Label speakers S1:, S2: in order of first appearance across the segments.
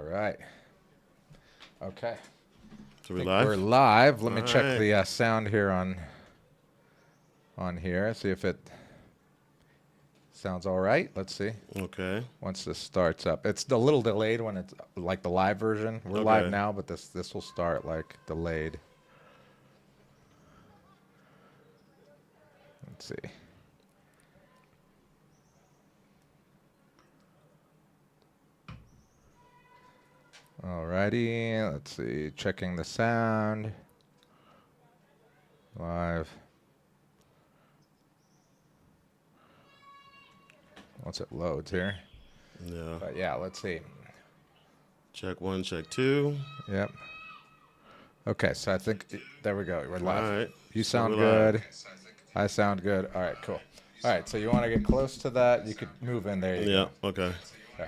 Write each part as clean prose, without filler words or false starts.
S1: right. Okay.
S2: So we live?
S1: We're live. Let me
S2: All
S1: check
S2: right.
S1: the sound here on here. See if it sounds all right. Let's see.
S2: Okay.
S1: Once this starts up, it's a little delayed when it's like the live version. We're live
S2: Okay.
S1: now, but this will start like delayed. Let's see. Alrighty, let's see. Checking the sound. Live. Once it loads here.
S2: Yeah.
S1: But yeah, let's see.
S2: Check 1, check 2.
S1: Yep. Okay, so I think there we go. We're live.
S2: All right.
S1: You
S2: So
S1: sound
S2: we're
S1: good. I sound good. All right, cool. All right, so you want to get close to that? You could move in there. You
S2: Yeah.
S1: go.
S2: Okay.
S1: Yeah.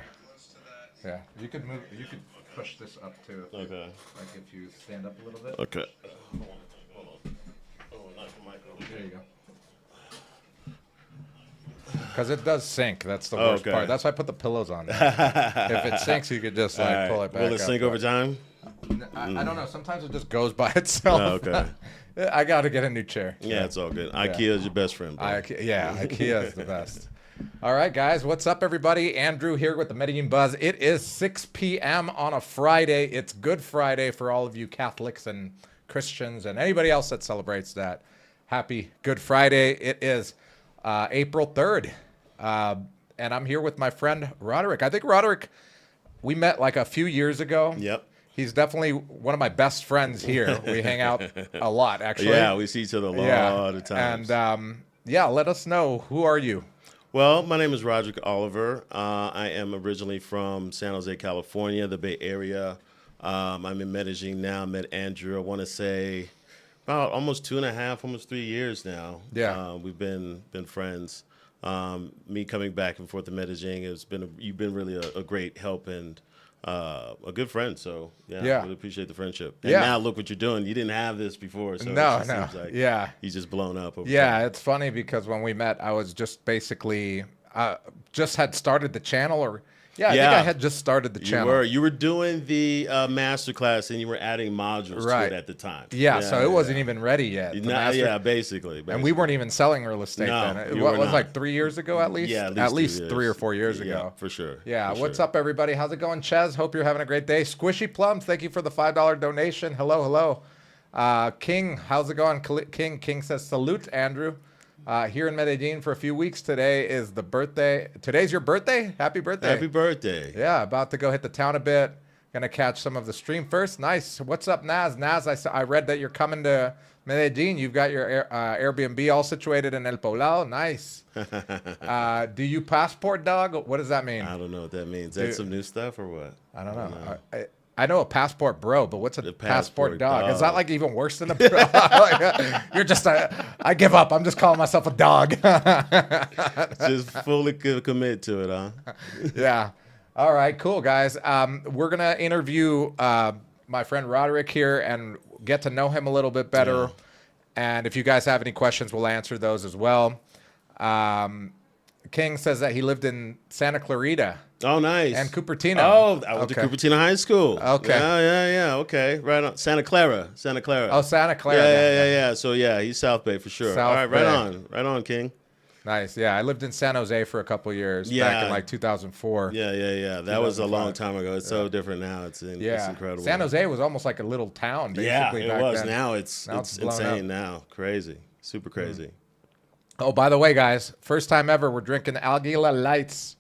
S1: Yeah. You could move. You could push this up too.
S2: Okay.
S1: Like if you stand up a little bit.
S2: Okay.
S1: There you go. Because it does sink. That's the worst
S2: okay.
S1: part. That's why I put the pillows on there. If it sinks, you could just like
S2: All right.
S1: pull it back
S2: Will it
S1: up,
S2: sync
S1: but-
S2: over time?
S1: I don't know. Sometimes it just goes by itself.
S2: Oh, okay.
S1: I got to get a new chair.
S2: Yeah, it's all good. IKEA is your best friend. Bro.
S1: IKEA is the best. All right, guys. What's up, everybody? Andrew here with the Medellin Buzz. It is 6 p.m. on a Friday. It's Good Friday for all of you Catholics and Christians and anybody else that celebrates that. Happy Good Friday. It is April 3rd. And I'm here with my friend Roderick. I think Roderick, we met like a few years ago.
S2: Yep.
S1: He's definitely one of my best friends here. We hang out a lot, actually.
S2: Yeah, we see each other a lot of times.
S1: And let us know. Who are you?
S2: Well, my name is Rodrick Oliver. I am originally from San Jose, California, the Bay Area. I'm in Medellin now. Met Andrew, I want to say, about almost 2.5, almost 3 years now.
S1: Yeah.
S2: We've been friends. Me coming back and forth to Medellin you've been really a great help and a good friend. So yeah, really appreciate the friendship. And now look what you're doing. You didn't have this before, so it just seems like he's just blown up. Over time.
S1: It's funny because when we met, I was just basically just had started the channel, or I think I had just started the channel.
S2: You were doing the master class and you were adding modules to it at the time.
S1: So it wasn't even ready yet.
S2: Basically.
S1: And we weren't even selling real estate then. It was like 3 years ago at least?
S2: Yeah,
S1: at least 3 or 4 years ago.
S2: For sure.
S1: Yeah, what's up, everybody? How's it going, Ches? Hope you're having a great day. Squishy Plums, thank you for the $5 donation. Hello. King, how's it going? King says, salute, Andrew. Here in Medellin for a few weeks. Today is the birthday. Today's your birthday? Happy birthday.
S2: Happy birthday.
S1: Yeah, about to go hit the town a bit. Gonna catch some of the stream first. Nice. What's up, Naz? Naz, I read that you're coming to Medellin. You've got your Airbnb all situated in El Poblado. Nice. Do you passport, dog? What does that mean?
S2: I don't know what that means. Is that some new stuff or what?
S1: I don't know. I know a passport bro, but what's a passport dog? Is that like even worse than a bro? You're just I give up. I'm just calling myself a dog.
S2: Just fully commit to it, huh?
S1: Yeah. All right, cool, guys. We're going to interview my friend Roderick here and get to know him a little bit better.
S2: Yeah.
S1: And if you guys have any questions, we'll answer those as well. King says that he lived in Santa Clarita.
S2: Oh, nice.
S1: And Cupertino.
S2: Oh, I went to Cupertino High School.
S1: Okay.
S2: Yeah. Okay. Right on. Santa Clara.
S1: Oh, Santa Clara.
S2: Yeah. So, he's South Bay for sure.
S1: South
S2: All right,
S1: Bay.
S2: Right on, King.
S1: Nice. Yeah, I lived in San Jose for a couple of years back in like 2004.
S2: Yeah. That was a long time ago. It's so different now. It's incredible.
S1: San Jose was almost like a little town, basically.
S2: Yeah, it was.
S1: Then.
S2: Now it's insane now. Crazy. Super crazy.
S1: Oh, by the way, guys, first time ever, we're drinking Alguila Lights.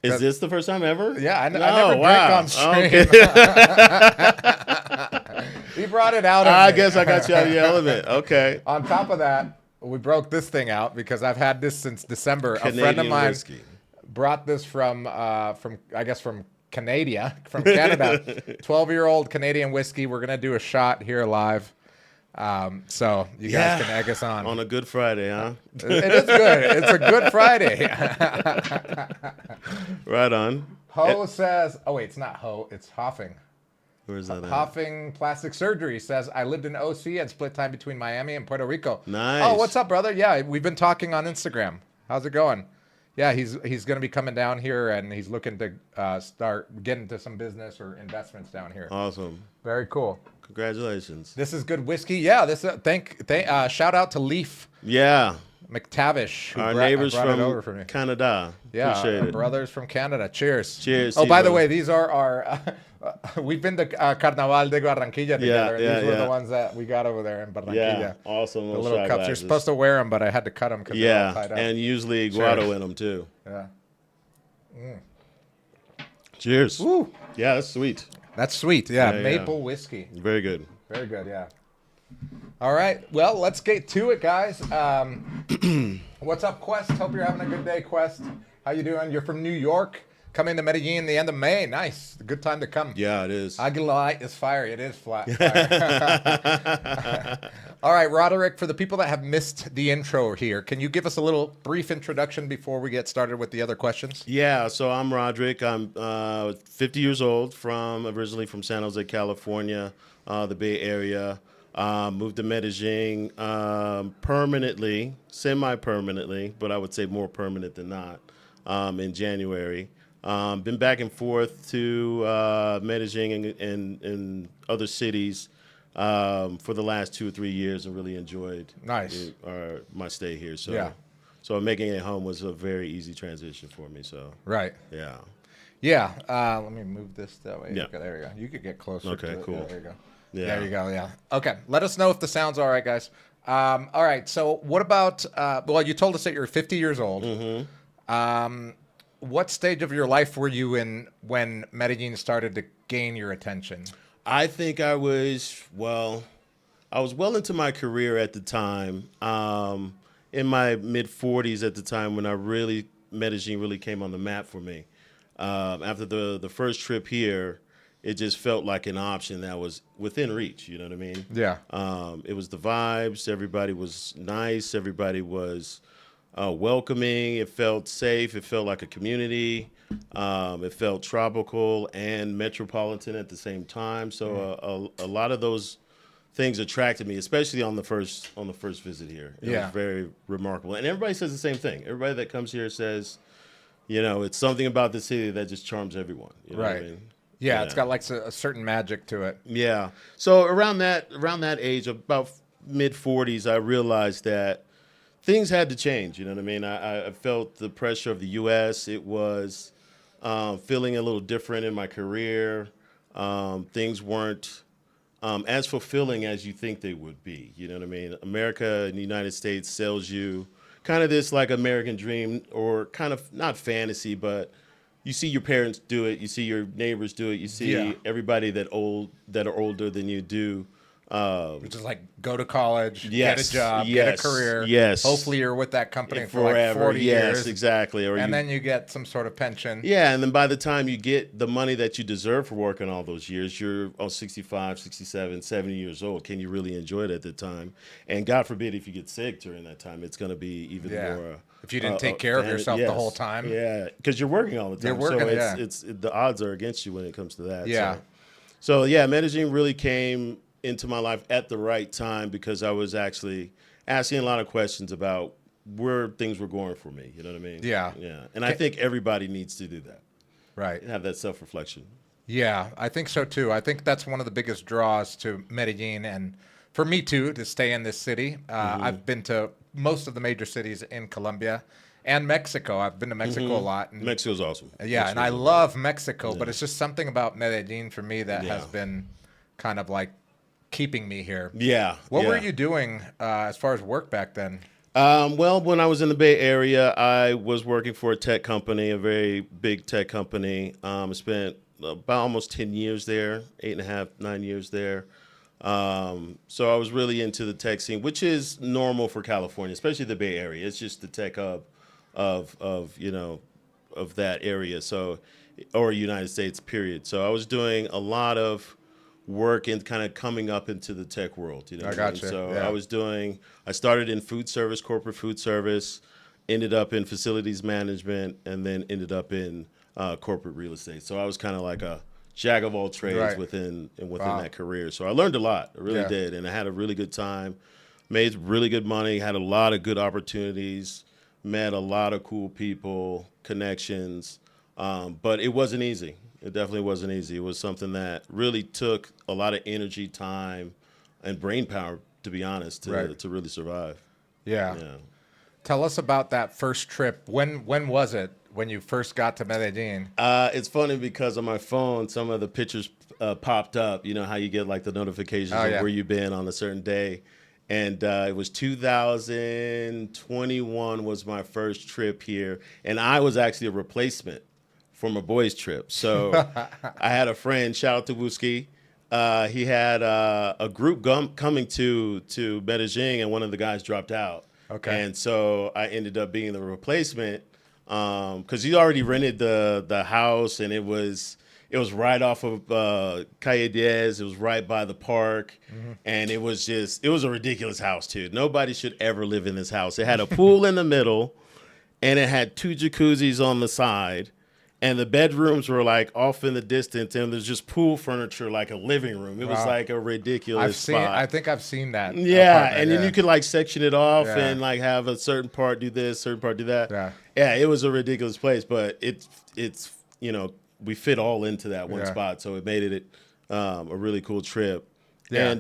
S2: Is this the first time ever?
S1: Yeah, I never drink on stream.
S2: Okay.
S1: He brought it out.
S2: I guess I got you out of your element. Okay.
S1: On top of that, we broke this thing out because I've had this since December.
S2: Canadian
S1: a friend of mine
S2: whiskey.
S1: brought this from Canada, 12-year-old Canadian whiskey. We're gonna do a shot here live. So you guys can egg us on
S2: a Good Friday, huh?
S1: It is good. It's a Good Friday.
S2: Right on.
S1: Ho says, oh wait, it's not Ho, it's Hoffing.
S2: Where's that at?
S1: Hoffing Plastic Surgery says, I lived in OC and split time between Miami and Puerto Rico.
S2: Nice.
S1: Oh, what's up, brother? Yeah, we've been talking on Instagram. How's it going? yeah, he's going to be coming down here, and he's looking to start getting into some business or investments down here.
S2: Awesome.
S1: Very cool.
S2: Congratulations.
S1: This is good whiskey. Yeah, this shout out to Leaf.
S2: Yeah.
S1: McTavish,
S2: Our neighbors from Canada.
S1: Yeah,
S2: Appreciate it.
S1: Brothers from Canada. Cheers.
S2: Cheers.
S1: Oh, by the way, these are our. We've been to Carnaval de Barranquilla together. These were the ones that we got over there in Barranquilla.
S2: Yeah, awesome.
S1: The little cups. Glasses. You're supposed to wear them, but I had to cut them because they're all tied up.
S2: And usually guado in them too.
S1: Yeah.
S2: Cheers.
S1: Woo.
S2: Yeah, that's sweet.
S1: That's sweet. Yeah, maple whiskey.
S2: Very good.
S1: Very good. Yeah. All right. Well, let's get to it, guys. What's up, Quest? Hope you're having a good day, Quest. How you doing? You're from New York, coming to Medellin the end of May. Nice. Good time to come.
S2: Yeah, it is.
S1: Aguilite is fire. It is fire. All right, Roderick, for the people that have missed the intro here, can you give us a little brief introduction before we get started with the other questions?
S2: Yeah, so I'm Rodrick. I'm 50 years old, originally from San Jose, California, the Bay Area. Moved to Medellin permanently, semi-permanently, but I would say more permanent than not, in January. Been back and forth to Medellin and other cities for the last 2 or 3 years, and really enjoyed my stay here. So making it home was a very easy transition for me. So
S1: right,
S2: yeah.
S1: Let me move this that way.
S2: Yeah.
S1: Okay, there you go. You could get closer.
S2: Okay, cool.
S1: Yeah, there you go.
S2: Yeah.
S1: There you go. Yeah. Okay. Let us know if the sound's all right, guys. All right. So what about? Well, you told us that you're 50 years old.
S2: Mm-hmm.
S1: What stage of your life were you in when Medellin started to gain your attention?
S2: I think I was well into my career at the time. In my mid 40s at the time when Medellin really came on the map for me. After the first trip here, it just felt like an option that was within reach. You know what I mean?
S1: Yeah.
S2: It was the vibes. Everybody was nice. Everybody was welcoming. It felt safe. It felt like a community. It felt tropical and metropolitan at the same time. So a lot of those things attracted me, especially on the first visit here. It was very remarkable. And everybody says the same thing. Everybody that comes here says, it's something about the city that just charms everyone. You know what I mean?
S1: Yeah, it's got like a certain magic to it.
S2: Yeah. So around that age, about mid 40s, I realized that things had to change. You know what I mean? I felt the pressure of the U.S. It was feeling a little different in my career. Things weren't as fulfilling as you think they would be. You know what I mean? America and the United States sells you kind of this like American dream, or kind of not fantasy, but you see your parents do it. You see your neighbors do it. You see everybody that are older than you do.
S1: Which is like go to college, get a job, get a career.
S2: Yes.
S1: Hopefully you're with that company for like 40 years.
S2: Yes, exactly.
S1: And then you get some sort of pension.
S2: Yeah, and then by the time you get the money that you deserve for working all those years, you're 65, 67, 70 years old. Can you really enjoy it at the time? And God forbid if you get sick during that time, it's going to be even more...
S1: If you didn't take care of yourself the whole time.
S2: Yeah, because you're working all the time.
S1: You're working,
S2: so the odds are against you when it comes to that.
S1: Yeah.
S2: So Medellin really came into my life at the right time, because I was actually asking a lot of questions about where things were going for me. You know what I mean?
S1: Yeah.
S2: Yeah. And I think everybody needs to do that.
S1: Right.
S2: Have that self-reflection.
S1: Yeah, I think so too. I think that's one of the biggest draws to Medellin, and for me too, to stay in this city. I've been to most of the major cities in Colombia and Mexico. I've been to Mexico a lot. And,
S2: Mexico's awesome.
S1: Yeah, and I love Mexico, but it's just something about Medellin for me that has been kind of like keeping me here.
S2: Yeah.
S1: What were you doing as far as work back then?
S2: Well, when I was in the Bay Area, I was working for a tech company, a very big tech company. I spent about almost 10 years there, 8.5, 9 years there. So I was really into the tech scene, which is normal for California, especially the Bay Area. It's just the tech hub of that area. So, or United States, period. So I was doing a lot of work and kind of coming up into the tech world. You know,
S1: I got you.
S2: So I started in food service, corporate food service, ended up in facilities management, and then ended up in corporate real estate. So I was kind of like a jack of all trades within that career. So I learned a lot. I really did, and I had a really good time. Made really good money. Had a lot of good opportunities. met a lot of cool people, connections, but it wasn't easy. It definitely wasn't easy. It was something that really took a lot of energy, time, and brain power, to be honest, to really survive.
S1: Yeah. Tell us about that first trip. When was it when you first got to Medellin?
S2: It's funny because on my phone, some of the pictures popped up. You know how you get like the notifications of where you've been on a certain day. And it was 2021 was my first trip here. And I was actually a replacement for my boys' trip. So I had a friend, shout out to Wooski. He had a group coming to Medellin, and one of the guys dropped out.
S1: Okay.
S2: And so I ended up being the replacement because he already rented the house, and it was right off of Calle Diez. It was right by the park, and it was a ridiculous house too. Nobody should ever live in this house. It had a pool in the middle, and it had 2 jacuzzis on the side. And the bedrooms were like off in the distance, and there's just pool furniture like a living room. It was like a ridiculous spot.
S1: I think I've seen that.
S2: Yeah, and then you could like section it off and like have a certain part do this, certain part do that. Yeah, it was a ridiculous place, but it's we fit all into that one spot, so it made it a really cool trip. Yeah.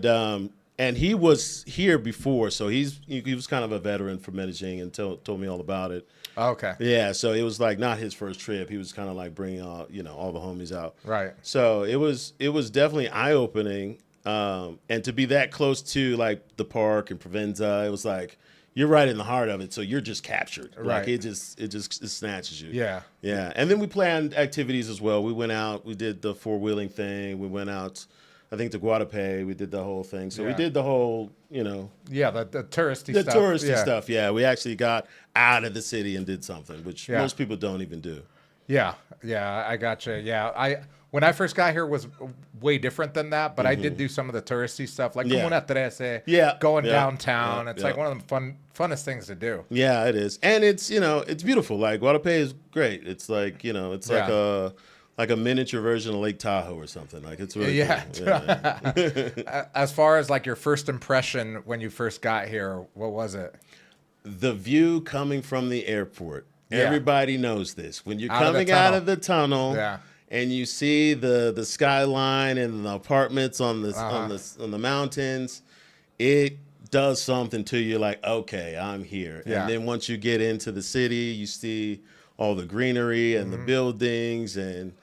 S2: And he was here before, so he was kind of a veteran from Medellin and told me all about it.
S1: Okay.
S2: Yeah, so it was like not his first trip. He was kind of like bringing all the homies out.
S1: Right.
S2: So it was definitely eye opening, and to be that close to like the park and Provenza, it was like you're right in the heart of it. So you're just captured. Like it snatches you. Yeah. Yeah. And then we planned activities as well. We went out. We did the 4-wheeling thing. We went out, I think, to Guadalupe. We did the whole thing. So we did the whole,
S1: the touristy stuff.
S2: The touristy stuff, yeah. We actually got out of the city and did something, which most people don't even do.
S1: Yeah, I gotcha. Yeah, when I first got here was way different than that, but I did do some of the touristy stuff, like Comuna 13, going downtown. It's like one of the funnest things to do.
S2: Yeah, it is. And it's, it's beautiful. Like, Guadalupe is great. It's like, it's like a miniature version of Lake Tahoe or something. Like, it's really cool. Yeah.
S1: As far as like your first impression when you first got here, what was it?
S2: The view coming from the airport. Everybody knows this. When you're coming out of the tunnel and you see the skyline and the apartments on the mountains, it does something to you like, okay, I'm here. And then once you get into the city, you see all the greenery and the buildings, and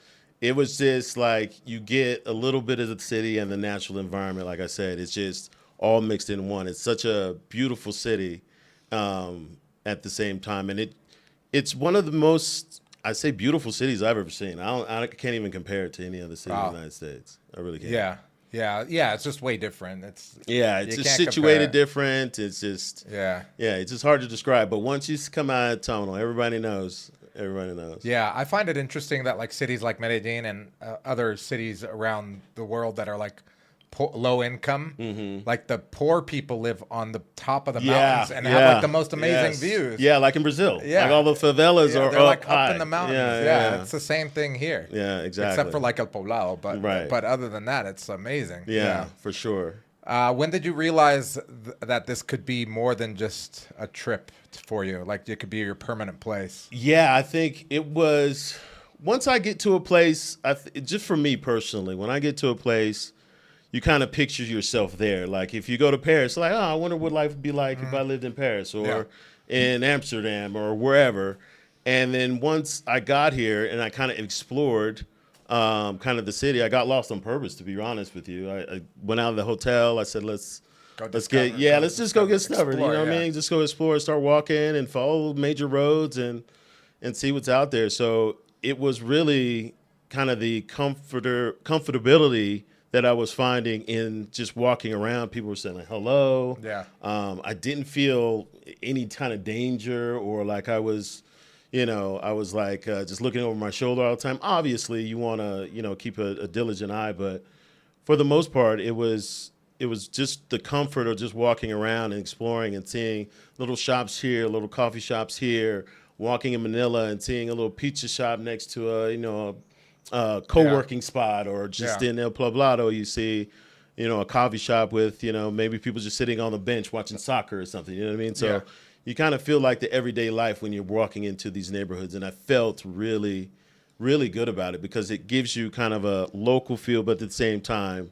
S2: it was just like you get a little bit of the city and the natural environment. Like I said, it's just all mixed in one. It's such a beautiful city at the same time, and it's one of the most, I say, beautiful cities I've ever seen. I can't even compare it to any other city in the United States. I really can't.
S1: Yeah. It's just way different. It's
S2: just situated different. It's just it's just hard to describe. But once you come out of tunnel, everybody knows. Everybody knows.
S1: Yeah, I find it interesting that like cities like Medellin and other cities around the world that are like low income, like the poor people live on the top of the mountains and have like the most amazing views.
S2: Yeah, like in Brazil. Yeah, like all the favelas are
S1: they're like
S2: high.
S1: Up in the mountains. Yeah, it's the same thing here.
S2: Yeah, exactly.
S1: Except for like El Poblado, but other than that, it's amazing.
S2: Yeah, for sure.
S1: When did you realize that this could be more than just a trip for you? Like it could be your permanent place?
S2: Yeah, I think it was once I get to a place. Just for me personally, when I get to a place, you kind of picture yourself there. Like if you go to Paris, like, I wonder what life would be like if I lived in Paris or in Amsterdam or wherever. And then once I got here and I kind of explored kind of the city, I got lost on purpose, to be honest with you. I went out of the hotel. I said, let's just go get stubborn. You know what I mean? Just go explore, start walking and follow major roads and see what's out there. So it was really kind of the comfortability that I was finding in just walking around. People were saying like, hello. Yeah. I didn't feel any kind of danger or like I was like just looking over my shoulder all the time. Obviously, you want to, keep a diligent eye, but for the most part, it was just the comfort of just walking around and exploring and seeing little shops here, little coffee shops here, walking in Manila and seeing a little pizza shop next to a co-working spot, or just in El Poblado, you see, a coffee shop with, maybe people just sitting on the bench watching soccer or something, you know what I mean? So you kind of feel like the everyday life when you're walking into these neighborhoods. And I felt really, really good about it because it gives you kind of a local feel, but at the same time,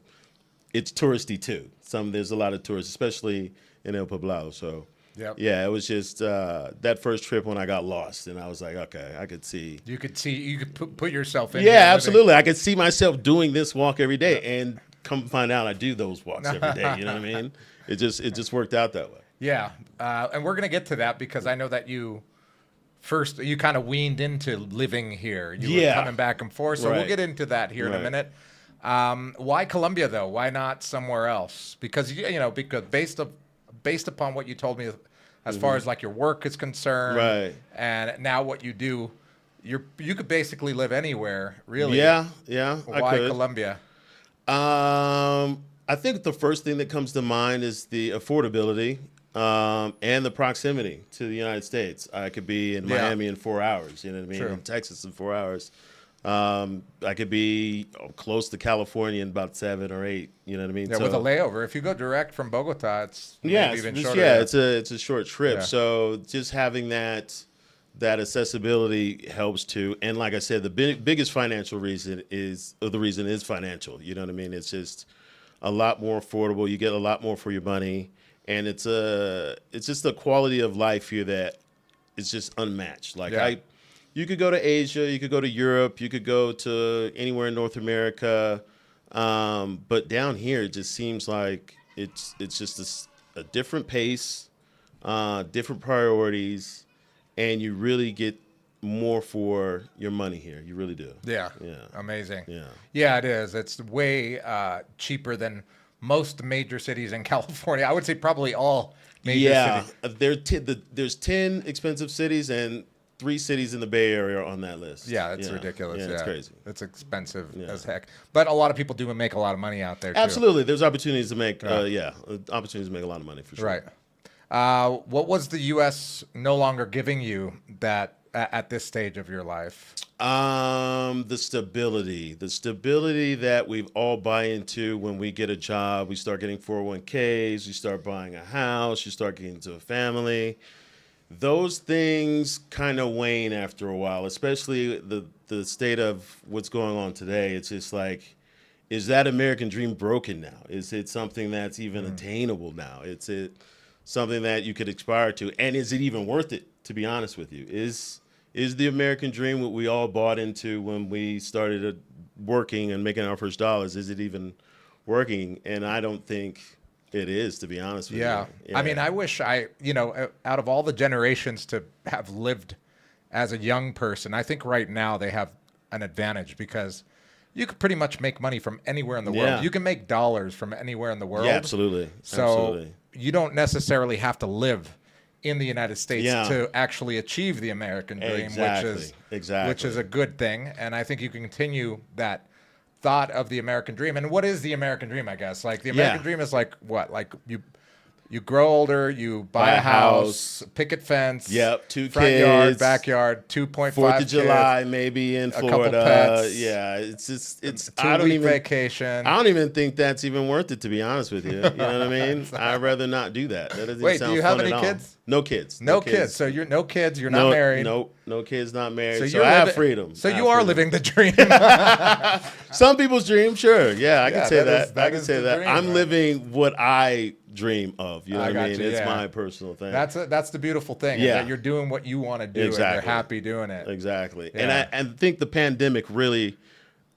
S2: it's touristy too. There's a lot of tourists, especially in El Poblado. So yeah, it was just that first trip when I got lost, and I was like, okay, I could see.
S1: You could put yourself in.
S2: Yeah, absolutely. I could see myself doing this walk every day, and come find out I do those walks every day. You know what I mean? It just worked out that way.
S1: Yeah, and we're gonna get to that because I know that you kind of weaned into living here. You were coming back and forth, so we'll get into that here in a minute. Why Colombia though? Why not somewhere else? Because because based upon what you told me, as far as like your work is concerned, and now what you do, you could basically live anywhere, really.
S2: Yeah.
S1: Why Colombia?
S2: I think the first thing that comes to mind is the affordability and the proximity to the United States. I could be in Miami in 4 hours. You know what I mean?
S1: True.
S2: In Texas in 4 hours. I could be close to California in about 7 or 8. You know what I mean?
S1: Yeah, so, with a layover. If you go direct from Bogota, it's even shorter.
S2: Yeah, it's a short trip. Yeah. So just having that accessibility helps too. And like I said, the biggest financial reason is financial. You know what I mean? It's just a lot more affordable. You get a lot more for your money, and it's just a quality of life here that is just unmatched. Like you could go to Asia, you could go to Europe, you could go to anywhere in North America, but down here it just seems like it's just a different pace, different priorities, and you really get more for your money here. You really do.
S1: Yeah. Amazing. Yeah, it is. It's way cheaper than most major cities in California. I would say probably all major cities.
S2: There's 10 expensive cities and 3 cities in the Bay Area are on that list.
S1: Yeah, it's ridiculous.
S2: Yeah, it's crazy.
S1: It's expensive as heck. But a lot of people do make a lot of money out there, too.
S2: Absolutely. There's opportunities to make, opportunities to make a lot of money, for sure.
S1: Right. What was the U.S. no longer giving you that at this stage of your life?
S2: The stability that we've all buy into when we get a job. We start getting 401ks, you start buying a house, you start getting into a family. Those things kind of wane after a while, especially the state of what's going on today. It's just like, is that American dream broken now? Is it something that's even attainable now? Is it something that you could aspire to? And is it even worth it, to be honest with you? Is the American dream what we all bought into when we started working and making our first dollars, is it even working? And I don't think it is, to be honest with you.
S1: Yeah. I mean, I wish out of all the generations to have lived as a young person, I think right now they have an advantage because you could pretty much make money from anywhere in the world. You can make dollars from anywhere in the world.
S2: Yeah, absolutely.
S1: So you don't necessarily have to live in the United States to actually achieve the American dream, which is a good thing. And I think you can continue that thought of the American dream. And what is the American dream, I guess? Like the American dream is like what? Like you grow older, you buy a house, picket fence,
S2: 2
S1: front
S2: kids,
S1: yard, backyard, 2.5
S2: 4th of July,
S1: kids,
S2: maybe in Florida.
S1: A couple pets,
S2: it's
S1: 2-week vacation.
S2: I don't even think that's even worth it, to be honest with you. You know what I mean? I'd rather not do that. That doesn't sound
S1: do you have
S2: fun
S1: any
S2: at all.
S1: kids?
S2: No kids.
S1: No kids. So you're no kids. You're not married.
S2: No kids, not married. So I have freedom.
S1: So you are living the dream.
S2: Some people's dream, sure. Yeah, I can say that. I can say that.
S1: Dream,
S2: I'm living what I dream of. You know what I mean? It's my personal thing.
S1: That's the beautiful thing. Is that you're doing what you want to do and you're happy doing it.
S2: Exactly. Yeah. And I think the pandemic really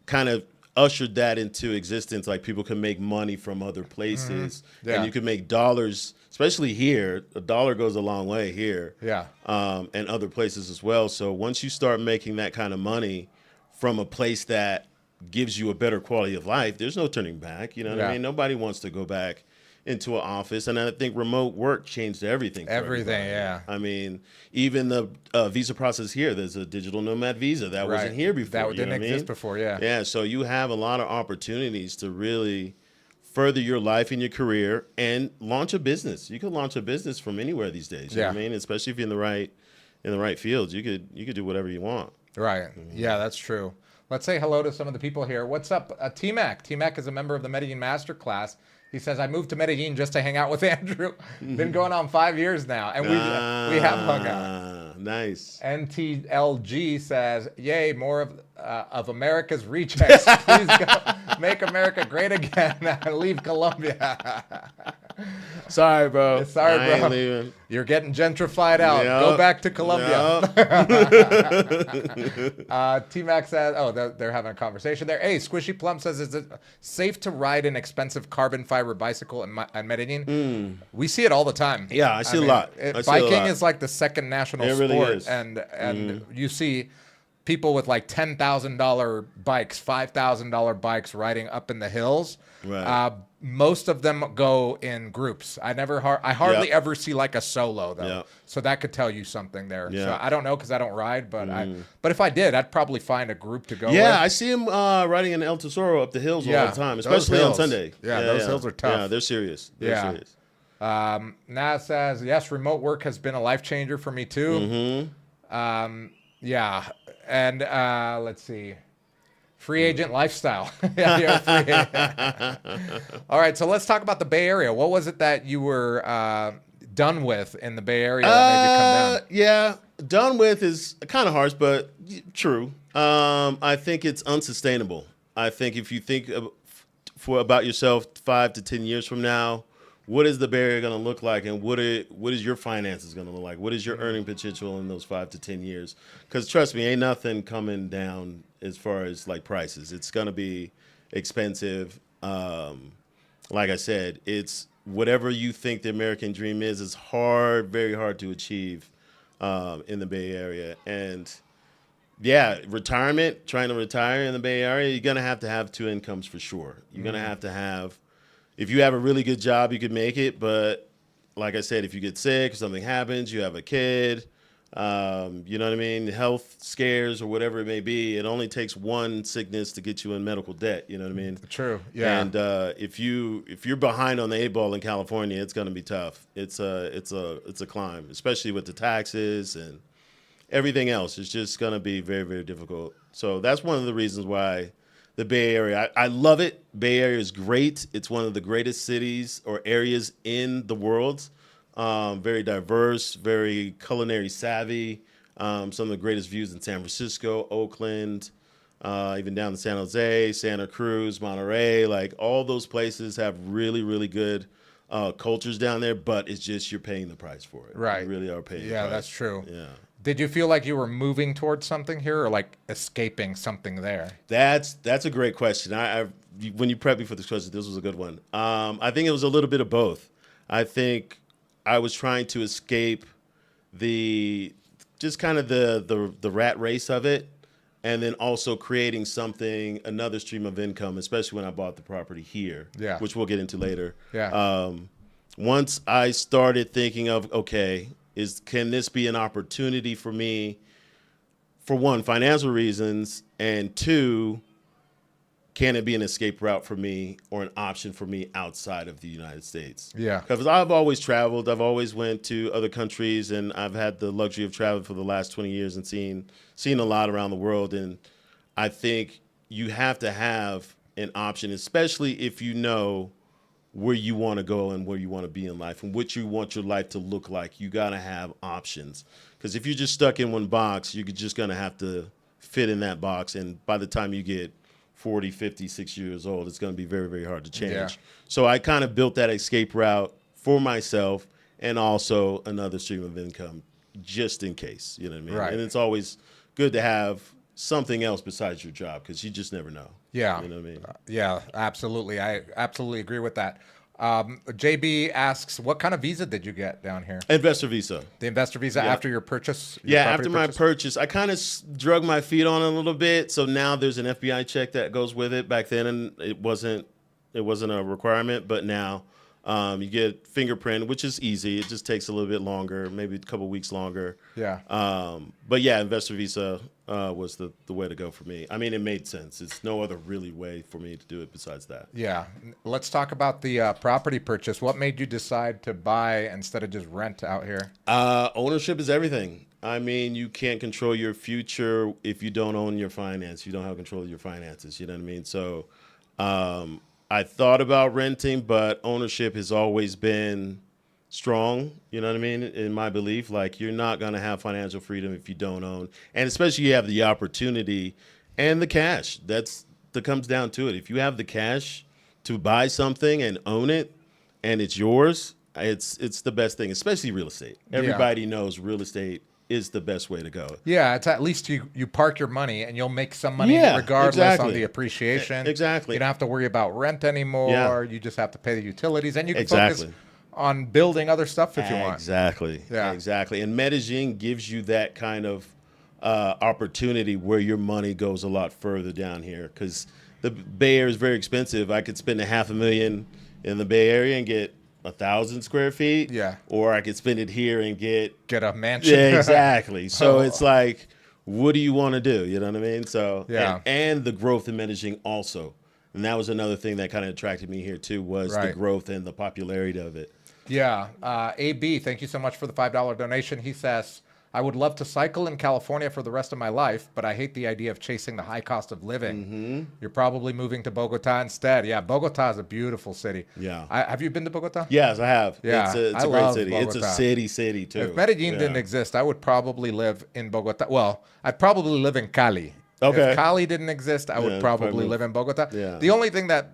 S2: kind of ushered that into existence. Like people can make money from other places, and you can make dollars. Especially here, a dollar goes a long way here. Yeah. And other places as well. So once you start making that kind of money from a place that gives you a better quality of life, there's no turning back. You know what I mean? Nobody wants to go back into an office. And I think remote work changed everything.
S1: Everything, yeah.
S2: I mean, even the visa process here, there's a digital nomad visa that wasn't here before.
S1: That didn't exist before, yeah.
S2: Yeah, so you have a lot of opportunities to really further your life and your career and launch a business. You can launch a business from anywhere these days. You know what I mean? Especially if you're in the right fields. You could do whatever you want.
S1: Right. Yeah, that's true. Let's say hello to some of the people here. What's up, T-Mac? T-Mac is a member of the Medellin Masterclass. He says, I moved to Medellin just to hang out with Andrew. Been going on 5 years now, and we have hung out.
S2: Nice.
S1: NTLG says, yay, more of America's rejects. Please go make America great again and leave Colombia.
S2: Sorry, bro.
S1: Sorry, bro.
S2: I ain't leaving.
S1: You're getting gentrified out.
S2: Yep.
S1: Go back to Colombia.
S2: Yep.
S1: T-Mac says, they're having a conversation there. Hey, Squishy Plum says, is it safe to ride an expensive carbon fiber bicycle in Medellin? We see it all the time.
S2: Yeah, I see a lot.
S1: Biking is like the second national sport.
S2: Really is.
S1: And you see people with like $10,000 bikes, $5,000 bikes riding up in the hills.
S2: Right.
S1: Most of them go in groups. I hardly ever see like a solo though.
S2: Yep.
S1: So that could tell you something there.
S2: Yeah.
S1: So I don't know because I don't ride, but but if I did, I'd probably find a group to go with.
S2: Yeah, I see him riding in El Tesoro up the hills all the time, especially on Sunday.
S1: Yeah, those hills are tough.
S2: Yeah, they're serious. Serious.
S1: Naz says, yes, remote work has been a life changer for me too. Yeah. And let's see. Free agent lifestyle. Yeah, you're a free agent. All right, so let's talk about the Bay Area. What was it that you were done with in the Bay Area that made you come down?
S2: Yeah, done with is kind of harsh, but true. I think it's unsustainable. I think if you think about yourself 5 to 10 years from now, what is the Bay Area going to look like, and what is your finances going to look like? What is your earning potential in those 5 to 10 years? Because trust me, ain't nothing coming down as far as like prices. It's going to be expensive. Like I said, it's whatever you think the American dream is hard, very hard to achieve in the Bay Area. And yeah, retirement, trying to retire in the Bay Area, you're going to have 2 incomes for sure. You're going to have, if you have a really good job, you could make it. But like I said, if you get sick or something happens, you have a kid, you know what I mean? Health scares or whatever it may be. It only takes one sickness to get you in medical debt. You know what I mean?
S1: True. Yeah.
S2: And if you're behind on the 8-ball in California, it's going to be tough. It's a climb, especially with the taxes and everything else. It's just going to be very, very difficult. So that's one of the reasons why the Bay Area, I love it. Bay Area is great. It's one of the greatest cities or areas in the world. Very diverse, very culinary savvy. Some of the greatest views in San Francisco, Oakland, even down to San Jose, Santa Cruz, Monterey. Like all those places have really, really good cultures down there, but it's just you're paying the price for it.
S1: Right.
S2: You really are paying the price.
S1: Yeah, that's true.
S2: Yeah.
S1: Did you feel like you were moving towards something here or like escaping something there?
S2: That's a great question. When you prepped me for this question, this was a good one. I think it was a little bit of both. I think I was trying to escape the rat race of it, and then also creating another stream of income, especially when I bought the property here, which we'll get into later.
S1: Yeah.
S2: Once I started thinking of, okay, can this be an opportunity for me, for one, financial reasons, and 2, can it be an escape route for me or an option for me outside of the United States?
S1: Yeah.
S2: Because I've always traveled. I've always went to other countries, and I've had the luxury of traveling for the last 20 years and seen a lot around the world. And I think you have to have an option, especially if you know where you want to go and where you want to be in life and what you want your life to look like. You got to have options. Because if you're just stuck in one box, you're just going to have to fit in that box. And by the time you get 40, 50, 60 years old, it's going to be very, very hard to change.
S1: Yeah.
S2: So I kind of built that escape route for myself and also another stream of income just in case, you know what I mean?
S1: Right.
S2: And it's always good to have something else besides your job because you just never know.
S1: Yeah.
S2: You know what I mean?
S1: Yeah, absolutely. I absolutely agree with that. JB asks, what kind of visa did you get down here?
S2: Investor visa.
S1: The investor visa after your purchase?
S2: After my purchase. I kind of drug my feet on it a little bit. So now there's an FBI check that goes with it. Back then, and it wasn't a requirement, but now you get fingerprint, which is easy. It just takes a little bit longer, maybe a couple weeks longer.
S1: Yeah.
S2: But yeah, investor visa was the way to go for me. I mean, it made sense. It's no other really way for me to do it besides that.
S1: Yeah. Let's talk about the property purchase. What made you decide to buy instead of just rent out here?
S2: Ownership is everything. I mean, you can't control your future if you don't own your finance. You don't have control of your finances. You know what I mean? So I thought about renting, but ownership has always been strong. You know what I mean? In my belief, like you're not going to have financial freedom if you don't own, and especially you have the opportunity and the cash. That comes down to it. If you have the cash to buy something and own it, and it's yours, it's the best thing, especially real estate. Everybody knows real estate is the best way to go.
S1: Yeah, it's at least you park your money and you'll make some money regardless on the appreciation.
S2: Exactly.
S1: You don't have to worry about rent anymore.
S2: Yeah.
S1: You just have to pay the utilities, and you can focus on building other stuff if you want.
S2: Exactly. Yeah. Exactly. And Medellin gives you that kind of opportunity where your money goes a lot further down here, because the Bay Area is very expensive. I could spend $500,000 in the Bay Area and get 1,000 square feet.
S1: Yeah.
S2: Or I could spend it here and get
S1: a mansion.
S2: Yeah, exactly. So it's like, what do you want to do? You know what I mean? So and the growth in Medellin also. And that was another thing that kind of attracted me here too, was the growth and the popularity of it.
S1: Yeah. AB, thank you so much for the $5 donation. He says, I would love to cycle in California for the rest of my life, but I hate the idea of chasing the high cost of living. Mm-hmm. You're probably moving to Bogota instead. Yeah, Bogota is a beautiful city.
S2: Yeah.
S1: Have you been to Bogota?
S2: Yes, I have.
S1: Yeah,
S2: it's a great city. Bogota. It's a city too.
S1: If Medellin didn't exist, I would probably live in Bogota. Well, I'd probably live in Cali.
S2: Okay.
S1: If Cali didn't exist, I would probably live in Bogota. Yeah. The only thing that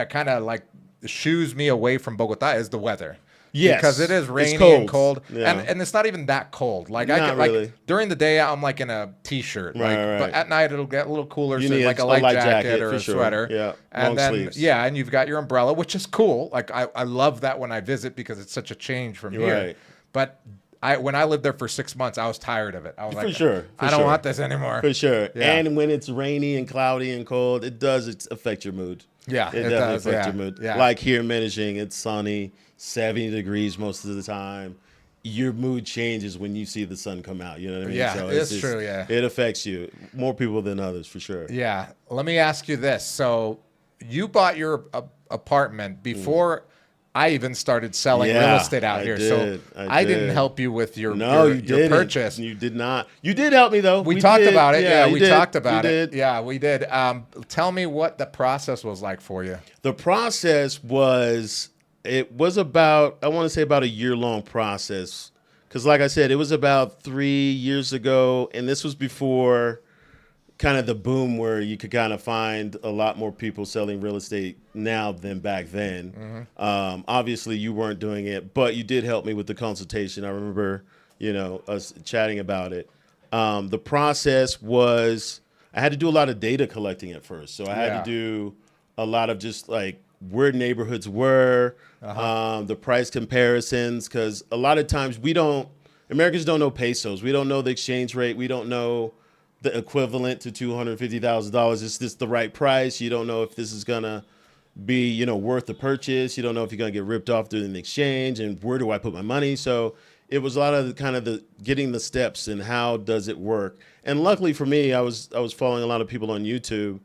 S1: kind of like shoos me away from Bogota is the weather.
S2: Yes,
S1: because it is rainy and cold,
S2: yeah.
S1: and it's not even that cold. Like
S2: not really.
S1: Like during the day, I'm like in a t-shirt,
S2: right.
S1: But at night it'll get a little cooler,
S2: you
S1: so
S2: need
S1: like a light jacket or a
S2: sure.
S1: sweater.
S2: Yeah,
S1: and
S2: long sleeves.
S1: Yeah, and you've got your umbrella, which is cool. Like I love that when I visit because it's such a change from here.
S2: Right.
S1: But when I lived there for 6 months, I was tired of it. I was like, I don't want this anymore.
S2: For sure. Yeah. And when it's rainy and cloudy and cold, it does affect your mood.
S1: Yeah,
S2: it definitely affects your mood.
S1: Yeah.
S2: Like here in Medellin, it's sunny, 70 degrees most of the time. Your mood changes when you see the sun come out. You know what I mean?
S1: Yeah, so it's true. Yeah,
S2: it affects you more people than others for sure.
S1: Yeah. Let me ask you this: so you bought your apartment before I even started selling real estate out here. So I didn't help you with your purchase.
S2: You did not. You did help me though.
S1: We talked about it. Yeah, we talked about it. Yeah, we did. Tell me what the process was like for you.
S2: The process was. It was about, I want to say about a year-long process. Because like I said, it was about 3 years ago. And this was before kind of the boom where you could kind of find a lot more people selling real estate now than back then. Mm-hmm. Obviously, you weren't doing it, but you did help me with the consultation. I remember, us chatting about it. The process was, I had to do a lot of data collecting at first. So I had to do a lot of just like where neighborhoods were, the price comparisons, because a lot of times Americans don't know pesos. We don't know the exchange rate. We don't know the equivalent to $250,000. Is this the right price? You don't know if this is going to be, worth the purchase. You don't know if you're going to get ripped off during the exchange, and where do I put my money? So it was a lot of the getting the steps and how does it work. And luckily for me, I was following a lot of people on YouTube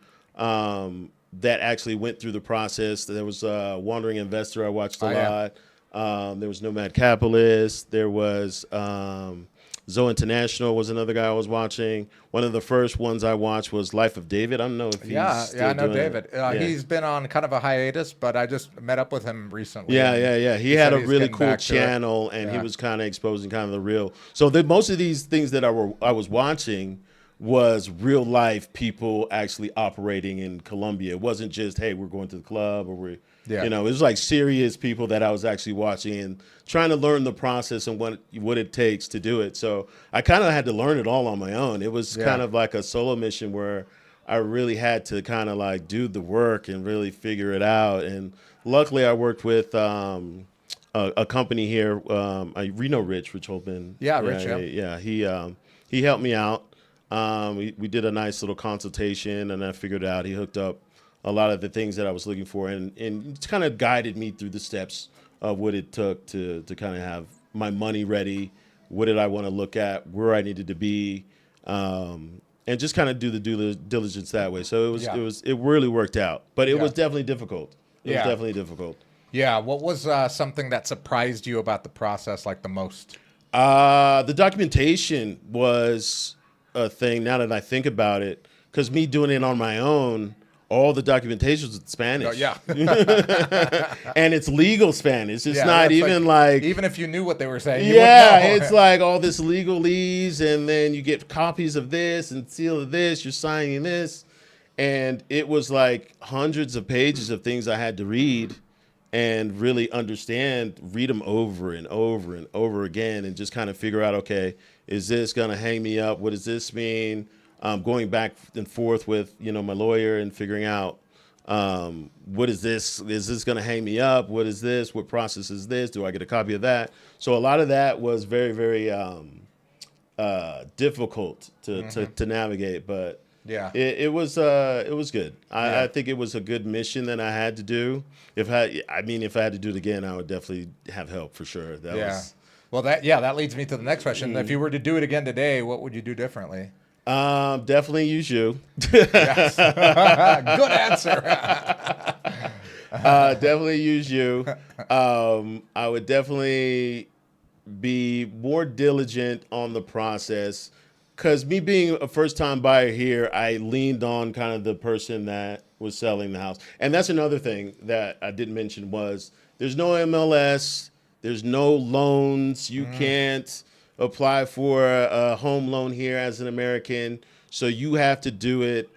S2: that actually went through the process. There was a Wandering Investor I watched a lot. There was Nomad Capitalist. There was Zoe International was another guy I was watching. One of the first ones I watched was Life of David. I don't know if he's still
S1: I know
S2: doing
S1: David. He's been on kind of a hiatus, but I just met up with him recently.
S2: Yeah. He had a really cool channel, and he was kind of exposing kind of the real. So most of these things that I was watching was real life people actually operating in Colombia. It wasn't just, hey, we're going to the club, or it was like serious people that I was actually watching and trying to learn the process and what it takes to do it. So I kind of had to learn it all on my own. It was kind of like a solo mission where I really had to kind of like do the work and really figure it out. And luckily I worked with a company here, Rich Holtman.
S1: Yeah, Rich.
S2: Yeah. He helped me out. We did a nice little consultation, and I figured out he hooked up a lot of the things that I was looking for, and it's kind of guided me through the steps of what it took to kind of have my money ready. What did I want to look at, where I needed to be, and just kind of do the due diligence that way. So it really worked out, but it was definitely difficult. It was definitely difficult.
S1: Yeah. What was something that surprised you about the process like the most?
S2: The documentation was a thing now that I think about it, because me doing it on my own, all the documentation was in Spanish.
S1: Oh, yeah.
S2: And it's legal Spanish. It's not even like
S1: even if you knew what they were saying, you
S2: yeah,
S1: wouldn't know.
S2: it's like all this legalese, and then you get copies of this and seal of this, you're signing this. And it was like hundreds of pages of things I had to read and really understand, read them over and over and over again, and just kind of figure out, okay, is this going to hang me up? What does this mean? Going back and forth with, my lawyer and figuring out, what is this? Is this going to hang me up? What is this? What process is this? Do I get a copy of that? So a lot of that was very, very difficult to navigate, but yeah, it was good. I think it was a good mission that I had to do. If I had to do it again, I would definitely have help for sure.
S1: Well, that leads me to the next question. If you were to do it again today, what would you do differently?
S2: Definitely use you.
S1: Yes. Good answer.
S2: Definitely use you. I would definitely be more diligent on the process, because me being a first-time buyer here, I leaned on kind of the person that was selling the house. And that's another thing that I didn't mention was there's no MLS, there's no loans. You can't apply for a home loan here as an American. So you have to do it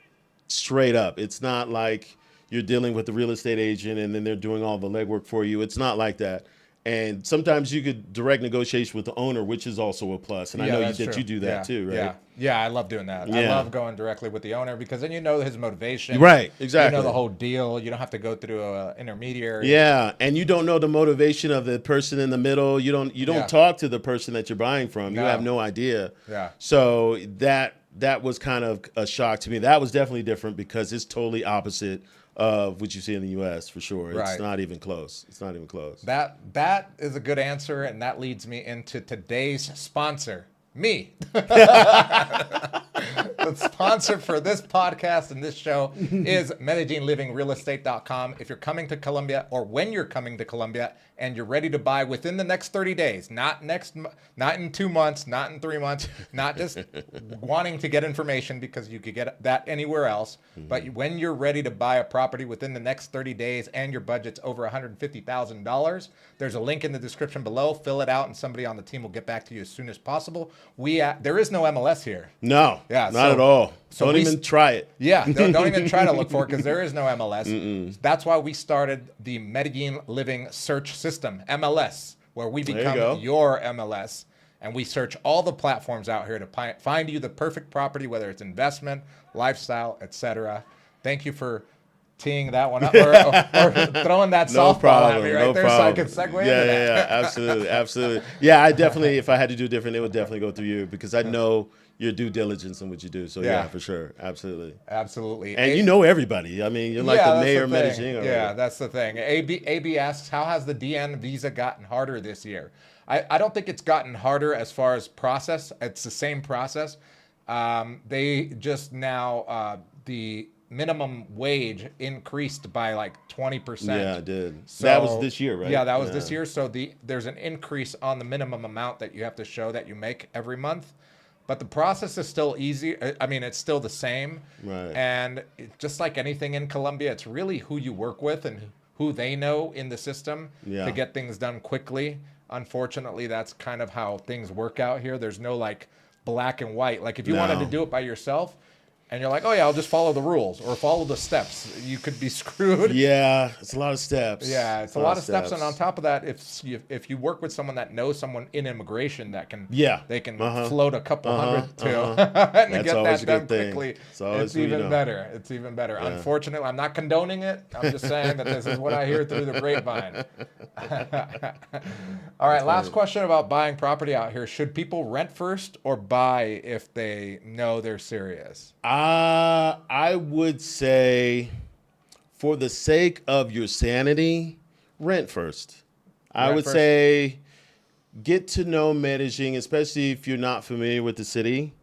S2: straight up. It's not like you're dealing with the real estate agent and then they're doing all the legwork for you. It's not like that. And sometimes you could direct negotiation with the owner, which is also a plus. And I know that you do that too, right?
S1: Yeah, I love doing that. I love going directly with the owner, because then you know his motivation.
S2: Right, exactly.
S1: You know the whole deal. You don't have to go through an intermediary.
S2: Yeah, and you don't know the motivation of the person in the middle. You don't talk to the person that you're buying from. You have no idea.
S1: Yeah.
S2: So that was kind of a shock to me. That was definitely different, because it's totally opposite of what you see in the U.S. for sure. Right. It's not even close.
S1: That is a good answer, and that leads me into today's sponsor, me. The sponsor for this podcast and this show is MedellinLivingRealEstate.com. If you're coming to Colombia, or when you're coming to Colombia and you're ready to buy within the next 30 days, not in 2 months, not in 3 months, not just wanting to get information because you could get that anywhere else, but when you're ready to buy a property within the next 30 days and your budget's over $150,000, there's a link in the description below. Fill it out and somebody on the team will get back to you as soon as possible. There is no MLS here.
S2: No, not at all. So don't even try it.
S1: Yeah, don't even try to look for it, because there is no MLS. That's why we started the Medellin Living Search System, MLS, where we become your MLS. And we search all the platforms out here to find you the perfect property, whether it's investment, lifestyle, etc. Thank you for teeing that one up, or throwing that softball at me right there, so I can segue into that.
S2: Yeah, absolutely. Yeah, I definitely, if I had to do different, it would definitely go through you, because I know your due diligence in what you do. So yeah, for sure. Absolutely. And you know everybody. I mean, you're like the mayor of Medellin.
S1: Yeah, that's the thing. AB asks, how has the DN visa gotten harder this year? I don't think it's gotten harder as far as process. It's the same process. They just now, the minimum wage increased by like 20%.
S2: Yeah, it did. So that was this year, right?
S1: Yeah, that was this year. So there's an increase on the minimum amount that you have to show that you make every month. But the process is still easy. I mean, it's still the same.
S2: Right.
S1: And just like anything in Colombia, it's really who you work with and who they know in the system to get things done quickly. Unfortunately, that's kind of how things work out here. There's no like black and white. Like if you wanted to do it by yourself, and you're like, oh yeah, I'll just follow the rules or follow the steps, you could be screwed.
S2: Yeah, it's a lot of steps.
S1: Yeah, it's a lot of steps. And on top of that, if you work with someone that knows someone in immigration that can, they can float a couple hundred to and get that done quickly. It's even better. It's even better. Yeah. Unfortunately, I'm not condoning it. I'm just saying that this is what I hear through the grapevine. All right, last question about buying property out here. Should people rent first or buy if they know they're serious?
S2: I would say, for the sake of your sanity, rent first. I would say get to know Medellin, especially if you're not familiar with the city,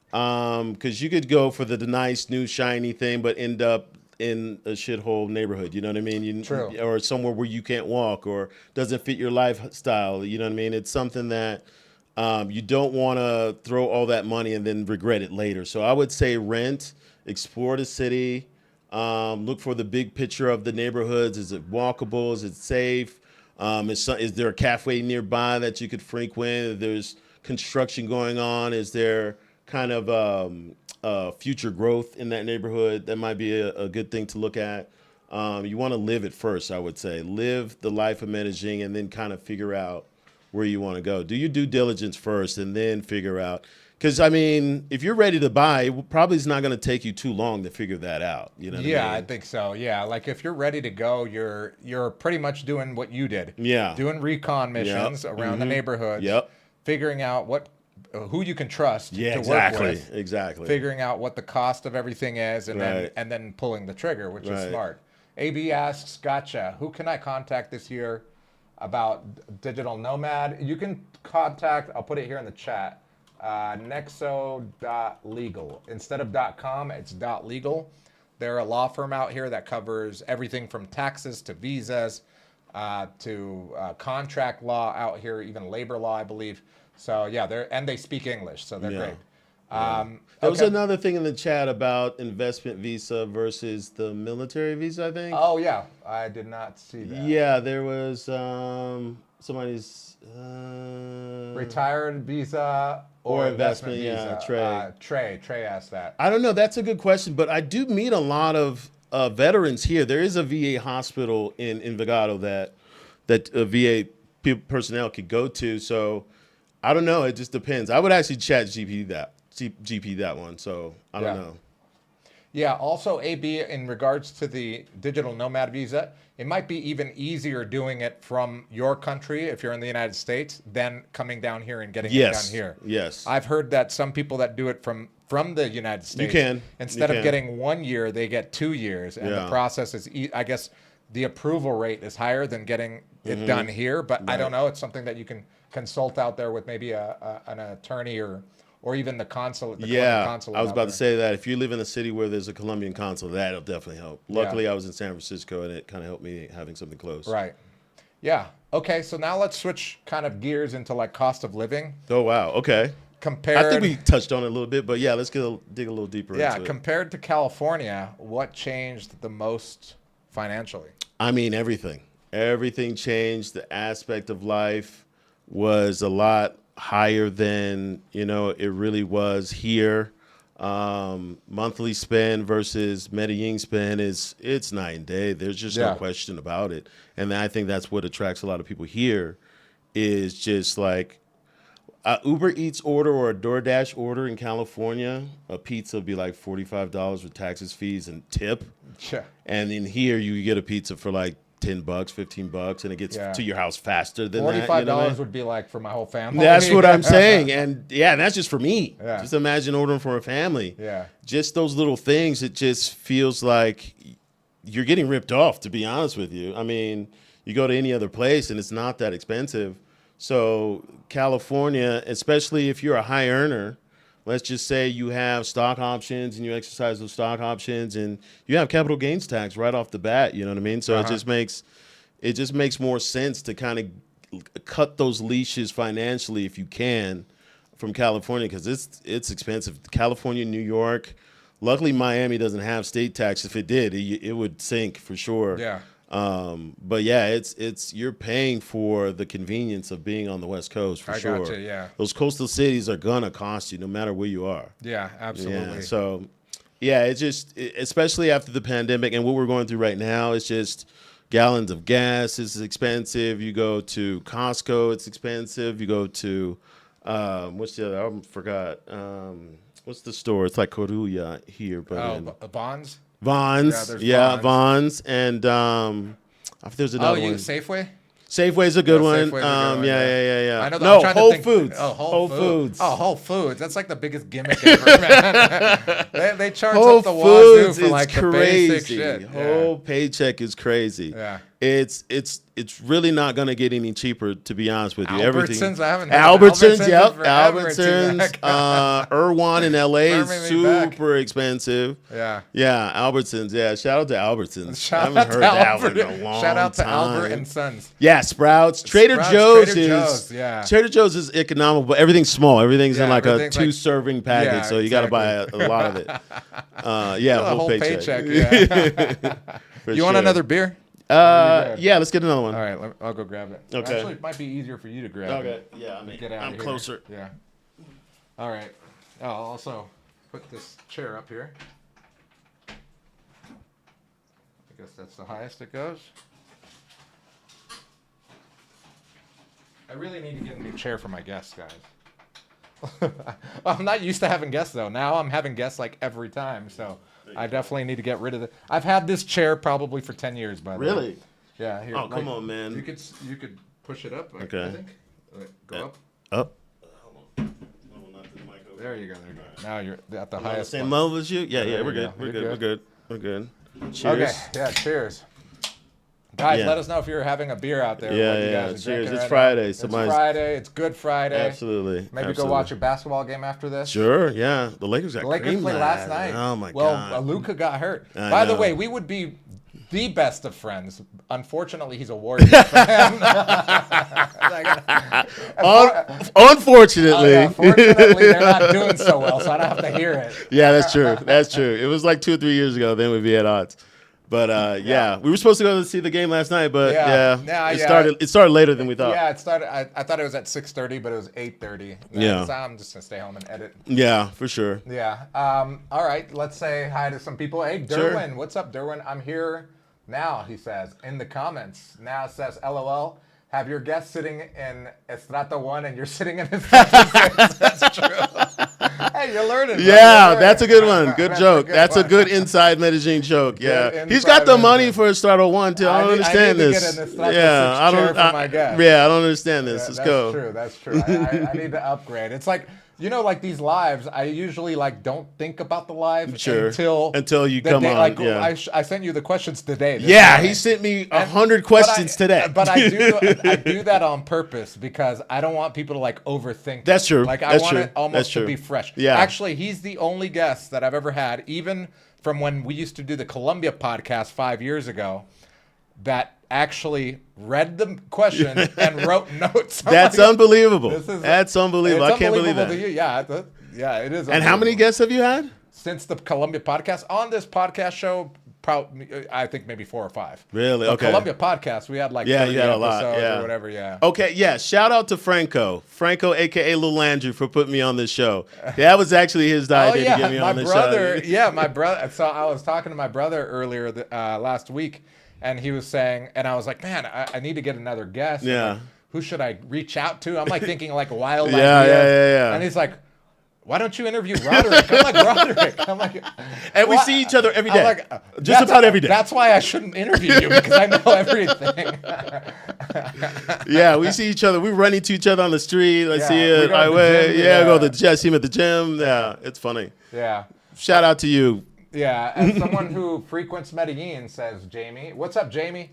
S2: because you could go for the nice, new, shiny thing, but end up in a shithole neighborhood. You know what I mean?
S1: True.
S2: Or somewhere where you can't walk or doesn't fit your lifestyle. You know what I mean? It's something that you don't want to throw all that money and then regret it later. So I would say rent, explore the city, Look for the big picture of the neighborhoods. Is it walkable? Is it safe? Is there a cafe nearby that you could frequent? If there's construction going on, is there kind of future growth in that neighborhood? That might be a good thing to look at. You want to live it first, I would say. Live the life of Medellin and then kind of figure out where you want to go. Do your due diligence first and then figure out. Because, I mean, if you're ready to buy, it probably is not going to take you too long to figure that out. You know what I mean?
S1: I think so. Yeah, like if you're ready to go, you're pretty much doing what you did.
S2: Yeah.
S1: Doing recon missions around the neighborhoods.
S2: Yep.
S1: Figuring out who you can trust to
S2: exactly.
S1: work with.
S2: Exactly.
S1: Figuring out what the cost of everything is and then pulling the trigger, which is smart. AB asks, gotcha, who can I contact this year about digital nomad? You can contact, I'll put it here in the chat, nexo.legal. Instead of .com, it's .legal. They're a law firm out here that covers everything from taxes to visas to contract law out here, even labor law, I believe. So yeah, they speak English, so they're great.
S2: There was another thing in the chat about investment visa versus the military visa, I think.
S1: Oh yeah, I did not see that.
S2: Yeah, there was somebody's
S1: retired visa or investment visa.
S2: Trey
S1: asked that.
S2: I don't know. That's a good question, but I do meet a lot of veterans here. There is a VA hospital in Envigado that VA personnel could go to. So I don't know. It just depends. I would actually chat GP that one. So I don't know.
S1: Yeah. Also, AB, in regards to the digital nomad visa, it might be even easier doing it from your country if you're in the United States than coming down here and getting it down here.
S2: Yes.
S1: I've heard that some people that do it from the United States, instead of getting 1 year, they get 2 years, and the process is, I guess, the approval rate is higher than getting it done here. But I don't know. It's something that you can consult out there with maybe an attorney or even the consulate. Colombian consulate
S2: I was about to say that if you live in a city where there's a Colombian consulate, that'll definitely help. Luckily, I was in San Francisco, and it kind of helped me having something close.
S1: Right. Yeah. Okay, so now let's switch kind of gears into like cost of living.
S2: Oh, wow. Okay. I think we touched on it a little bit, but yeah, let's dig a little deeper into it.
S1: Yeah, compared to California, what changed the most financially?
S2: I mean, everything. Everything changed. The aspect of life was a lot higher than, it really was here. Monthly spend versus Medellin spend it's night and day. There's just no question about it. And I think that's what attracts a lot of people here is just like Uber Eats order or a DoorDash order in California, a pizza would be like $45 with taxes, fees, and tip.
S1: Yeah.
S2: And in here, you get a pizza for like $10, $15, and it gets to your house faster than that.
S1: $45 would be like for my whole family.
S2: That's what I'm saying. And that's just for me. Yeah. Just imagine ordering for a family.
S1: Yeah.
S2: Just those little things, it just feels like you're getting ripped off, to be honest with you. I mean, you go to any other place and it's not that expensive. So California, especially if you're a high earner, let's just say you have stock options and you exercise those stock options and you have capital gains tax right off the bat, you know what I mean? So it just makes more sense to kind of cut those leashes financially if you can from California because it's expensive. California, New York, luckily Miami doesn't have state tax. If it did, it would sink for sure.
S1: Yeah.
S2: But yeah, it's you're paying for the convenience of being on the West Coast for sure.
S1: Gotcha, yeah.
S2: Those coastal cities are gonna cost you no matter where you are.
S1: Yeah, absolutely.
S2: Yeah, so yeah, especially after the pandemic and what we're going through right now, it's just gallons of gas is expensive. You go to Costco, it's expensive. You go to what's the other? I forgot. What's the store? It's like Corulla here, but
S1: Bonds.
S2: Vons, Vons, and there's another one.
S1: Safeway?
S2: Safeway's a good one. Yeah.
S1: I know.
S2: No, Whole Foods.
S1: Oh,
S2: Whole Foods.
S1: Oh, Whole Foods. That's like the biggest gimmick ever, man. they charge
S2: Whole
S1: up the
S2: Foods
S1: wazoo for like
S2: crazy.
S1: The basic shit.
S2: Whole paycheck is crazy.
S1: Yeah.
S2: it's really not going to get any cheaper, to be honest with you.
S1: Albertsons, I haven't heard
S2: Albertsons, yep.
S1: Albertsons,
S2: Irwan in LA is super
S1: back.
S2: expensive.
S1: Yeah.
S2: Yeah, Albertsons. Yeah, shout out to Albertsons. I haven't heard
S1: that
S2: one in a long time.
S1: Shout out to Albert and Sons.
S2: Yeah, Sprouts. Trader Joe's
S1: yeah.
S2: Trader Joe's is economical, but everything's small. Everything's in like a 2-serving package, so you got to buy a lot of it. Yeah,
S1: a whole paycheck.
S2: Yeah.
S1: You want another beer?
S2: Yeah, let's get another one.
S1: All right, I'll go grab it.
S2: Okay.
S1: Actually, it might be easier for you to grab it.
S2: Okay. Yeah,
S1: I'm
S2: closer.
S1: Yeah. All right. I'll also put this chair up here. I guess that's the highest it goes. I really need to get a new chair for my guests, guys. I'm not used to having guests, though. Now I'm having guests like every time, so I definitely need to get rid of it. I've had this chair probably for 10 years, by the way.
S2: Really?
S1: Yeah. Here,
S2: come on, man.
S1: You could push it up,
S2: okay.
S1: I think. Go up.
S2: Up.
S1: There you go. Now you're at the
S2: I'm
S1: highest.
S2: Same level as you? Yeah, we're good. We're good. Cheers.
S1: Okay, yeah, cheers. Guys, let us know if you're having a beer out there.
S2: Yeah. Cheers. It's Friday.
S1: It's Friday. It's Good Friday.
S2: Absolutely.
S1: Maybe go watch a basketball game after this.
S2: Sure. Yeah. The Lakers played
S1: last night.
S2: Oh my
S1: God. Well, Luka got hurt. By the way, we would be the best of friends. Unfortunately, he's a Warriors fan.
S2: Unfortunately.
S1: Fortunately, they're not doing so well, so I don't have to hear it.
S2: Yeah, that's true. That's true. It was like 2 or 3 years ago. Then we'd be at odds. But yeah, we were supposed to go to see the game last night, but it started later than we thought.
S1: Yeah, it started. I thought it was at 6:30, but it was 8:30.
S2: Yeah,
S1: so I'm just gonna stay home and edit.
S2: Yeah, for sure.
S1: Yeah. All right. Let's say hi to some people. Hey, Derwin, sure. What's up, Derwin? I'm here now. He says in the comments. Now it says, LOL. Have your guests sitting in Estrata 1 and you're sitting in Estrata 6. That's true. Hey, you're learning.
S2: Yeah, that's a good one. Good joke. That's a good inside Medellin joke. Yeah. He's got the money for Estrata 1 too. I don't understand this. Yeah, I don't understand this. Let's go.
S1: That's true. I need to upgrade. It's like, you know, like these lives, I usually like don't think about the live until
S2: you come on.
S1: Like, I sent you the questions today.
S2: He sent me 100 questions today.
S1: But I do that on purpose because I don't want people to like overthink.
S2: That's true.
S1: Like I want it almost to be fresh.
S2: Yeah.
S1: Actually, he's the only guest that I've ever had, even from when we used to do the Colombia podcast 5 years ago, that actually read the question and wrote notes.
S2: That's unbelievable. That's unbelievable. I can't believe that.
S1: Yeah, it is.
S2: And how many guests have you had?
S1: Since the Colombia podcast. On this podcast show, I think maybe 4 or 5.
S2: Really?
S1: The
S2: okay.
S1: Colombia podcast, we had like 30
S2: you had a lot.
S1: or whatever, yeah.
S2: Okay, yeah. Shout out to Franco, a.k.a. Lil Andrew, for putting me on this show. That was actually his idea to get me on this show.
S1: Yeah, my brother. So I was talking to my brother earlier last week, and he was saying, and I was like, man, I need to get another guest.
S2: Yeah.
S1: Like, who should I reach out to? I'm like thinking like wild ideas.
S2: Yeah.
S1: And he's like, why don't you interview Roderick? I'm like, Roderick. I'm like,
S2: and we see each other every day.
S1: Like,
S2: just about every day.
S1: That's why I shouldn't interview you, because I know everything.
S2: Yeah, we see each other. We run into each other on the street. I see it. Go to the gym. I see him at the gym. Yeah, it's funny.
S1: Yeah.
S2: Shout out to you.
S1: Yeah, as someone who frequents Medellin, says Jamie. What's up, Jamie?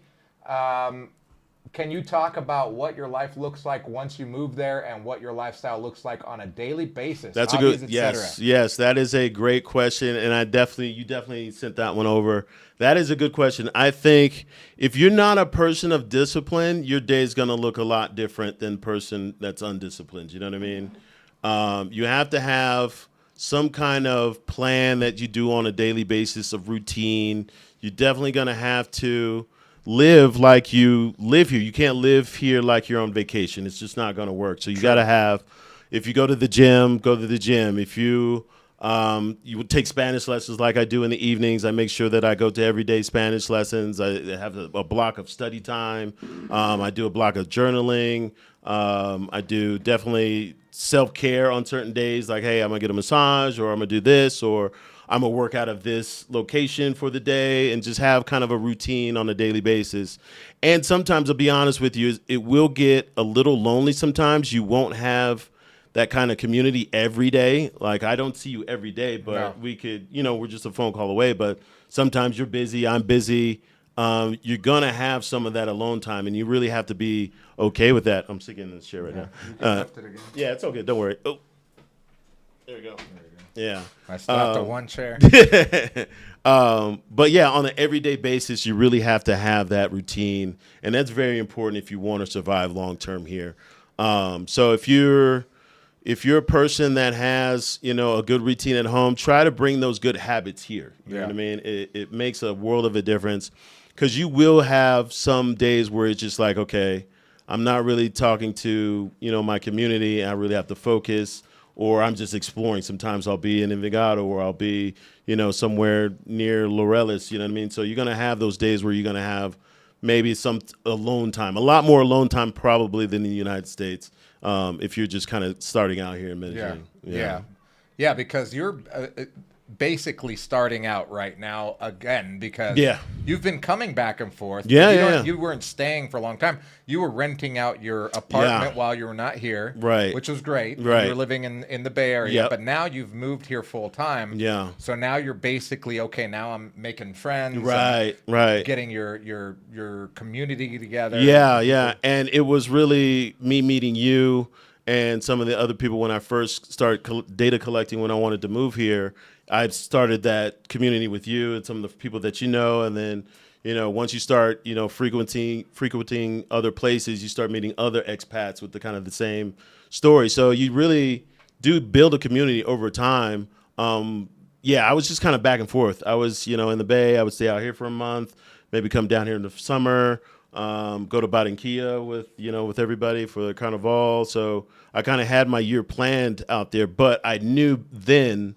S1: Can you talk about what your life looks like once you move there and what your lifestyle looks like on a daily basis?
S2: That's a good, yes, that is a great question, and you definitely sent that one over. That is a good question. I think if you're not a person of discipline, your day is going to look a lot different than a person that's undisciplined. You know what I mean? You have to have some kind of plan that you do on a daily basis of routine. You're definitely going to have to live like you live here. You can't live here like you're on vacation. It's just not going to work. So you got to have, if you go to the gym, go to the gym. If you would take Spanish lessons like I do in the evenings, I make sure that I go to everyday Spanish lessons. I have a block of study time. I do a block of journaling. I do definitely self-care on certain days, like, hey, I'm going to get a massage, or I'm going to do this, or I'm going to work out of this location for the day, and just have kind of a routine on a daily basis. And sometimes, I'll be honest with you, it will get a little lonely sometimes. You won't have that kind of community every day. Like, I don't see you every day, but we could, we're just a phone call away. But sometimes you're busy, I'm busy. you're going to have some of that alone time, and you really have to be okay with that. I'm sitting in this chair right now.
S1: You can lift it again.
S2: Yeah, it's okay. Don't worry. Oh, there we go. Yeah.
S1: I stopped at one chair.
S2: But yeah, on an everyday basis, you really have to have that routine, and that's very important if you want to survive long term here. So if you're a person that has, a good routine at home, try to bring those good habits here. You know what I mean? It makes a world of a difference, because you will have some days where it's just like, okay, I'm not really talking to, my community. I really have to focus, or I'm just exploring. Sometimes I'll be in Envigado, or I'll be, somewhere near Laureles, you know what I mean? So you're going to have those days where you're going to have maybe some alone time, a lot more alone time probably than in the United States, if you're just kind of starting out here in Medellin.
S1: Yeah, because you're basically starting out right now again, because you've been coming back and forth. You weren't staying for a long time. You were renting out your apartment while you were not here, which was great. You were living in the Bay Area, but now you've moved here full time. So now you're basically, okay, now I'm making friends, getting your community together.
S2: And it was really me meeting you and some of the other people when I first started data collecting when I wanted to move here. I started that community with you and some of the people that and then, once you start, frequenting other places, you start meeting other expats with the kind of the same story. So you really do build a community over time. I was just kind of back and forth. I was, in the Bay. I would stay out here for a month, maybe come down here in the summer, go to Barranquilla with everybody for the Carnival. So I kind of had my year planned out there, but I knew then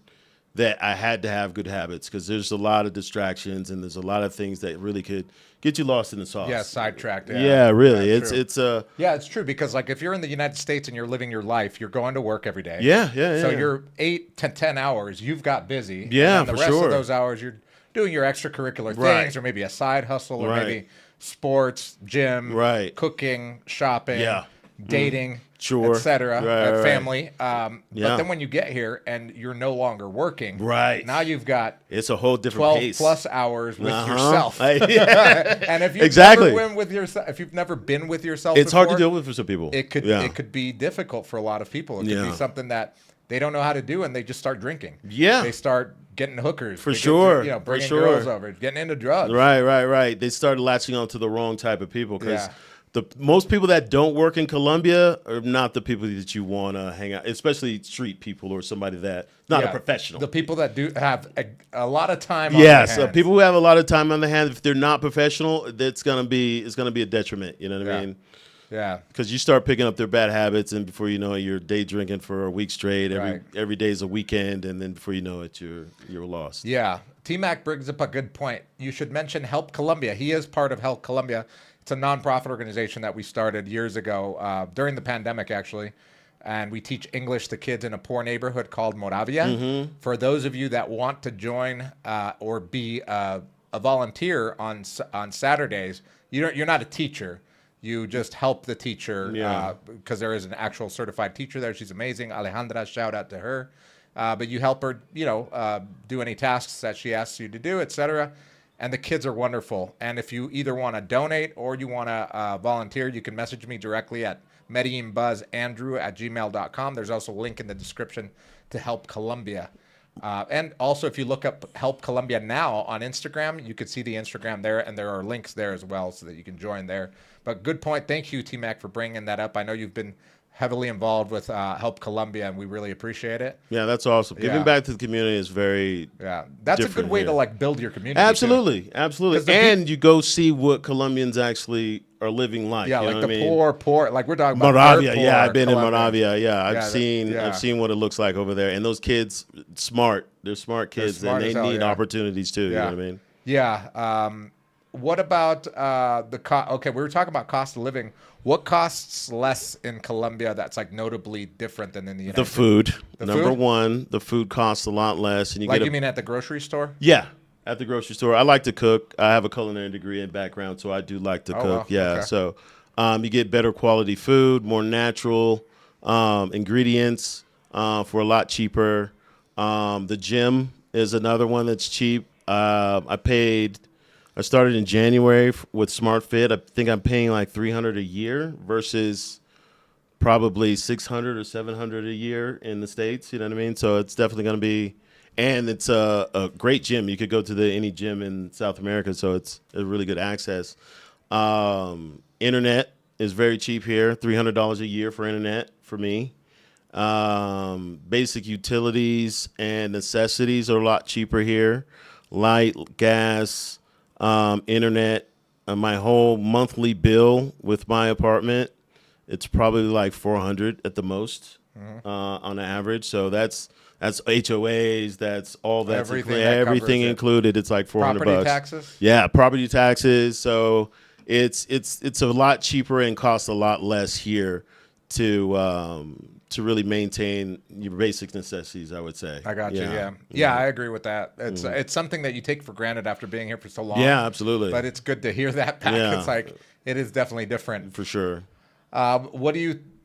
S2: that I had to have good habits, because there's a lot of distractions and there's a lot of things that really could get you lost in the sauce.
S1: Yeah, sidetracked.
S2: Really.
S1: It's true, because like if you're in the United States and you're living your life, you're going to work every day. So you're 8 to 10 hours, you've got busy.
S2: Yeah,
S1: and the rest of those hours you're doing your extracurricular things, or maybe a side hustle, or maybe sports, gym, cooking, shopping, dating, etc., family. But then when you get here and you're no longer working, now you've got
S2: it's a whole different
S1: 12
S2: pace.
S1: plus hours with yourself. And if you've never been with yourself,
S2: it's hard to deal with for some people.
S1: It could be difficult for a lot of people. It could be something that they don't know how to do, and they just start drinking. They start getting hookers.
S2: Bringing
S1: girls over, getting into drugs.
S2: Right. They started latching on to the wrong type of people, because most people that don't work in Colombia are not the people that you want to hang out, especially street people or somebody that's not a professional.
S1: The people that do have a lot of time on their hands.
S2: People who have a lot of time on their hands, if they're not professional, it's gonna be a detriment. You know what I mean?
S1: Yeah.
S2: Because you start picking up their bad habits, and before you know it, you're day drinking for a week straight. Every day is a weekend, and then before you know it, you're lost.
S1: Yeah. T-Mac brings up a good point. You should mention Help Colombia. He is part of Help Colombia. It's a nonprofit organization that we started years ago, during the pandemic, actually. And we teach English to kids in a poor neighborhood called Moravia. For those of you that want to join or be a volunteer on Saturdays, you're not a teacher. You just help the teacher, because there is an actual certified teacher there. She's amazing. Alejandra, shout out to her. But you help her, do any tasks that she asks you to do, etc. And the kids are wonderful. And if you either want to donate or you want to volunteer, you can message me directly at medellinbuzzandrew@gmail.com. There's also a link in the description to Help Colombia. And also, if you look up Help Colombia now on Instagram, you can see the Instagram there, and there are links there as well so that you can join there. But good point. Thank you, T-Mac, for bringing that up. I know you've been heavily involved with Help Colombia, and we really appreciate it.
S2: Yeah, that's awesome. Giving back to the community is very
S1: that's a good way to build your community.
S2: Absolutely. And you go see what Colombians actually are living like.
S1: Yeah,
S2: you know
S1: the poor. Like we're talking about
S2: Moravia.
S1: Poor
S2: I've been
S1: Colombians.
S2: in Moravia. Yeah, I've seen what it looks like over there. And those kids, smart. They're smart kids, and they need opportunities too. You know what I mean?
S1: Yeah. What about the cost? Okay, we were talking about cost of living. What costs less in Colombia that's notably different than in the United States?
S2: Food. Number one, the food costs a lot less. And
S1: you mean at the grocery store?
S2: Yeah, at the grocery store. I like to cook. I have a culinary degree and background, so I do like to cook.
S1: Well, okay.
S2: So you get better quality food, more natural ingredients for a lot cheaper. The gym is another one that's cheap. I paid I started in January with Smart Fit. I think I'm paying like $300 a year versus probably $600 or $700 a year in the States. You know what I mean? So it's definitely going to be, and it's a great gym. You could go to any gym in South America, so it's a really good access. Internet is very cheap here, $300 a year for internet for me. Basic utilities and necessities are a lot cheaper here. Light, gas, internet. My whole monthly bill with my apartment, it's probably like $400 at the most on average. So that's HOAs, that's all that's everything included. It's like $400.
S1: Property taxes?
S2: Yeah, property taxes. So it's a lot cheaper and costs a lot less here to really maintain your basic necessities, I would say.
S1: I got you. Yeah, I agree with that. It's something that you take for granted after being here for so long.
S2: Yeah, absolutely.
S1: But it's good to hear that back. Yeah. It's like it is definitely different
S2: for sure.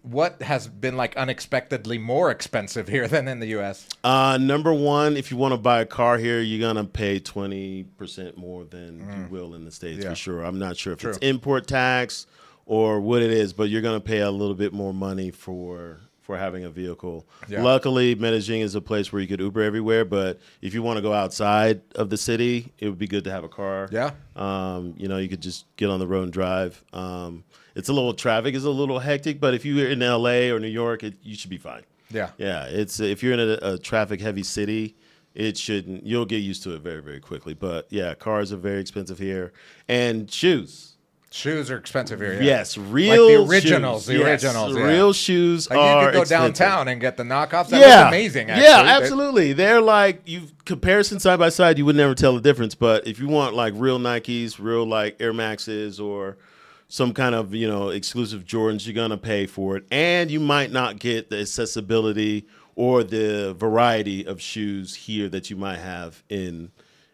S1: What has been like unexpectedly more expensive here than in the U.S.?
S2: Number one, if you want to buy a car here, you're gonna pay 20% more than you will in the States for sure. I'm not sure if it's import tax or what it is, but you're gonna pay a little bit more money for having a vehicle. Yeah. Luckily, Medellin is a place where you could Uber everywhere, but if you want to go outside of the city, it would be good to have a car. Yeah. You could just get on the road and drive. It's a little traffic is a little hectic, but if you're in LA or New York, you should be fine. Yeah. Yeah. It's if you're in a traffic heavy city, you'll get used to it very, very quickly. But yeah, cars are very expensive here. And shoes.
S1: Shoes are expensive here. Yeah.
S2: Yes, real
S1: like the originals.
S2: Shoes.
S1: The originals.
S2: Yeah. Real shoes
S1: like
S2: are
S1: you could go
S2: expensive.
S1: downtown and get the knockoffs. That looks amazing. Actually.
S2: Yeah, absolutely. They're like comparison side by side. You would never tell the difference. But if you want like real Nikes, real like Air Maxes, or some kind of exclusive Jordans, you're gonna pay for it, and you might not get the accessibility or the variety of shoes here that you might have in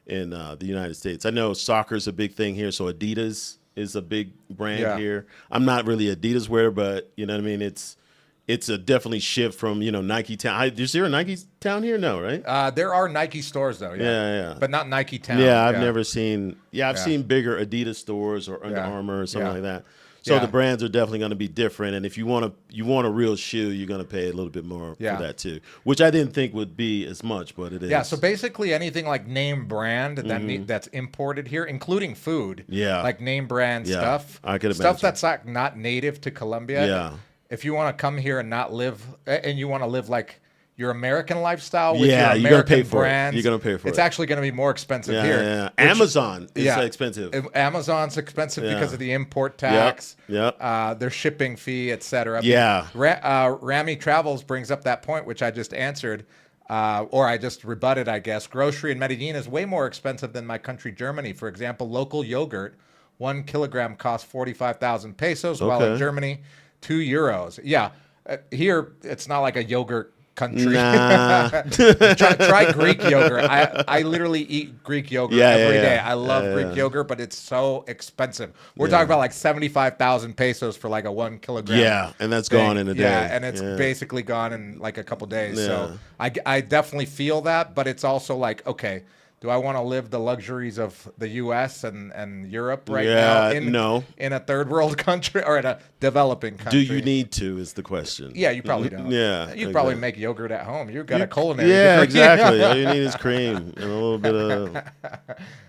S2: the United States. I know soccer's a big thing here, so Adidas is a big brand here. I'm not really Adidas wearer, but you know what I mean. It's a definitely shift from Nike Town. Is there a Nike Town here? No, right?
S1: There are Nike stores though. Yeah, but not Nike Town.
S2: Yeah, I've never seen. Yeah, I've seen bigger Adidas stores or Under Armour or something like that. So the brands are definitely going to be different, and if you want a real shoe, you're going to pay a little bit more for that too, which I didn't think would be as much, but it is.
S1: Yeah, so basically anything like name brand that's imported here, including food. Yeah, like name brand stuff.
S2: I could imagine
S1: stuff that's like not native to Colombia. Yeah, if you want to come here and not live, and you want to live like your American lifestyle with your American brands,
S2: you're going to pay for it.
S1: It's actually going to be more expensive here.
S2: Yeah. Amazon is expensive.
S1: Amazon's expensive because of the import tax, their shipping fee, etc.
S2: Yeah.
S1: Rami Travels brings up that point, which I just answered, or I just rebutted, I guess. Grocery in Medellin is way more expensive than my country, Germany. For example, local yogurt, 1 kilogram costs 45,000 pesos, while in Germany, €2. Yeah. Here, it's not like a yogurt country.
S2: Nah.
S1: try Greek yogurt. I literally eat Greek yogurt every day. I love Greek yogurt, but it's so expensive. We're talking about like 75,000 pesos for like a 1 kilogram.
S2: Yeah, and that's gone in a day.
S1: Yeah, and it's basically gone in like a couple days. Yeah. So I definitely feel that, but it's also like, okay, do I want to live the luxuries of the U.S. and Europe now in a third world country or in a developing country?
S2: Do you need to is the question.
S1: Yeah, you probably don't.
S2: Yeah.
S1: You probably make yogurt at home. You've got a culinary
S2: degree.
S1: Yeah,
S2: exactly. All you need is cream and a little bit of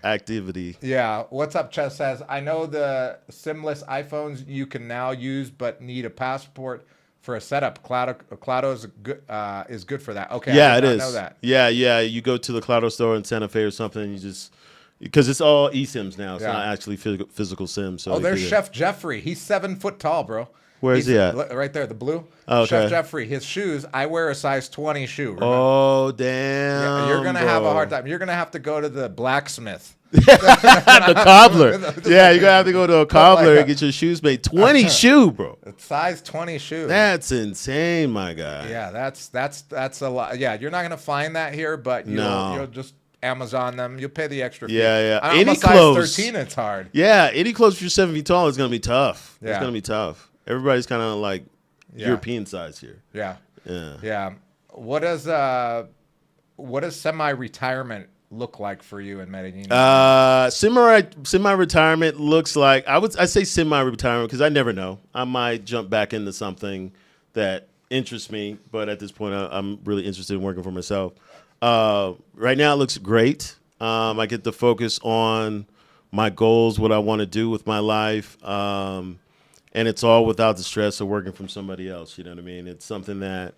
S2: activity.
S1: Yeah. What's up, Chess says, I know the SIM-less iPhones you can now use but need a passport for a setup. Claro is good for that. Okay,
S2: yeah,
S1: I
S2: it is.
S1: Know that.
S2: Yeah. You go to the Claro store in Santa Fe or something. You just because it's all eSIMs now. It's not actually physical SIMs. So
S1: there's Chef Jeffrey. He's 7 foot tall, bro.
S2: Where's he at?
S1: Right there, the blue.
S2: Oh, okay.
S1: Chef Jeffrey. His shoes. I wear a size 20 shoe. Remember?
S2: Oh damn!
S1: Yeah, you're gonna have a hard time. You're gonna have to go to the blacksmith.
S2: The cobbler. Yeah, you're gonna have to go to a cobbler and get your shoes made. 20 shoe, bro.
S1: Size 20 shoe.
S2: That's insane, my guy.
S1: Yeah, that's a lot. Yeah, you're not gonna find that here, but you'll just Amazon them. You'll pay the extra fee.
S2: Yeah.
S1: I'm a size 13. It's hard.
S2: Yeah, any clothes if you're 7 feet tall is gonna be tough. Yeah. It's gonna be tough. Everybody's kind of like European size here.
S1: Yeah. What does semi-retirement look like for you in Medellin?
S2: Semi-retirement looks like I say semi-retirement because I never know. I might jump back into something that interests me, but at this point, I'm really interested in working for myself. Right now, it looks great. I get to focus on my goals, what I want to do with my life, and it's all without the stress of working from somebody else. You know what I mean? It's something that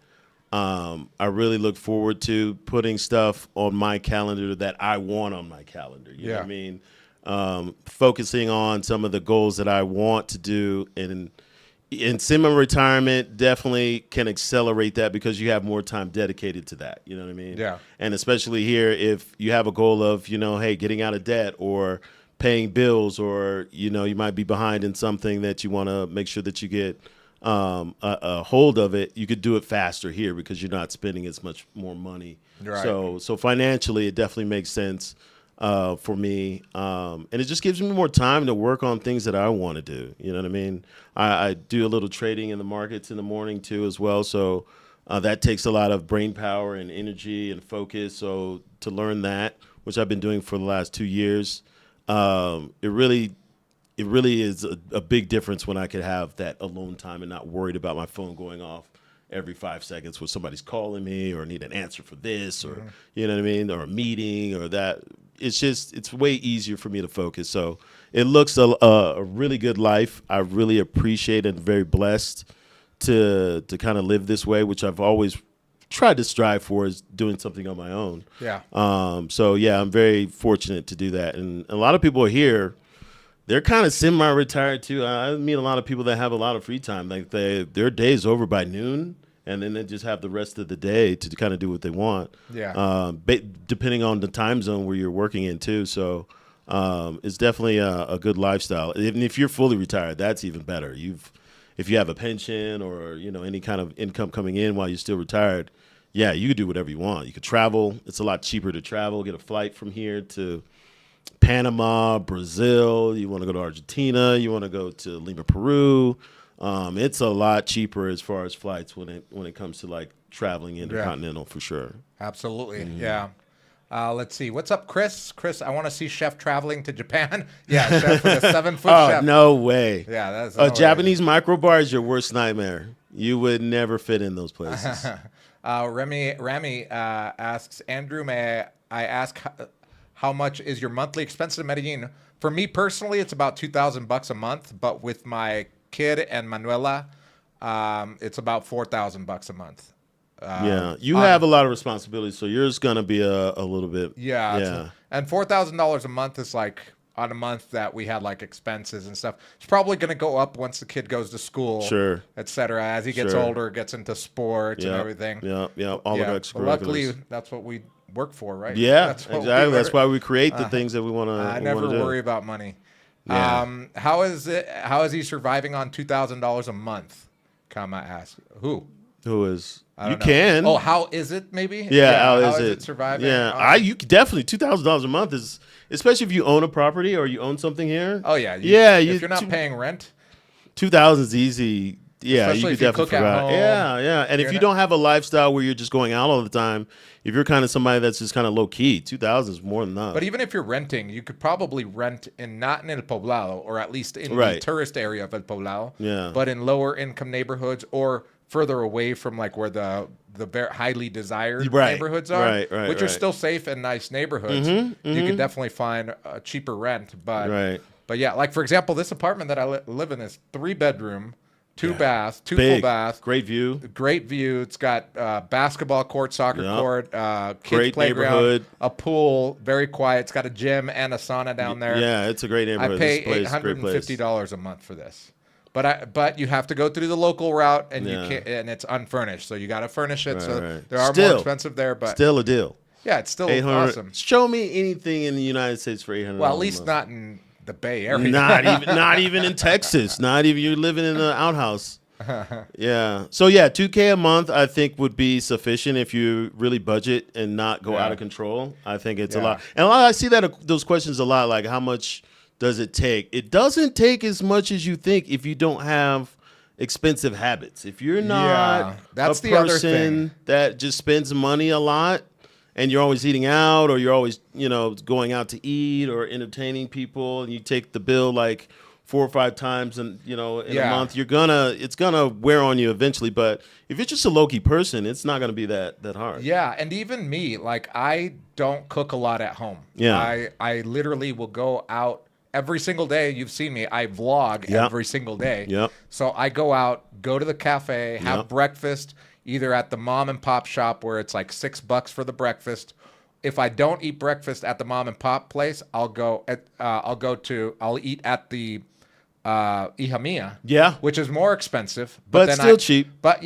S2: I really look forward to, putting stuff on my calendar that I want on my calendar. You know what I mean? Focusing on some of the goals that I want to do, and in semi-retirement definitely can accelerate that because you have more time dedicated to that. You know what I mean?
S1: Yeah.
S2: And especially here, if you have a goal of, hey, getting out of debt or paying bills, or, you might be behind in something that you want to make sure that you get a hold of it, you could do it faster here because you're not spending as much more money.
S1: Right.
S2: So financially, it definitely makes sense for me. And it just gives me more time to work on things that I want to do. You know what I mean? I do a little trading in the markets in the morning too as well. So that takes a lot of brain power and energy and focus. So to learn that, which I've been doing for the last 2 years, it really is a big difference when I could have that alone time and not worried about my phone going off every 5 seconds when somebody's calling me or need an answer for this or, you know what I mean, or a meeting or that. It's way easier for me to focus. So it looks a really good life. I really appreciate and very blessed to kind of live this way, which I've always tried to strive for, is doing something on my own.
S1: Yeah.
S2: So yeah, I'm very fortunate to do that. And a lot of people here, they're kind of semi-retired too. I meet a lot of people that have a lot of free time. Like their day's over by noon, and then they just have the rest of the day to kind of do what they want.
S1: Yeah.
S2: Depending on the time zone where you're working in too. So it's definitely a good lifestyle. Even if you're fully retired, that's even better. If you have a pension or any kind of income coming in while you're still retired, yeah, you could do whatever you want. You could travel. It's a lot cheaper to travel. Get a flight from here to Panama, Brazil. You want to go to Argentina. You want to go to Lima, Peru. It's a lot cheaper as far as flights when it comes to like traveling intercontinental for sure.
S1: Absolutely. Mm-hmm. Yeah. Let's see. What's up, Chris? Chris, I want to see Chef traveling to Japan. Yeah, Chef with a 7-foot chef.
S2: No way.
S1: Yeah, that's
S2: a Japanese microbar is your worst nightmare. You would never fit in those places.
S1: Rami asks, Andrew, may I ask how much is your monthly expense in Medellin? For me personally, it's about $2,000 a month, but with my kid and Manuela, it's about $4,000 a month.
S2: You have a lot of responsibilities, so yours gonna be a little bit.
S1: Yeah. And $4,000 a month is like on a month that we had like expenses and stuff. It's probably gonna go up once the kid goes to school,
S2: sure,
S1: etc. As he gets older, gets into sports and everything.
S2: Yeah. All of extra.
S1: Luckily, that's what we work for, right?
S2: Yeah, exactly. That's why we create the things that we want to.
S1: I never worry about money.
S2: Yeah.
S1: How is he surviving on $2,000 a month? Kama asks. Who is?
S2: You can.
S1: Oh, how is it? Maybe.
S2: Yeah. How is it
S1: surviving?
S2: Yeah. You definitely $2,000 a month is, especially if you own a property or you own something here.
S1: Oh yeah. If you're not paying rent,
S2: 2,000 is easy. Yeah,
S1: especially
S2: you could definitely survive. Yeah. And if you don't have a lifestyle where you're just going out all the time, if you're kind of somebody that's just kind of low key, 2,000 is more than enough.
S1: But even if you're renting, you could probably rent not in El Poblado, or at least in the tourist area of El Poblado.
S2: Yeah.
S1: But in lower income neighborhoods or further away from like where the very highly desired neighborhoods are, which are still safe and nice neighborhoods. You could definitely find a cheaper rent. But yeah, like for example, this apartment that I live in is 3-bedroom. 2 baths, two full baths.
S2: Great view.
S1: It's got basketball court, soccer court, kids
S2: great
S1: playground, a pool, very quiet. It's got a gym and a sauna down there.
S2: Yeah, it's a great neighborhood.
S1: I pay $850 a month for this. But you have to go through the local route, and you can't, and it's unfurnished, so you got to furnish it. There are more expensive there, but
S2: still a deal.
S1: Yeah, it's still awesome.
S2: Show me anything in the United States for $800.
S1: Well, at least not in the Bay Area.
S2: Not even in Texas. Not even you're living in an outhouse. Yeah. So yeah, $2,000 a month I think would be sufficient if you really budget and not go out of control. I think it's a lot. And I see those questions a lot, like how much does it take? It doesn't take as much as you think if you don't have expensive habits. If you're not
S1: that's
S2: a
S1: the other
S2: person
S1: thing
S2: that just spends money a lot and you're always eating out, or you're always, going out to eat or entertaining people, and you take the bill like 4 or 5 times in a month, it's gonna wear on you eventually. But if you're just a low-key person, it's not gonna be that hard.
S1: Yeah, and even me, like, I don't cook a lot at home.
S2: Yeah.
S1: I literally will go out every single day. You've seen me. I vlog every single day.
S2: Yep.
S1: So I go out, go to the cafe, have breakfast, either at the mom and pop shop where it's like $6 for the breakfast. If I don't eat breakfast at the mom and pop place, I'll eat at the hija mia, which is more expensive,
S2: but still cheap.
S1: But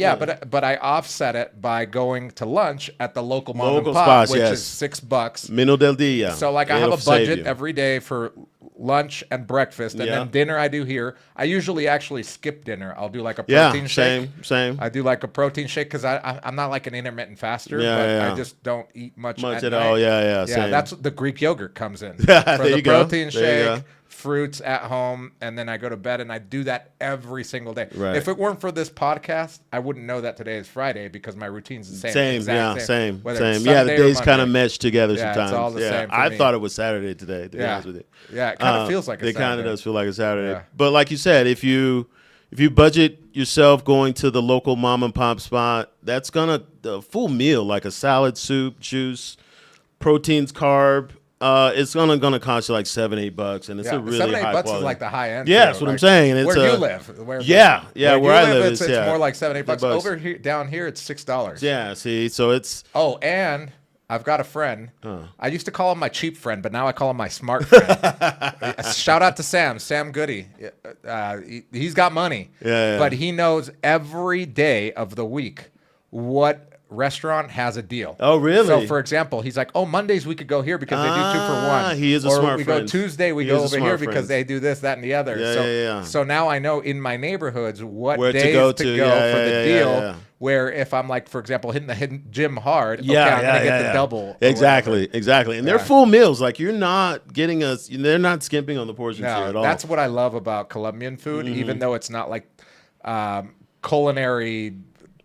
S1: but I offset it by going to lunch at the local mom and pop, which is $6.
S2: Menú del día.
S1: So like I have a budget every day for lunch and breakfast, and then dinner I do here. I usually actually skip dinner. I'll do like a protein shake.
S2: Same.
S1: I do like a protein shake because I'm not like an intermittent faster, I just don't eat much at
S2: at
S1: night.
S2: all. Yeah. Same.
S1: That's the Greek yogurt comes in.
S2: There
S1: For the
S2: you go.
S1: protein shake, fruits at home, and then I go to bed, and I do that every single day.
S2: Right.
S1: If it weren't for this podcast, I wouldn't know that today is Friday because my routine's the same.
S2: Same.
S1: Same.
S2: Yeah, the days kind of mesh together sometimes.
S1: It's all the same for
S2: I
S1: me.
S2: thought it was Saturday today, to be honest with you.
S1: Yeah, it kind of feels like a Saturday.
S2: It kind of does feel like a Saturday.
S1: Yeah.
S2: But like you said, if you budget yourself going to the local mom and pop spot, that's the full meal, like a salad, soup, juice, proteins, carb. It's gonna cost you like $7-8, and it's a really high quality.
S1: $7-8 is like the high end.
S2: Yeah, that's what I'm saying. And
S1: where you live?
S2: Where I live,
S1: it's more like $7-8. Over here, down here, it's $6.
S2: Yeah, see, so it's.
S1: Oh, and I've got a friend. I used to call him my cheap friend, but now I call him my smart friend. Shout out to Sam Goody. He's got money, but he knows every day of the week what restaurant has a deal.
S2: Oh, really?
S1: So, for example, he's like, Mondays we could go here because they do 2 for 1.
S2: He is a smart
S1: we
S2: friend.
S1: go Tuesday, we go over here because they do this, that, and the other. So now I know in my neighborhoods what days to go for the deal. Where if I'm like, for example, hitting the gym hard, I'm gonna get the double.
S2: Exactly. And they're full meals. Like they're not skimping on the portions here at all.
S1: That's what I love about Colombian food, even though it's not like culinary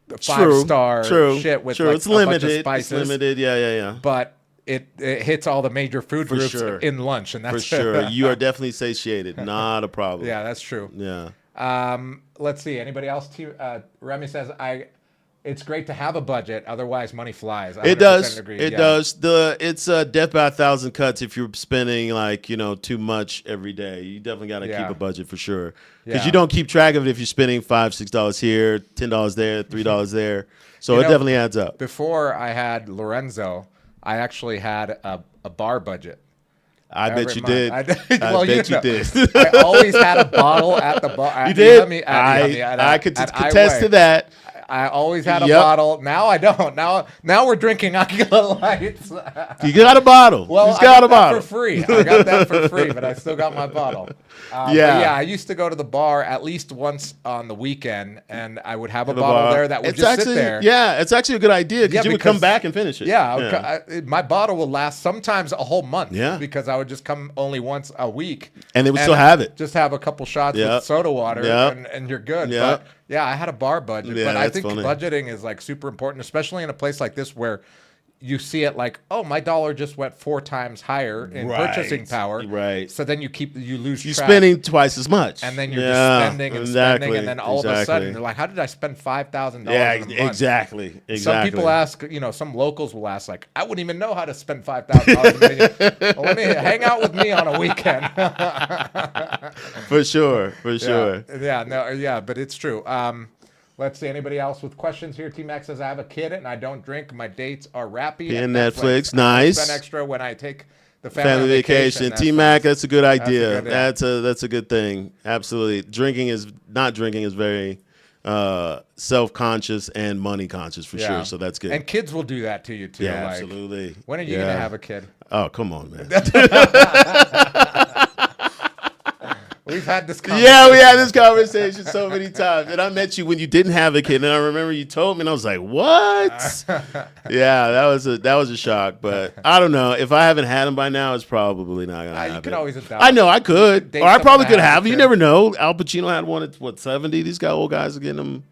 S1: 5-star shit with like
S2: it's
S1: a
S2: limited.
S1: bunch of spices.
S2: It's limited, yeah.
S1: But it hits all the major food groups in lunch, and that's
S2: for sure. You are definitely satiated. Not a problem.
S1: Yeah, that's true.
S2: Yeah.
S1: Let's see. Anybody else? Remy says it's great to have a budget. Otherwise, money flies.
S2: It does.
S1: Agree.
S2: It does. It's death by 1,000 cuts if you're spending too much every day. You definitely got to keep a budget for sure because you don't keep track of it if you're spending $5-6 here, $10 there, $3 there. So it definitely adds up.
S1: Before I had Lorenzo, I actually had a bar budget.
S2: I bet you did. I bet you did.
S1: I always had a bottle at the bar.
S2: You did? I could contest to that.
S1: I always had a bottle. Now I don't. Now we're drinking Aquila Lights.
S2: You got a bottle.
S1: Well,
S2: I got a bottle
S1: for free. I got that for free, but I still got my bottle. I used to go to the bar at least once on the weekend, and I would have a bottle there that would sit there.
S2: Yeah, it's actually a good idea because you would come back and finish it.
S1: Yeah, my bottle will last sometimes a whole month. Yeah, because I would just come only once a week,
S2: and they would still have it.
S1: Just have a couple shots with soda water, and you're good.
S2: Yeah.
S1: But I had a bar budget, but I think budgeting is like super important, especially in a place like this where you see it like, my dollar just went 4 times higher in purchasing power.
S2: Right.
S1: So then you lose track.
S2: You're spending twice as much.
S1: And then you're just spending and spending. And then all of a sudden you're like, how did I spend $5,000 in a month?
S2: Exactly.
S1: Some people ask, some locals will ask, like, I wouldn't even know how to spend $5,000. Well, let me hang out with me on a weekend.
S2: For sure.
S1: But it's true. Let's see. Anybody else with questions here? T-Mac says, I have a kid and I don't drink. My dates are Rappy
S2: and Netflix. Nice.
S1: I spend extra when I take the family vacation.
S2: T-Mac, that's a good idea. That's a good thing. Absolutely. Not drinking is very self-conscious and money conscious for sure. So that's good.
S1: And kids will do that to you too.
S2: Yeah, absolutely.
S1: When are you going to have a kid?
S2: Oh, come on, man.
S1: We've had this conversation.
S2: Yeah, we had this conversation so many times. And I met you when you didn't have a kid, and I remember you told me, and I was like, "What?" Yeah, that was a shock. But I don't know. If I haven't had him by now, it's probably not gonna happen.
S1: You can always adopt.
S2: I know I could, or I probably could have. You never know. Al Pacino had one at 70. These old guys are getting them.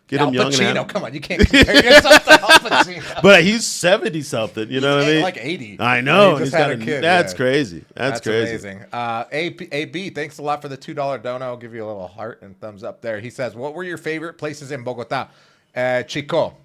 S2: Get him young and
S1: Pacino, come on, you can't compare yourself to Al Pacino.
S2: But he's 70-something, you know what I mean?
S1: Like 80.
S2: I know.
S1: He just had a kid.
S2: That's crazy. That's crazy.
S1: Amazing. AB, thanks a lot for the $2 dono. I'll give you a little heart and thumbs up there. He says, what were your favorite places in Bogota? Chico.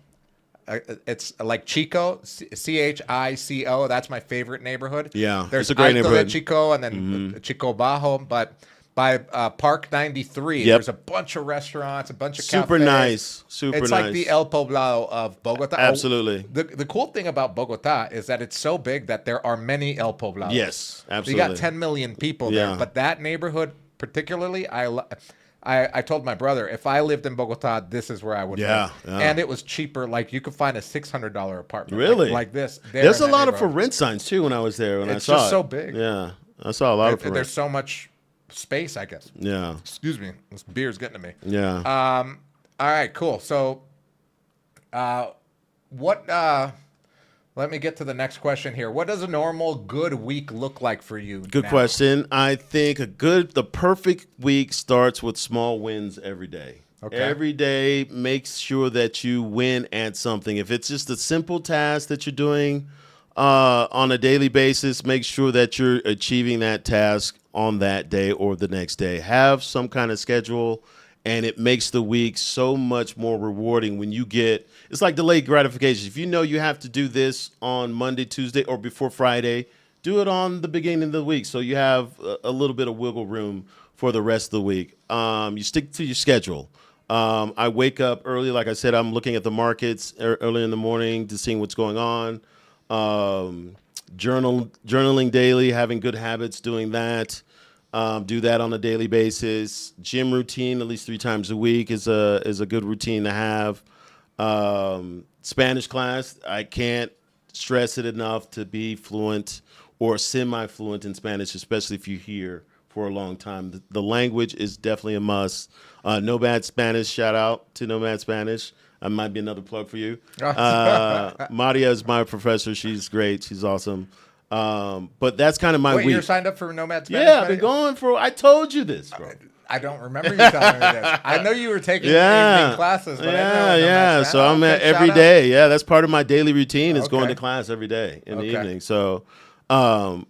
S1: It's like Chico, Chico. That's my favorite neighborhood.
S2: Yeah,
S1: there's
S2: it's a great neighborhood.
S1: Chico, and then Chico Bajo, but by Park 93, there's a bunch of restaurants, a bunch of
S2: super
S1: cafes.
S2: Super
S1: it's
S2: nice.
S1: like the El Poblado of Bogota.
S2: Absolutely.
S1: The cool thing about Bogota is that it's so big that there are many El Poblados.
S2: Yes, absolutely.
S1: So you got 10 million people there, but that neighborhood particularly, I told my brother, if I lived in Bogota, this is where I would live. And it was cheaper. Like, you could find a $600 apartment.
S2: Really?
S1: Like this.
S2: There's a lot of for rent signs, too, when I was there. It's just
S1: so big.
S2: Yeah. I saw a lot of for rent.
S1: There's so much space, I guess.
S2: Yeah.
S1: Excuse me. This beer's getting to me.
S2: Yeah.
S1: All right, cool. So, let me get to the next question here. What does a normal good week look like for you?
S2: Good question. I think the perfect week starts with small wins every day. Okay. Every day, make sure that you win at something. If it's just a simple task that you're doing on a daily basis, make sure that you're achieving that task on that day or the next day. Have some kind of schedule, and it makes the week so much more rewarding when you get – it's like delayed gratification. If you know you have to do this on Monday, Tuesday, or before Friday, do it on the beginning of the week so you have a little bit of wiggle room for the rest of the week. You stick to your schedule. I wake up early. Like I said, I'm looking at the markets early in the morning to see what's going on. Journaling daily, having good habits, doing that. Do that on a daily basis. Gym routine at least 3 times a week is a good routine to have. Spanish class, I can't stress it enough to be fluent or semi-fluent in Spanish, especially if you're here for a long time. The language is definitely a must. Nomad Spanish, shout out to Nomad Spanish. That might be another plug for you. Maria is my professor. She's great. She's awesome. But that's kind of my week.
S1: You're signed up for Nomad Spanish?
S2: Yeah, I've been going I told you this, bro.
S1: I don't remember you telling me this. I know you were taking evening classes, but
S2: yeah. So I'm at every day. Yeah, that's part of my daily routine is going to class every day in the evening. So, I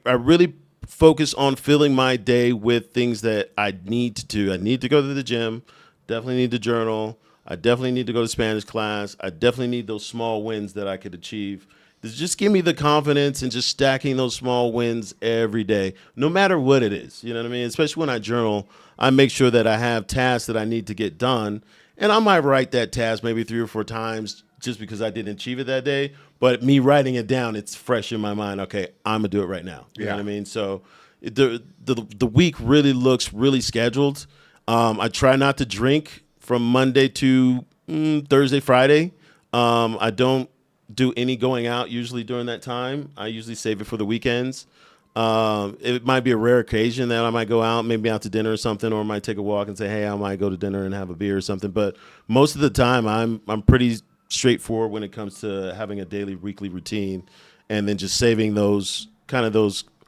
S2: really focus on filling my day with things that I need to do. I need to go to the gym. Definitely need to journal. I definitely need to go to Spanish class. I definitely need those small wins that I could achieve. Just give me the confidence and just stacking those small wins every day, no matter what it is. You know what I mean? Especially when I journal, I make sure that I have tasks that I need to get done. And I might write that task maybe 3 or 4 times just because I didn't achieve it that day. But me writing it down, it's fresh in my mind. Okay, I'm going to do it right now. You know what I mean? So the week really looks really scheduled. I try not to drink from Monday to Thursday, Friday. I don't do any going out usually during that time. I usually save it for the weekends. It might be a rare occasion that I might go out, maybe out to dinner or something, or I might take a walk and say, hey, I might go to dinner and have a beer or something. But most of the time, I'm pretty straightforward when it comes to having a daily, weekly routine, and then just saving those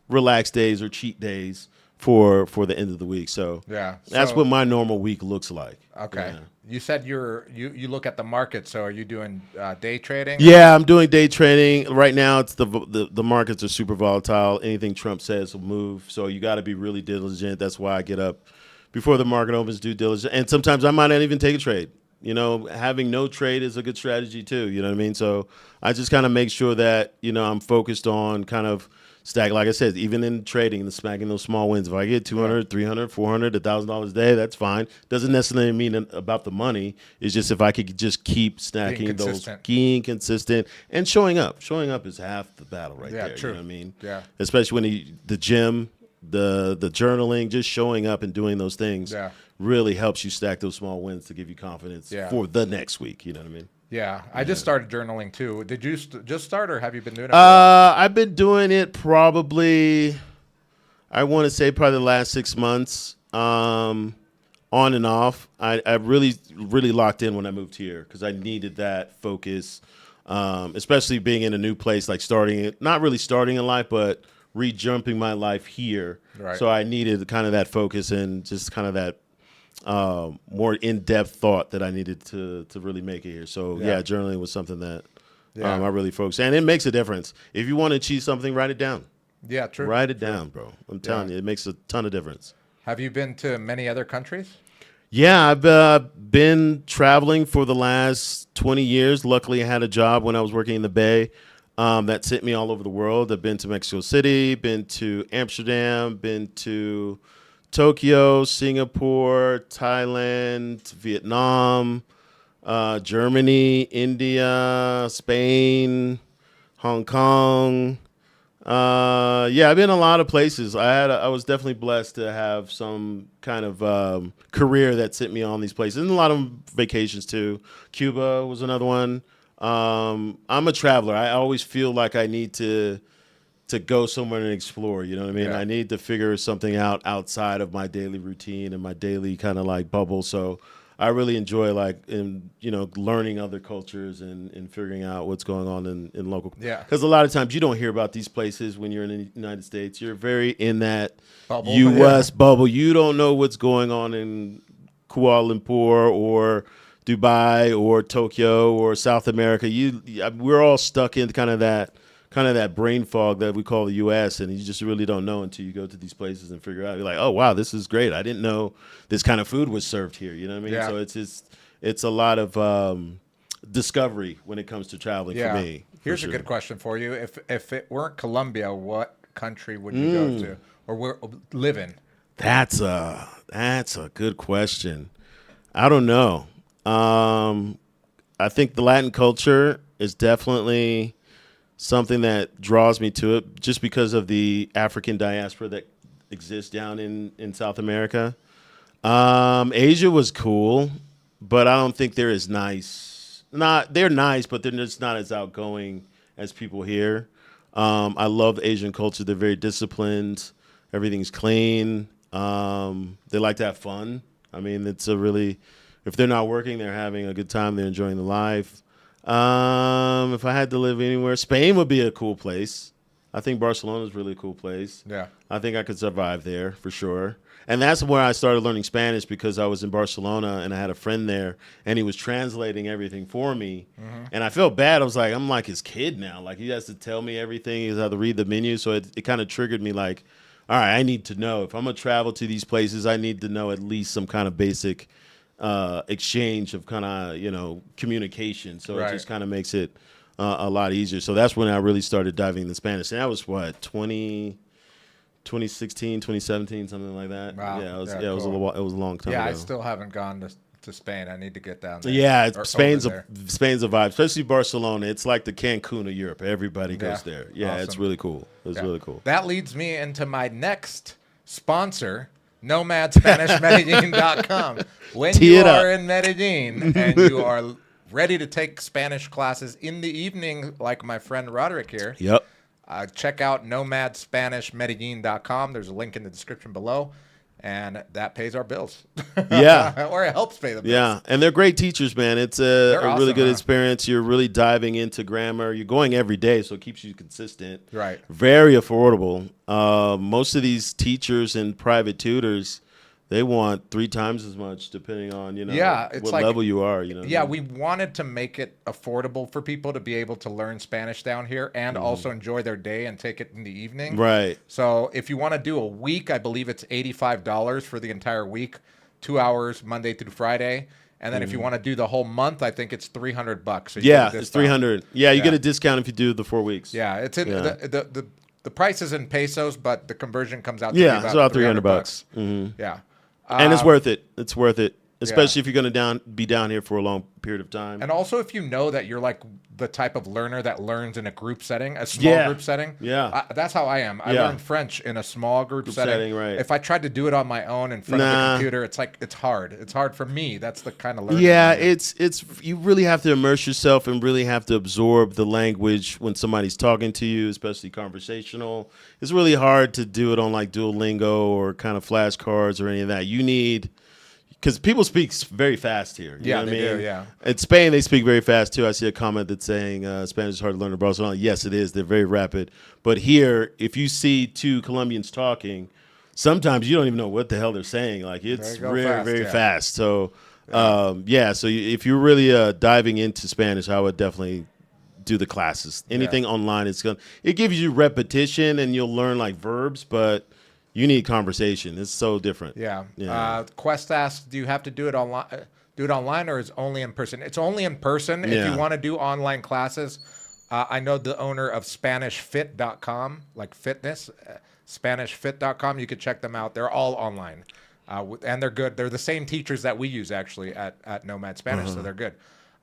S2: relaxed days or cheat days for the end of the week. So that's what my normal week looks like.
S1: Okay. Yeah. You said you look at the market. So are you doing day trading?
S2: Yeah, I'm doing day trading right now. It's the markets are super volatile. Anything Trump says will move. So you got to be really diligent. That's why I get up before the market opens, do diligence. And sometimes I might not even take a trade. You know, having no trade is a good strategy too. You know what I mean? So I just kind of make sure that, I'm focused on kind of stack, like I said, even in trading, smacking those small wins. If I get 200, 300, 400, $1,000 a day, that's fine. Doesn't necessarily mean about the money. It's just if I could just keep stacking being consistent and showing up. Showing up is half the battle right there.
S1: True.
S2: You know what I mean?
S1: Yeah.
S2: Especially when the gym, the journaling, just showing up and doing those things really helps you stack those small wins to give you confidence for the next week. You know what I mean?
S1: Yeah, I just started journaling too. Did you just start, or have you been doing it?
S2: I've been doing it probably, I want to say probably the last 6 months, on and off. I really locked in when I moved here because I needed that focus, especially being in a new place, like not really starting in life, but re-jumping my life here. Right. So I needed kind of that focus and just kind of that more in-depth thought that I needed to really make it here. So journaling was something that I really focused, and it makes a difference. If you want to achieve something, write it down.
S1: Yeah, true.
S2: Write it down, bro. I'm telling you, it makes a ton of difference.
S1: Have you been to many other countries?
S2: Yeah, I've been traveling for the last 20 years. Luckily, I had a job when I was working in the Bay that sent me all over the world. I've been to Mexico City, been to Amsterdam, been to Tokyo, Singapore, Thailand, Vietnam, Germany, India, Spain, Hong Kong. I've been a lot of places. I was definitely blessed to have some kind of career that sent me on these places, and a lot of vacations too. Cuba was another one. I'm a traveler. I always feel like I need to go somewhere and explore. You know what I mean?
S1: Yeah.
S2: I need to figure something out outside of my daily routine and my daily kind of like bubble. So I really enjoy learning other cultures and figuring out what's going on in local.
S1: Yeah.
S2: Because a lot of times you don't hear about these places when you're in the United States. You're very in that
S1: Bubble.
S2: U.S. bubble. You don't know what's going on in Kuala Lumpur or Dubai or Tokyo or South America. We're all stuck in kind of that brain fog that we call the U.S., and you just really don't know until you go to these places and figure out. You're like, oh, wow, this is great. I didn't know this kind of food was served here. You know what I mean?
S1: Yeah.
S2: So it's a lot of discovery when it comes to traveling for me.
S1: Here's a good question for you. If it weren't Colombia, what country would you go to or live in?
S2: That's a good question. I don't know. I think the Latin culture is definitely something that draws me to it just because of the African diaspora that exists down in South America. Asia was cool, but I don't think they're as nice. They're nice, but they're just not as outgoing as people here. I love the Asian culture. They're very disciplined. Everything's clean. They like to have fun. I mean, if they're not working, they're having a good time. They're enjoying the life. If I had to live anywhere, Spain would be a cool place. I think Barcelona is really a cool place.
S1: Yeah.
S2: I think I could survive there for sure. And that's where I started learning Spanish because I was in Barcelona and I had a friend there and he was translating everything for me. Mm-hmm. And I felt bad. I'm like his kid now. Like he has to tell me everything. He has to read the menu. So it kind of triggered me like, all right, I need to know. If I'm going to travel to these places, I need to know at least some kind of basic exchange of kind of, communication. So It just kind of makes it a lot easier. So that's when I really started diving into Spanish. And that was 2016, 2017, something like that.
S1: Wow.
S2: Yeah,
S1: cool.
S2: it was a long time ago.
S1: I still haven't gone to Spain. I need to get down there.
S2: Yeah, Spain's a vibe, especially Barcelona. It's like the Cancun of Europe. Everybody goes there. Yeah, awesome. It's really cool. It's really cool.
S1: That leads me into my next sponsor, NomadSpanishMedellin.com. When you are in Medellin and you are ready to take Spanish classes in the evening, like my friend Roderick here, check out NomadSpanishMedellin.com. There's a link in the description below, and that pays our bills.
S2: Yeah.
S1: Or it helps pay the bills.
S2: Yeah, and they're great teachers, man. It's a
S1: awesome,
S2: really good experience. You're really diving into grammar. You're going every day, so it keeps you consistent.
S1: Right.
S2: Very affordable. Most of these teachers and private tutors, they want 3 times as much, depending on what level you are.
S1: We wanted to make it affordable for people to be able to learn Spanish down here and also enjoy their day and take it in the evening.
S2: Right.
S1: So if you want to do a week, I believe it's $85 for the entire week, 2 hours Monday through Friday. And then if you want to do the whole month, I think it's $300. So
S2: it's $300. Yeah, you get a discount if you do the 4 weeks.
S1: Yeah, it's in the price is in pesos, but the conversion comes out to
S2: it's about $300. Mm-hmm.
S1: Yeah.
S2: And it's worth it. It's worth it, especially if you're going to be down here for a long period of time.
S1: And also if you know that you're like the type of learner that learns in a group setting, a small group setting.
S2: Yeah.
S1: That's how I am. I learned French in a small group setting.
S2: Right.
S1: If I tried to do it on my own in front of the computer, it's hard. It's hard for me. That's the kind of learning.
S2: Yeah, it's you really have to immerse yourself and really have to absorb the language when somebody's talking to you, especially conversational. It's really hard to do it on like Duolingo or kind of flashcards or any of that. You need... Because people speak very fast here. You know what I mean?
S1: Do, yeah.
S2: In Spain, they speak very fast, too. I see a comment that's saying Spanish is hard to learn in Barcelona. Yes, it is. They're very rapid. But here, if you see 2 Colombians talking, sometimes you don't even know what the hell they're saying. Like it's very fast. So so if you're really diving into Spanish, I would definitely do the classes. Anything online, it gives you repetition and you'll learn like verbs, but you need conversation. It's so different.
S1: Quest asks, do you have to do it online? Or is it only in person? It's only in person. If you want to do online classes, I know the owner of SpanishFit.com, like fitness, SpanishFit.com. You could check them out. They're all online, and they're good. They're the same teachers that we use actually at Nomad Spanish, so they're good.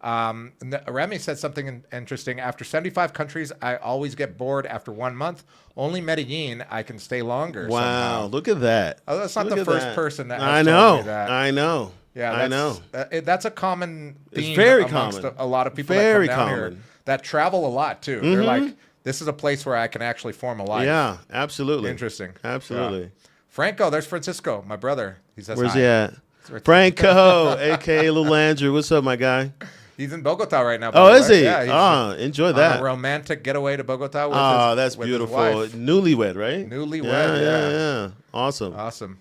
S1: Remy said something interesting. After 75 countries, I always get bored after 1 month. Only Medellin, I can stay longer.
S2: Wow,
S1: somehow.
S2: Look at that.
S1: Oh, that's not the first person that has told me that.
S2: I know.
S1: Yeah,
S2: I know.
S1: That's a common theme.
S2: It's very
S1: amongst
S2: common.
S1: A lot of people
S2: very
S1: that come down here that travel a lot too. They're like, this is a place where I can actually form a life.
S2: Yeah, absolutely.
S1: Interesting.
S2: Absolutely.
S1: Yeah. Franco, there's Francisco, my brother. He says,
S2: where's
S1: hi.
S2: he at? Franco, a.k.a. Little Andrew. What's up, my guy?
S1: He's in Bogota right now.
S2: Oh, is he?
S1: Yeah,
S2: enjoy that.
S1: A romantic getaway to Bogota with
S2: that's
S1: with
S2: beautiful.
S1: His wife.
S2: Newlywed, right?
S1: Newlywed,
S2: yeah. Awesome.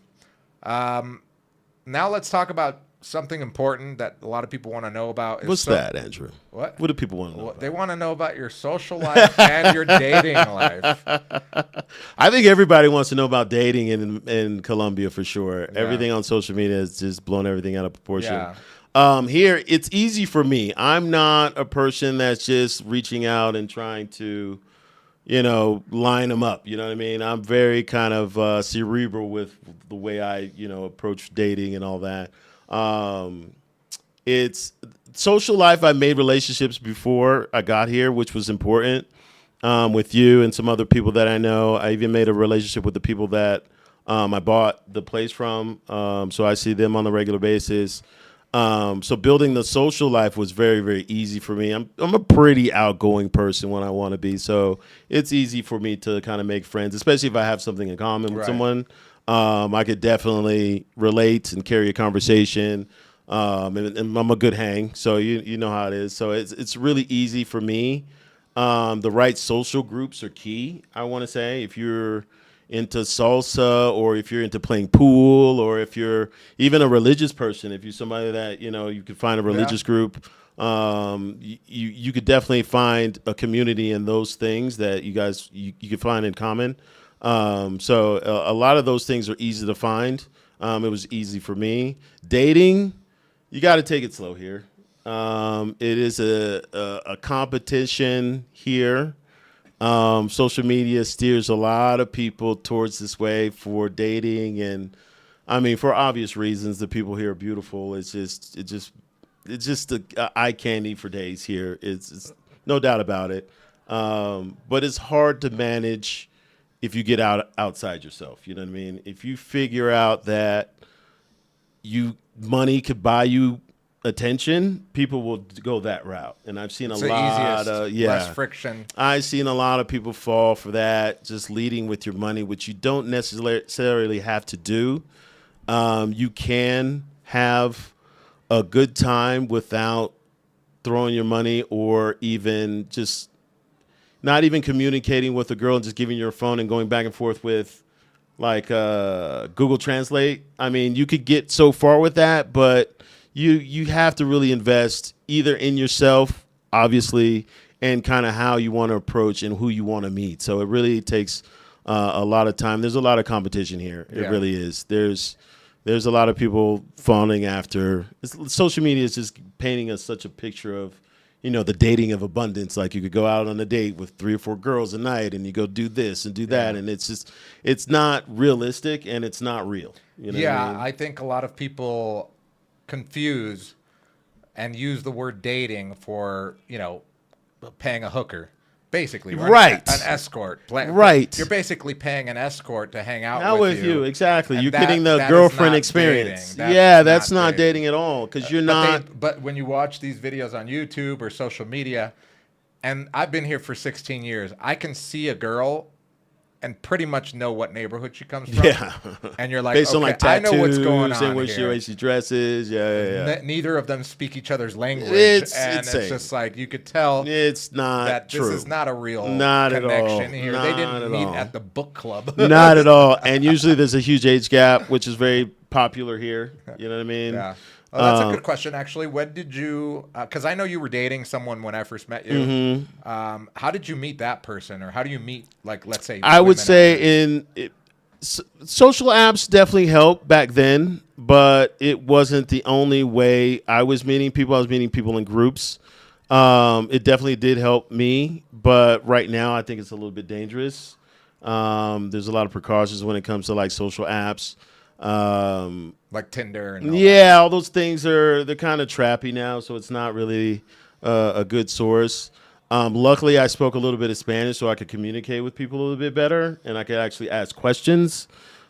S1: Now let's talk about something important that a lot of people want to know about.
S2: What's that, Andrew?
S1: What
S2: do people want to know about?
S1: They want to know about your social life and your dating life.
S2: I think everybody wants to know about dating in Colombia for sure. Yeah. Everything on social media has just blown everything out of proportion. Yeah. Here, it's easy for me. I'm not a person that's just reaching out and trying to, line them up. You know what I mean? I'm very kind of cerebral with the way I, approach dating and all that. It's social life. I made relationships before I got here, which was important, with you and some other people that I know. I even made a relationship with the people that I bought the place from. So I see them on a regular basis. So building the social life was very, very easy for me. I'm a pretty outgoing person when I want to be. So it's easy for me to kind of make friends, especially if I have something in common with someone. I could definitely relate and carry a conversation, and I'm a good hang, so you know how it is. So it's really easy for me. The right social groups are key, I want to say. If you're into salsa, or if you're into playing pool, or if you're even a religious person, if you're somebody that, you could find a religious group, you could definitely find a community in those things that you could find in common. So a lot of those things are easy to find. It was easy for me. Dating, you got to take it slow here. It is a competition here. Social media steers a lot of people towards this way for dating, and I mean, for obvious reasons, the people here are beautiful. It's just the eye candy for days here. It's no doubt about it. But it's hard to manage if you get outside yourself. You know what I mean? If you figure out that money could buy you attention, people will go that route. And I've seen
S1: it's
S2: a lot of
S1: less friction.
S2: I've seen a lot of people fall for that, just leading with your money, which you don't necessarily have to do. You can have a good time without throwing your money, or even just not even communicating with a girl and just giving your phone and going back and forth with like Google Translate. I mean, you could get so far with that, but you have to really invest either in yourself, obviously, and kind of how you want to approach and who you want to meet. So it really takes a lot of time. There's a lot of competition here. It really is. There's a lot of people falling after. Social media is just painting us such a picture of, the dating of abundance. Like you could go out on a date with 3 or 4 girls a night, and you go do this and do that, and it's not realistic, and it's not real. You know what I mean?
S1: I think a lot of people confuse and use the word dating for, paying a hooker, basically.
S2: Right.
S1: An escort.
S2: Right.
S1: You're basically paying an escort to hang out
S2: with you. Exactly. You're getting the
S1: that
S2: girlfriend experience. That's not dating at all, because you're not.
S1: But when you watch these videos on YouTube or social media, and I've been here for 16 years, I can see a girl and pretty much know what neighborhood she comes from.
S2: Yeah.
S1: And you're like,
S2: based
S1: okay,
S2: on like tattoos,
S1: I know what's going on
S2: and what she dresses. Yeah.
S1: Neither of them speak each other's language.
S2: It's
S1: it's just like you could tell
S2: it's not
S1: that
S2: true.
S1: This is not a real
S2: not
S1: connection
S2: at all.
S1: here.
S2: Not
S1: they didn't
S2: at
S1: meet
S2: all.
S1: at the book club.
S2: Not at all. And usually there's a huge age gap, which is very popular here. You know what I mean?
S1: Yeah. Oh, that's a good question, actually. When did you? Because I know you were dating someone when I first met you.
S2: Mm-hmm.
S1: How did you meet that person, or how do you meet, like, let's say?
S2: I would say social apps definitely helped back then, but it wasn't the only way I was meeting people. I was meeting people in groups. It definitely did help me, but right now I think it's a little bit dangerous. There's a lot of precautions when it comes to like social apps.
S1: Like Tinder and
S2: all those things they're kind of trappy now, so it's not really a good source. Luckily, I spoke a little bit of Spanish, so I could communicate with people a little bit better, and I could actually ask questions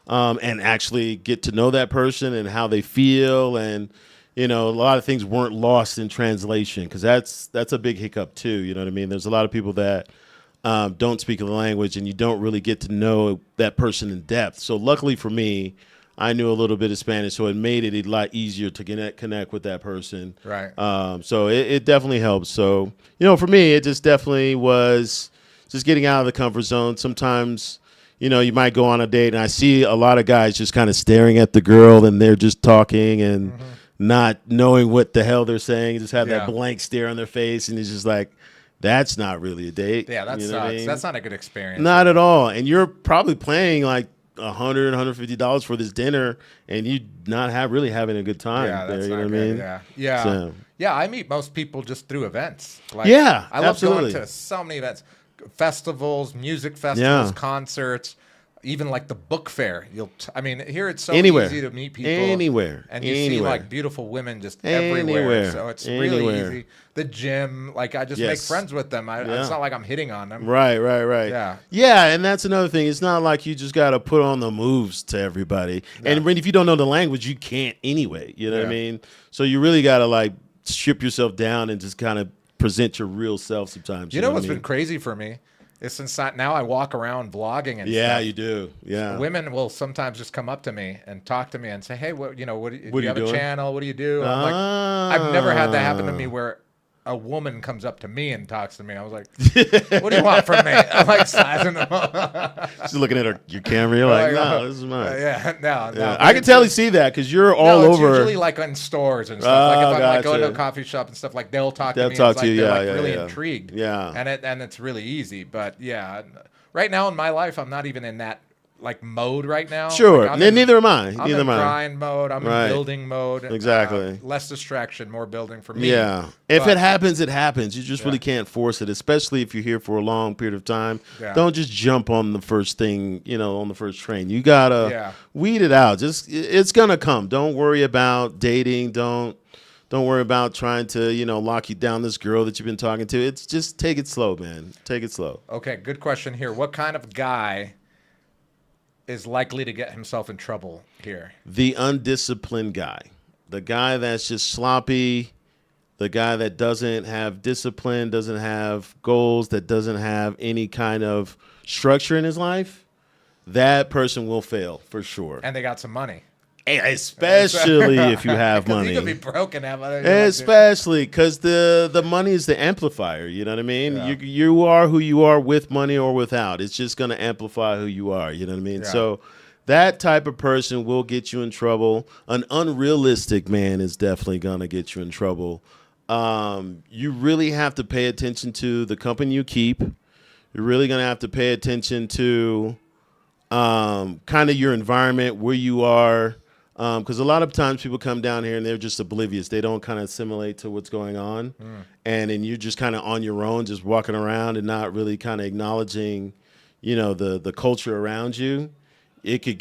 S2: and actually get to know that person and how they feel, and a lot of things weren't lost in translation, because that's a big hiccup too. You know what I mean? There's a lot of people that don't speak the language, and you don't really get to know that person in depth. So luckily for me, I knew a little bit of Spanish, so it made it a lot easier to connect with that person.
S1: Right.
S2: So it definitely helps. So, for me, it just definitely was just getting out of the comfort zone. Sometimes, you might go on a date, and I see a lot of guys just kind of staring at the girl, and they're just talking and not knowing what the hell they're saying. Just have that blank stare on their face, and it's just like, that's not really a date.
S1: Yeah, that sucks. I mean? That's not a good experience.
S2: Not at all. And you're probably paying like $100, $150 for this dinner, and you not really having a good time.
S1: Yeah,
S2: there,
S1: that's
S2: you know
S1: not
S2: what I mean?
S1: Yeah.
S2: So.
S1: Yeah, I meet most people just through events. Like, I love
S2: absolutely.
S1: going to so many events, festivals, music festivals, concerts, even like the book fair. Here it's so easy to meet people
S2: anywhere,
S1: and you see like beautiful women just everywhere. So it's really easy. The gym, like I just make friends with them. It's not like I'm hitting on them.
S2: Right. Yeah, and that's another thing. It's not like you just got to put on the moves to everybody. Yeah. And if you don't know the language, you can't anyway. You know what I mean? So you really got to like strip yourself down and just kind of present your real self sometimes.
S1: You know what's been crazy for me? Is since now I walk around vlogging and stuff.
S2: You do. Yeah.
S1: Women will sometimes just come up to me and talk to me and say, "Hey, do you have a channel? What do you do?" I'm like, I've never had that happen to me where a woman comes up to me and talks to me. I was like, "What do you want from me?" I'm like sizing them up.
S2: She's looking at your camera. You're like, "No, this is mine."
S1: No.
S2: I can tell you see that because you're all over.
S1: It's usually like in stores and stuff. Like if I'm like going to a coffee shop and stuff, like they'll talk to me. They'll talk to you. They're really intrigued.
S2: Yeah.
S1: And it's really easy. But right now in my life, I'm not even in that like mode right now.
S2: Sure.
S1: Like,
S2: neither am I.
S1: I'm in grind mode. I'm in building mode.
S2: Exactly.
S1: Less distraction, more building for me.
S2: Yeah. If it happens, it happens. You just really can't force it, especially if you're here for a long period of time. Yeah. Don't just jump on the first thing, on the first train. You got to weed it out. It's going to come. Don't worry about dating. Don't worry about trying to, lock you down this girl that you've been talking to. It's just take it slow, man. Take it slow.
S1: Okay, good question here. What kind of guy is likely to get himself in trouble here?
S2: The undisciplined guy. The guy that's just sloppy. The guy that doesn't have discipline, doesn't have goals, that doesn't have any kind of structure in his life. That person will fail for sure.
S1: And they got some money.
S2: Especially if you have money.
S1: You could be broke and have money.
S2: Especially because the money is the amplifier. You know what I mean? Yeah. You are who you are with money or without. It's just going to amplify who you are. You know what I mean? Yeah. So that type of person will get you in trouble. An unrealistic man is definitely going to get you in trouble. You really have to pay attention to the company you keep. You're really going to have to pay attention to kind of your environment, where you are. Because a lot of times people come down here and they're just oblivious. They don't kind of assimilate to what's going on. And then you're just kind of on your own, just walking around and not really kind of acknowledging, the culture around you. It could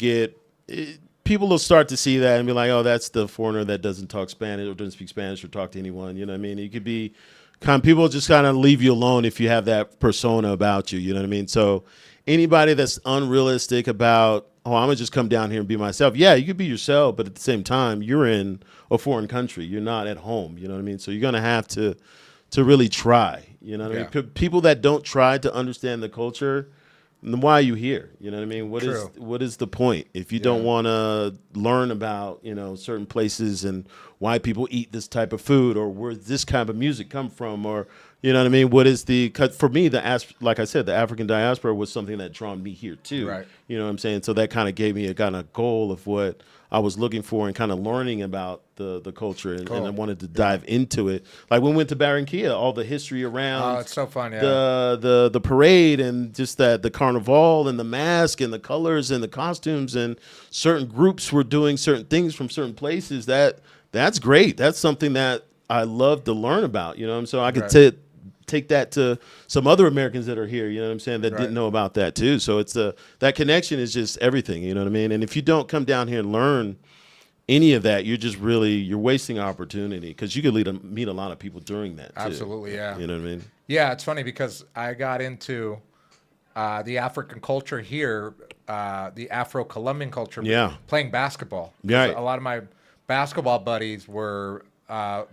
S2: people will start to see that and be like, oh, that's the foreigner that doesn't talk Spanish or doesn't speak Spanish or talk to anyone. You know what I mean? You could be people just kind of leave you alone if you have that persona about you. You know what I mean? So anybody that's unrealistic about, oh, I'm going to just come down here and be myself. Yeah, you could be yourself, but at the same time, you're in a foreign country. You're not at home. You know what I mean? So you're going to have to really try. You know what I mean? People that don't try to understand the culture, why are you here? You know what I mean?
S1: True.
S2: What is the point if you don't want to learn about certain places and why people eat this type of food, or where this kind of music come from, or you know what I mean? What is for me, like I said, the African diaspora was something that drawn me here too.
S1: Right.
S2: You know what I'm saying? So that kind of gave me a kind of goal of what I was looking for and kind of learning about the culture, and I wanted to dive into it. Like when we went to Barranquilla, all the history around
S1: it's so fun,
S2: the parade, and just that the carnival and the mask and the colors and the costumes, and certain groups were doing certain things from certain places. That's great. That's something that I love to learn about, so I could take that to some other Americans that are here, you know what I'm saying, that didn't know about that too. So it's that connection is just everything, you know what I mean? And if you don't come down here and learn any of that, you're wasting opportunity, because you could meet a lot of people during that too.
S1: Absolutely, yeah.
S2: You know what I mean?
S1: Yeah, it's funny because I got into the African culture here, the Afro-Colombian culture, playing basketball.
S2: Yeah.
S1: A lot of my basketball buddies were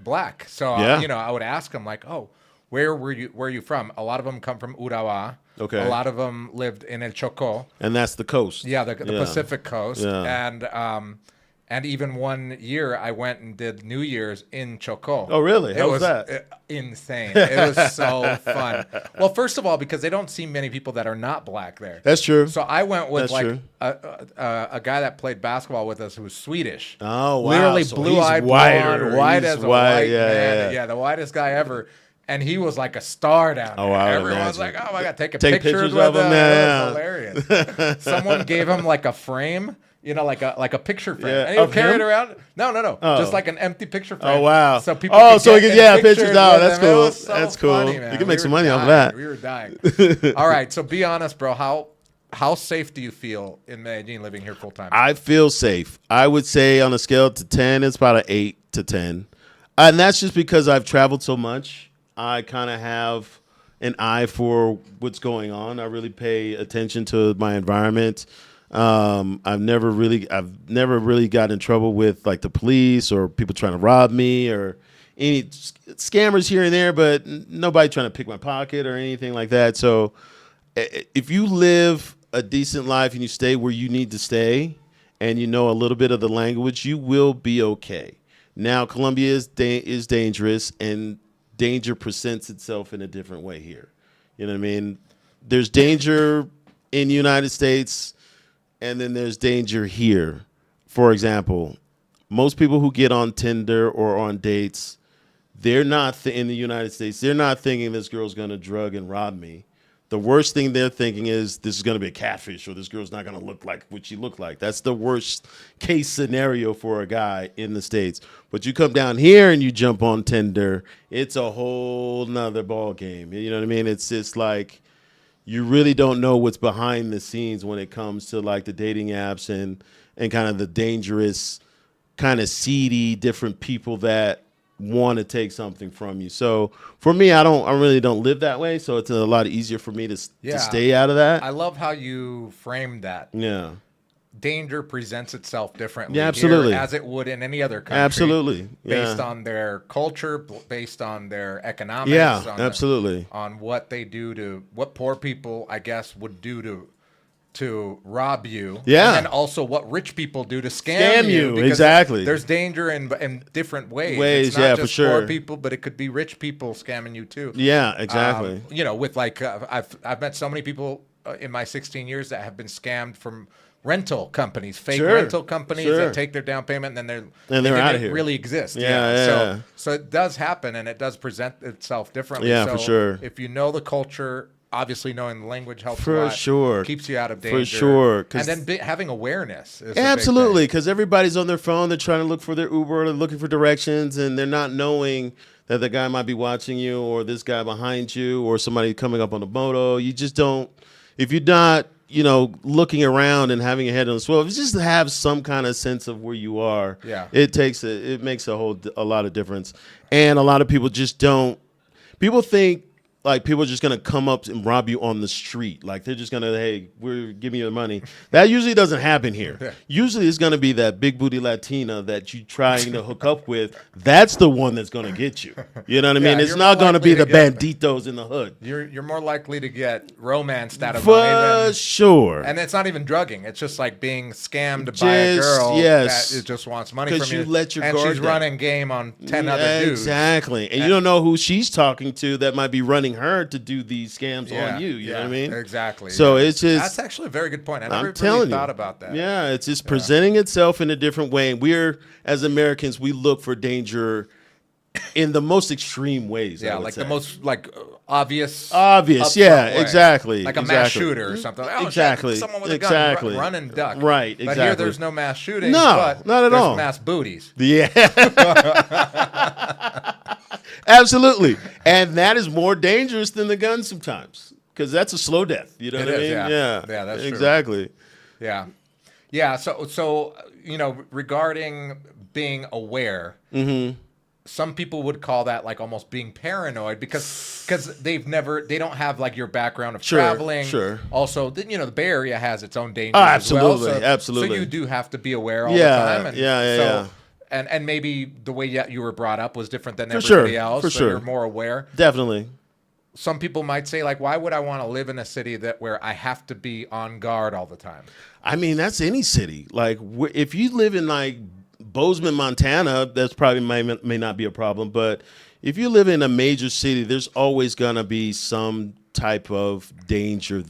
S1: black. So, I would ask them like, oh, where are you from? A lot of them come from Urabá.
S2: Okay.
S1: A lot of them lived in El Chocó.
S2: And that's the coast.
S1: Yeah, the Pacific coast.
S2: Yeah.
S1: And even one year I went and did New Year's in Chocó.
S2: Oh, really? How was that?
S1: Insane. It was so fun. Well, first of all, because they don't see many people that are not black there.
S2: That's true.
S1: So I went with a guy that played basketball with us who was Swedish.
S2: Oh, wow.
S1: Literally
S2: so
S1: blue-eyed blonde, white as a white man. Yeah, the whitest guy ever. And he was like a star down there.
S2: Oh, wow.
S1: Everyone's like, oh my God, take
S2: pictures
S1: pictures
S2: of
S1: with
S2: him.
S1: him.
S2: Yeah.
S1: It was hilarious. Someone gave him like a frame. like a picture frame.
S2: Yeah.
S1: And he would carry
S2: him?
S1: it around. No.
S2: Oh.
S1: Just like an empty picture frame.
S2: Oh, wow.
S1: So people
S2: get pictures out. That's cool.
S1: It was so
S2: That's cool.
S1: funny, man.
S2: You can make some money
S1: dying.
S2: off that.
S1: We were dying. All right. So be honest, bro. How safe do you feel in Medellin living here full time?
S2: I feel safe. I would say on a scale to 10, it's about an 8 to 10. And that's just because I've traveled so much. I kind of have an eye for what's going on. I really pay attention to my environment. I've never really got in trouble with like the police or people trying to rob me or any scammers here and there, but nobody trying to pick my pocket or anything like that. So if you live a decent life and you stay where you need to stay and you know a little bit of the language, you will be okay. Now, Colombia is dangerous, and danger presents itself in a different way here. You know what I mean? There's danger in the United States, and then there's danger here. For example, most people who get on Tinder or on dates, they're not in the United States. They're not thinking this girl's going to drug and rob me. The worst thing they're thinking is this is going to be a catfish, or this girl's not going to look like what she looked like. That's the worst case scenario for a guy in the States. But you come down here and you jump on Tinder, it's a whole nother ball game. You know what I mean? It's just like you really don't know what's behind the scenes when it comes to like the dating apps and kind of the dangerous, kind of seedy, different people that want to take something from you. So for me, I really don't live that way. So it's a lot easier for me to stay out of that.
S1: I love how you framed that.
S2: Yeah.
S1: Danger presents itself differently.
S2: Yeah, absolutely.
S1: Here as it would in any other country.
S2: Absolutely. Yeah.
S1: Based on their culture, based on their economics.
S2: Yeah, absolutely.
S1: On what they do what poor people, I guess, would do to rob you.
S2: Yeah.
S1: And then also what rich people do to scam you.
S2: Exactly.
S1: There's danger in different ways.
S2: It's not
S1: just
S2: for sure.
S1: Poor people, but it could be rich people scamming you too.
S2: Yeah, exactly.
S1: With like, I've met so many people in my 16 years that have been scammed from rental companies, fake rental companies that take their down payment and then they're
S2: out of here.
S1: Really exist.
S2: Yeah.
S1: So it does happen, and it does present itself differently.
S2: Yeah,
S1: so
S2: for sure.
S1: If you know the culture, obviously knowing the language helps
S2: for
S1: a lot.
S2: Sure.
S1: Keeps you out of danger.
S2: For sure.
S1: And then having awareness is
S2: absolutely, because everybody's on their phone. They're trying to look for their Uber. They're looking for directions, and they're not knowing that the guy might be watching you, or this guy behind you, or somebody coming up on the moto. You just don't. If you're not, looking around and having your head on the swivel, if you just have some kind of sense of where you are, it makes a lot of difference. And a lot of people just don't. People think like people are just gonna come up and rob you on the street. Like they're just gonna, hey, we're giving you the money. That usually doesn't happen here. Yeah. Usually it's gonna be that big booty Latina that you trying to hook up with. That's the one that's gonna get you. You know what I mean? It's not gonna be the banditos in the hood.
S1: You're more likely to get romanced out of
S2: money for sure.
S1: And it's not even drugging. It's just like being scammed by a girl that just wants money from you.
S2: Let your
S1: and
S2: guard
S1: she's
S2: down.
S1: running game on 10 other dudes.
S2: Exactly. And you don't know who she's talking to that might be running her to do these scams on you. You know what I mean?
S1: Exactly.
S2: So it's just...
S1: That's actually a very good point. I never really thought about that.
S2: Yeah, it's just presenting itself in a different way. And we're, as Americans, we look for danger in the most extreme ways.
S1: Yeah, like the most obvious.
S2: Yeah, exactly.
S1: Like a mass shooter or something. Oh,
S2: exactly.
S1: Someone with a gun, run and duck.
S2: Right, exactly.
S1: But here there's no mass shooting.
S2: No, not at all.
S1: There's mass booties.
S2: Yeah. Absolutely. And that is more dangerous than the gun sometimes. Because that's a slow death. You know what I mean?
S1: Yeah, that's true.
S2: Exactly.
S1: Yeah. Yeah, so regarding being aware, some people would call that like almost being paranoid because they don't have like your background of traveling.
S2: Sure.
S1: Also, the Bay Area has its own dangers
S2: absolutely,
S1: as well.
S2: absolutely.
S1: So you do have to be aware all the time.
S2: Yeah.
S1: And maybe the way you were brought up was different than everybody else.
S2: For sure.
S1: You're more aware.
S2: Definitely.
S1: Some people might say, like, why would I want to live in a city where I have to be on guard all the time?
S2: I mean, that's any city. Like, if you live in, like, Bozeman, Montana, that's probably may not be a problem. But if you live in a major city, there's always going to be some type of danger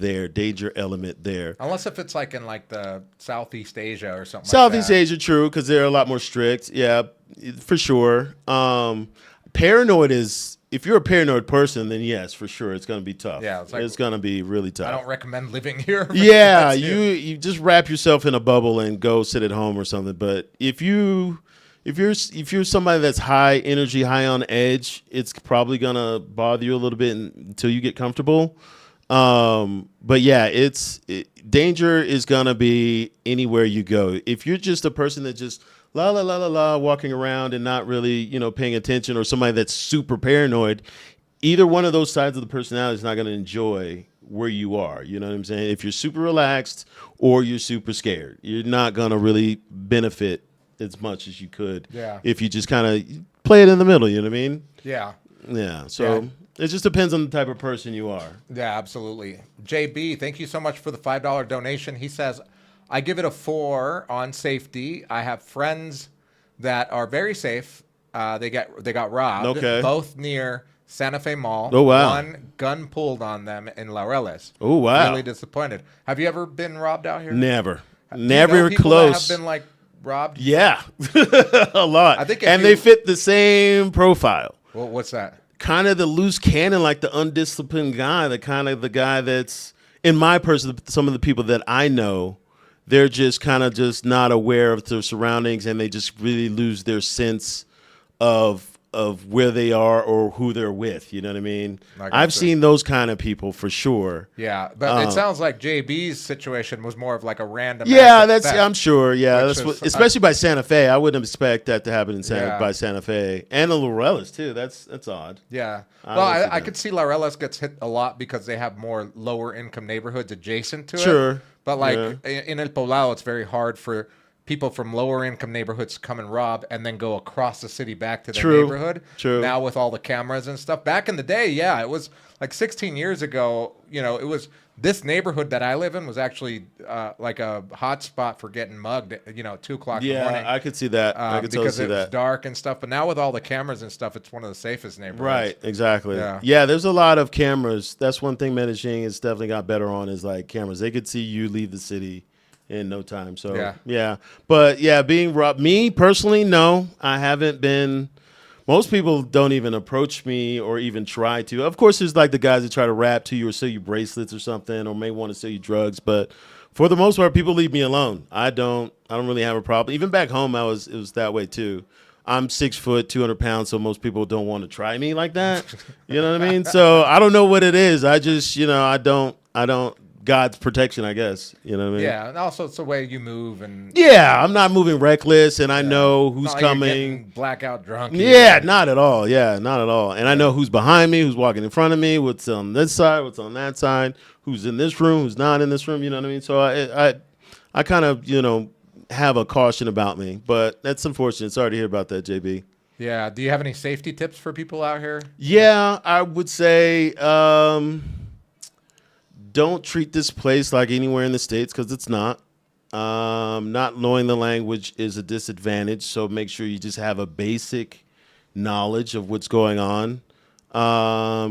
S2: element there.
S1: Unless if it's like in like the Southeast Asia or something
S2: Southeast Asia, true, because they're a lot more strict. Yeah, for sure. Paranoid is... If you're a paranoid person, then yes, for sure, it's going to be tough. Yeah, it's going to be really tough.
S1: I don't recommend living here.
S2: Yeah, you just wrap yourself in a bubble and go sit at home or something. But if you're somebody that's high energy, high on edge, it's probably going to bother you a little bit until you get comfortable. But yeah, danger is going to be anywhere you go. If you're just a person that just la la la la la walking around and not really, paying attention, or somebody that's super paranoid, either one of those sides of the personality is not going to enjoy where you are. You know what I'm saying? If you're super relaxed or you're super scared, you're not going to really benefit as much as you could if you just kind of play it in the middle. You know what I mean?
S1: Yeah.
S2: Yeah. So it just depends on the type of person you are.
S1: Yeah, absolutely. JB, thank you so much for the $5 donation. He says, I give it a 4 on safety. I have friends that are very safe. They got robbed.
S2: Okay.
S1: Both near Santa Fe Mall.
S2: Oh, wow.
S1: One gun pulled on them in Laureles.
S2: Oh, wow.
S1: Really disappointed. Have you ever been robbed out here?
S2: Never.
S1: Never close. That have been like robbed?
S2: Yeah. A lot.
S1: I think
S2: they fit the same profile.
S1: Well, what's that?
S2: Kind of the loose cannon, like the undisciplined guy, the guy that's, in my person, some of the people that I know, they're just kind of just not aware of their surroundings, and they just really lose their sense of where they are or who they're with. You know what I mean? I've seen those kind of people for sure.
S1: Yeah, but it sounds like JB's situation was more of like a random.
S2: Yeah, I'm sure. Yeah, especially by Santa Fe. I wouldn't expect that to happen by Santa Fe and the Laureles too. That's odd.
S1: Yeah. Well, I could see Laureles gets hit a lot because they have more lower income neighborhoods adjacent to it.
S2: Sure.
S1: But in El Poblado, it's very hard for people from lower income neighborhoods to come and rob and then go across the city back to their neighborhood.
S2: True.
S1: Now with all the cameras and stuff. Back in the day, it was like 16 years ago, it was this neighborhood that I live in was actually like a hot spot for getting mugged, at 2 o'clock in the morning.
S2: Yeah, I could see that. I could totally see that.
S1: Because it was dark and stuff. But now with all the cameras and stuff, it's one of the safest neighborhoods.
S2: Right, exactly. Yeah, there's a lot of cameras. That's one thing Medellin has definitely got better on is like cameras. They could see you leave the city in no time. So, But, being robbed. Me, personally, no. I haven't been. Most people don't even approach me or even try to. Of course, there's like the guys that try to rap to you or sell you bracelets or something, or may want to sell you drugs. But for the most part, people leave me alone. I don't really have a problem. Even back home, it was that way too. I'm 6 foot, 200 pounds, so most people don't want to try me like that. You know what I mean? So I don't know what it is. I just, I don't God's protection, I guess. You know what I mean?
S1: Yeah, and also it's the way you move, and
S2: yeah, I'm not moving reckless, and I know who's coming.
S1: Blackout drunk.
S2: Yeah, not at all. Yeah, not at all. And I know who's behind me, who's walking in front of me, what's on this side, what's on that side, who's in this room, who's not in this room. You know what I mean? So I kind of have a caution about me, but that's unfortunate. Sorry to hear about that, JB.
S1: Yeah. Do you have any safety tips for people out here?
S2: Yeah, I would say don't treat this place like anywhere in the States, because it's not. Not knowing the language is a disadvantage, so make sure you just have a basic knowledge of what's going on.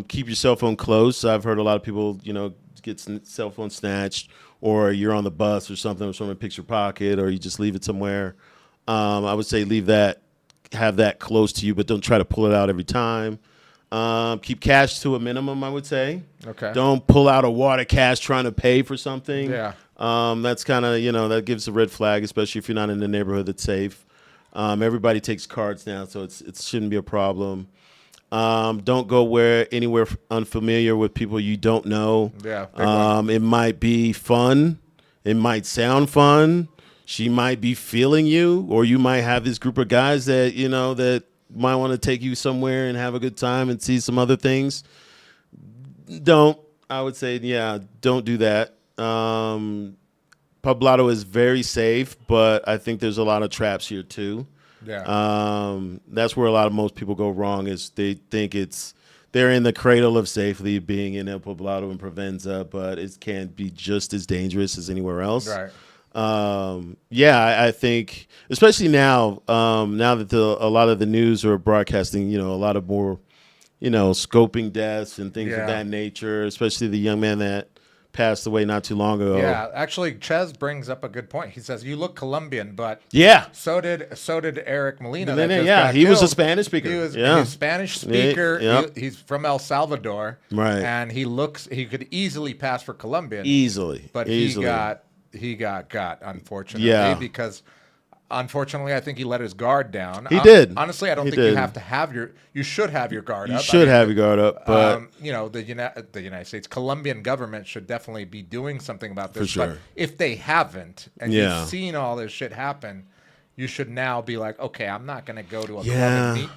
S2: Keep your cell phone close. I've heard a lot of people, get cell phone snatched, or you're on the bus or something, or someone picks your pocket, or you just leave it somewhere. I would say have that close to you, but don't try to pull it out every time. Keep cash to a minimum, I would say.
S1: Okay.
S2: Don't pull out a wad of cash trying to pay for something.
S1: Yeah.
S2: That's kind of, that gives a red flag, especially if you're not in a neighborhood that's safe. Everybody takes cards now, so it shouldn't be a problem. Don't go anywhere unfamiliar with people you don't know.
S1: Yeah.
S2: It might be fun. It might sound fun. She might be feeling you, or you might have this group of guys that, that might want to take you somewhere and have a good time and see some other things. I would say, don't do that. Poblado is very safe, but I think there's a lot of traps here too.
S1: Yeah.
S2: That's where most people go wrong, is they think they're in the cradle of safety being in El Poblado and Provenza, but it can be just as dangerous as anywhere else.
S1: Right.
S2: I think, especially now that a lot of the news are broadcasting, a lot of more, scoping deaths and things of that nature, especially the young man that passed away not too long ago.
S1: Yeah, actually, Ches brings up a good point. He says, you look Colombian, but so did Eric Molina.
S2: He was a Spanish speaker.
S1: He was a Spanish speaker.
S2: Yep.
S1: He's from El Salvador.
S2: Right.
S1: And he could easily pass for Colombian.
S2: But
S1: he got unfortunately, because unfortunately I think he let his guard down.
S2: He did.
S1: Honestly, I don't think you have to have you should have your guard up.
S2: You should have your guard up, but
S1: the United States Colombian government should definitely be doing something about this.
S2: For sure.
S1: But if they haven't, and you've seen all this shit happen, you should now be like, okay, I'm not going to go to a club and meet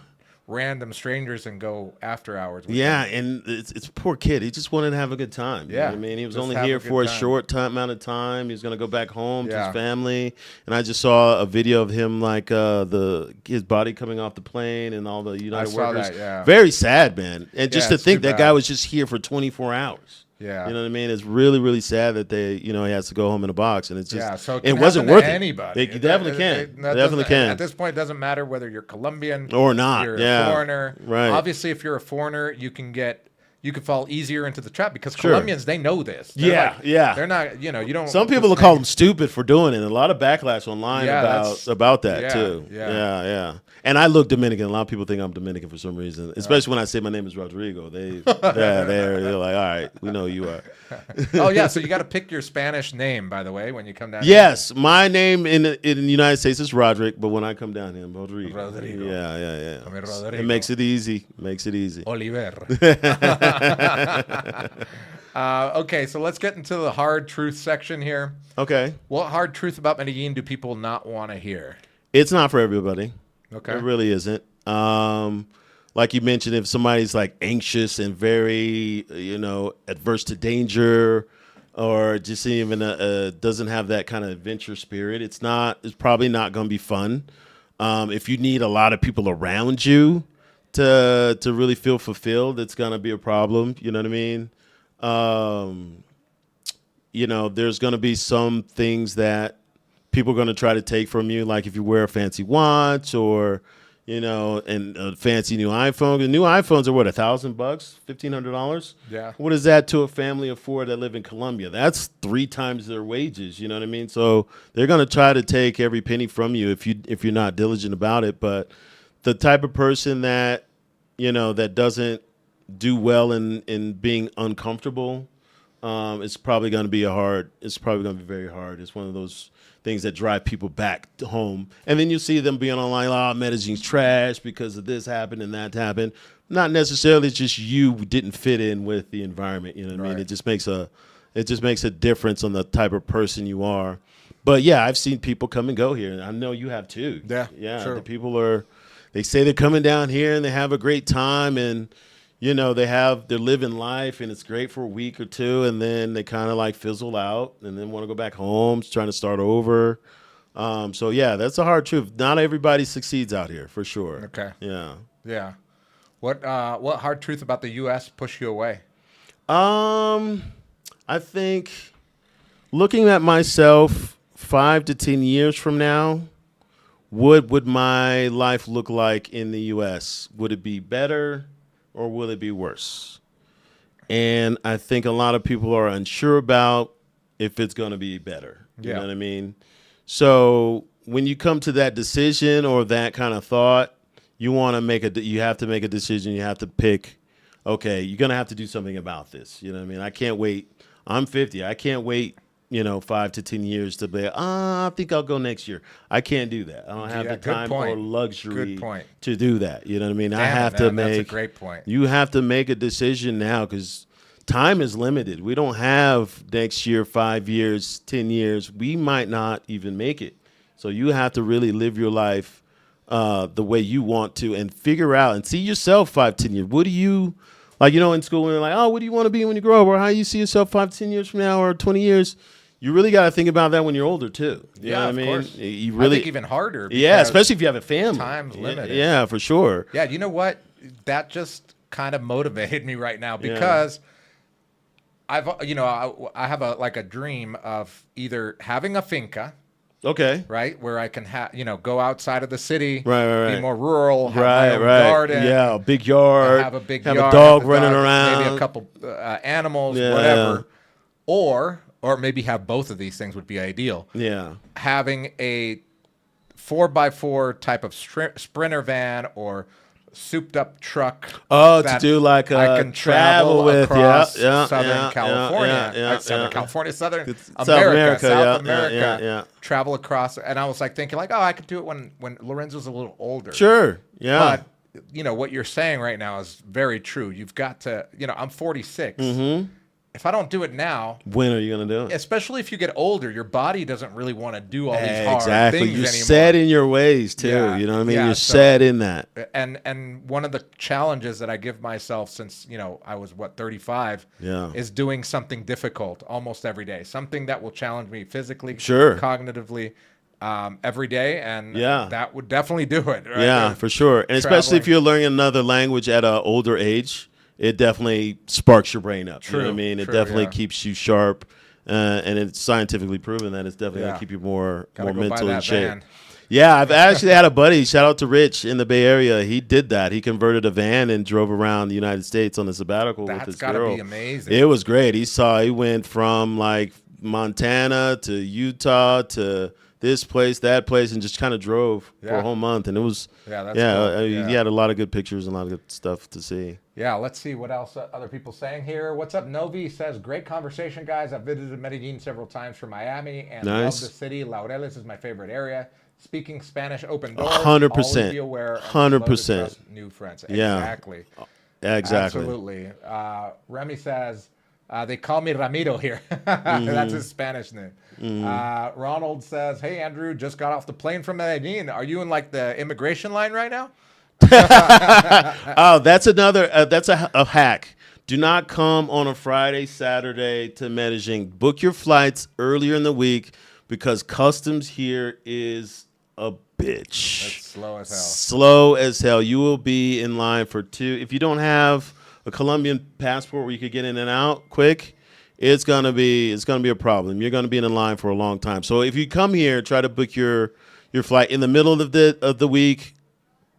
S1: random strangers and go after hours with them.
S2: And it's a poor kid. He just wanted to have a good time. You know what I mean, he was only here for a short amount of time. He was going to go back home to his family, and I just saw a video of him, like his body coming off the plane and all the United workers. Very sad, man. And just to think that guy was just here for 24 hours.
S1: Yeah,
S2: you know what I mean. It's really, really sad that he has to go home in a box, and it's just
S1: so
S2: it wasn't worth it.
S1: Anybody,
S2: it definitely can. Definitely can.
S1: At this point, it doesn't matter whether you're Colombian
S2: or not.
S1: You're a foreigner,
S2: right?
S1: Obviously, if you're a foreigner, you can fall easier into the trap, because Colombians, they know this.
S2: They're
S1: not. You don't.
S2: Some people will call them stupid for doing it. A lot of backlash online about that too. Yeah. And I look Dominican. A lot of people think I'm Dominican for some reason, especially when I say my name is Rodrigo. They're like, all right, we know who you are.
S1: So you got to pick your Spanish name, by the way, when you come down.
S2: Yes, my name in the United States is Roderick, but when I come down here, I'm Rodrigo. Yeah.
S1: Rodrigo.
S2: It makes it easy.
S1: Oliver. Okay, so let's get into the hard truth section here.
S2: Okay.
S1: What hard truth about Medellin do people not want to hear?
S2: It's not for everybody.
S1: Okay.
S2: It really isn't. Like you mentioned, if somebody's like anxious and very, adverse to danger, or just even doesn't have that kind of adventure spirit, it's probably not going to be fun. If you need a lot of people around you to really feel fulfilled, it's going to be a problem. You know what I mean? There's going to be some things that people are going to try to take from you, like if you wear a fancy watch or, and a fancy new iPhone. The new iPhones are what, $1,000, $1,500?
S1: Yeah.
S2: What is that to a family of four that live in Colombia? That's 3 times their wages. You know what I mean? So they're going to try to take every penny from you if you're not diligent about it. But the type of person that, that doesn't do well in being uncomfortable, it's probably going to be very hard. It's one of those things that drive people back home. And then you see them being online, Medellin's trash because of this happened and that happened. Not necessarily, it's just you didn't fit in with the environment. You know what I mean? It just makes It just makes a difference on the type of person you are. But yeah, I've seen people come and go here, and I know you have too.
S1: Yeah. True.
S2: The people they say they're coming down here and they have a great time, and they're living life, and it's great for a week or two, and then they kind of like fizzle out, and then want to go back home, trying to start over. So yeah, that's a hard truth. Not everybody succeeds out here, for sure.
S1: Okay.
S2: Yeah.
S1: What hard truth about the U.S. pushed you away?
S2: I think looking at myself 5 to 10 years from now, what would my life look like in the U.S.? Would it be better or will it be worse? And I think a lot of people are unsure about if it's going to be better. You know what I mean? So when you come to that decision or that kind of thought, you have to make a decision. You have to pick, okay, you're going to have to do something about this. You know what I mean? I can't wait. I'm 50. I can't wait, 5 to 10 years to be, I think I'll go next year. I can't do that. I don't have the time or luxury to do that. You know what I mean? That's a great point. You have to make a decision now because time is limited. We don't have next year, 5 years, 10 years. We might not even make it. So you have to really live your life the way you want to and figure out and see yourself 5, 10 years. What do you, in school, when they're like, what do you want to be when you grow up? Or how you see yourself 5, 10 years from now or 20 years? You really got to think about that when you're older, too. You know what I mean? Course.
S1: You really, I think even harder.
S2: Yeah, especially if you have a family.
S1: Time's limited.
S2: Yeah, for sure.
S1: Yeah, you know what? That just kind of motivated me right now because I have a dream of either having a finca.
S2: Okay.
S1: Right, where I can go outside of the city,
S2: right.
S1: Be more rural, have my own garden,
S2: a big yard,
S1: have a
S2: dog running around,
S1: maybe a couple animals, whatever, or maybe have both of these things would be ideal.
S2: Yeah,
S1: having a 4x4 type of sprinter van or souped up truck.
S2: To do like
S1: I can travel
S2: with
S1: across Southern California, South America, travel across. And I was thinking I could do it when Lorenzo's a little older.
S2: Sure, yeah.
S1: But what you're saying right now is very true. You've got to, I'm 46.
S2: Mm-hmm.
S1: If I don't do it now,
S2: when are you going to do it?
S1: Especially if you get older, your body doesn't really want to do all these hard things anymore.
S2: You're set in your ways too. You know what I mean? You're set in that.
S1: And one of the challenges that I give myself since I was 35 is doing something difficult almost every day, something that will challenge me physically, cognitively. Every day, and that would definitely do it. Right?
S2: Yeah, for sure. And especially if you're learning another language at an older age. It definitely sparks your brain up.
S1: True,
S2: you know what I mean? It definitely keeps you sharp, and it's scientifically proven that it's definitely going to keep you more mentally in shape. Van. Yeah, I've actually had a buddy, shout out to Rich in the Bay Area. He did that. He converted a van and drove around the United States on a sabbatical with his girl. That's got to
S1: be amazing.
S2: It was great. He went from Montana to Utah to this place, that place, and just kind of drove for a whole month. And it was,
S1: cool. He
S2: had a lot of good pictures and a lot of good stuff to see.
S1: Yeah, let's see what else other people saying here. What's up? Novi says, great conversation, guys. I've visited Medellin several times from Miami and love the city. Laureles is my favorite area. Speaking Spanish, open doors.
S2: 100%.
S1: Always be aware.
S2: 100%.
S1: New friends.
S2: Yeah.
S1: Exactly.
S2: Exactly.
S1: Absolutely. Remy says, they call me Ramiro here. That's his Spanish name. Mm-hmm. Ronald says, hey, Andrew, just got off the plane from Medellin. Are you in the immigration line right now?
S2: That's another. That's a hack. Do not come on a Friday, Saturday to Medellin. Book your flights earlier in the week because customs here is a bitch.
S1: It's slow as hell.
S2: Slow as hell. You will be in line for 2. If you don't have a Colombian passport where you could get in and out quick, it's gonna be a problem. You're gonna be in a line for a long time. So if you come here, try to book your flight in the middle of the week.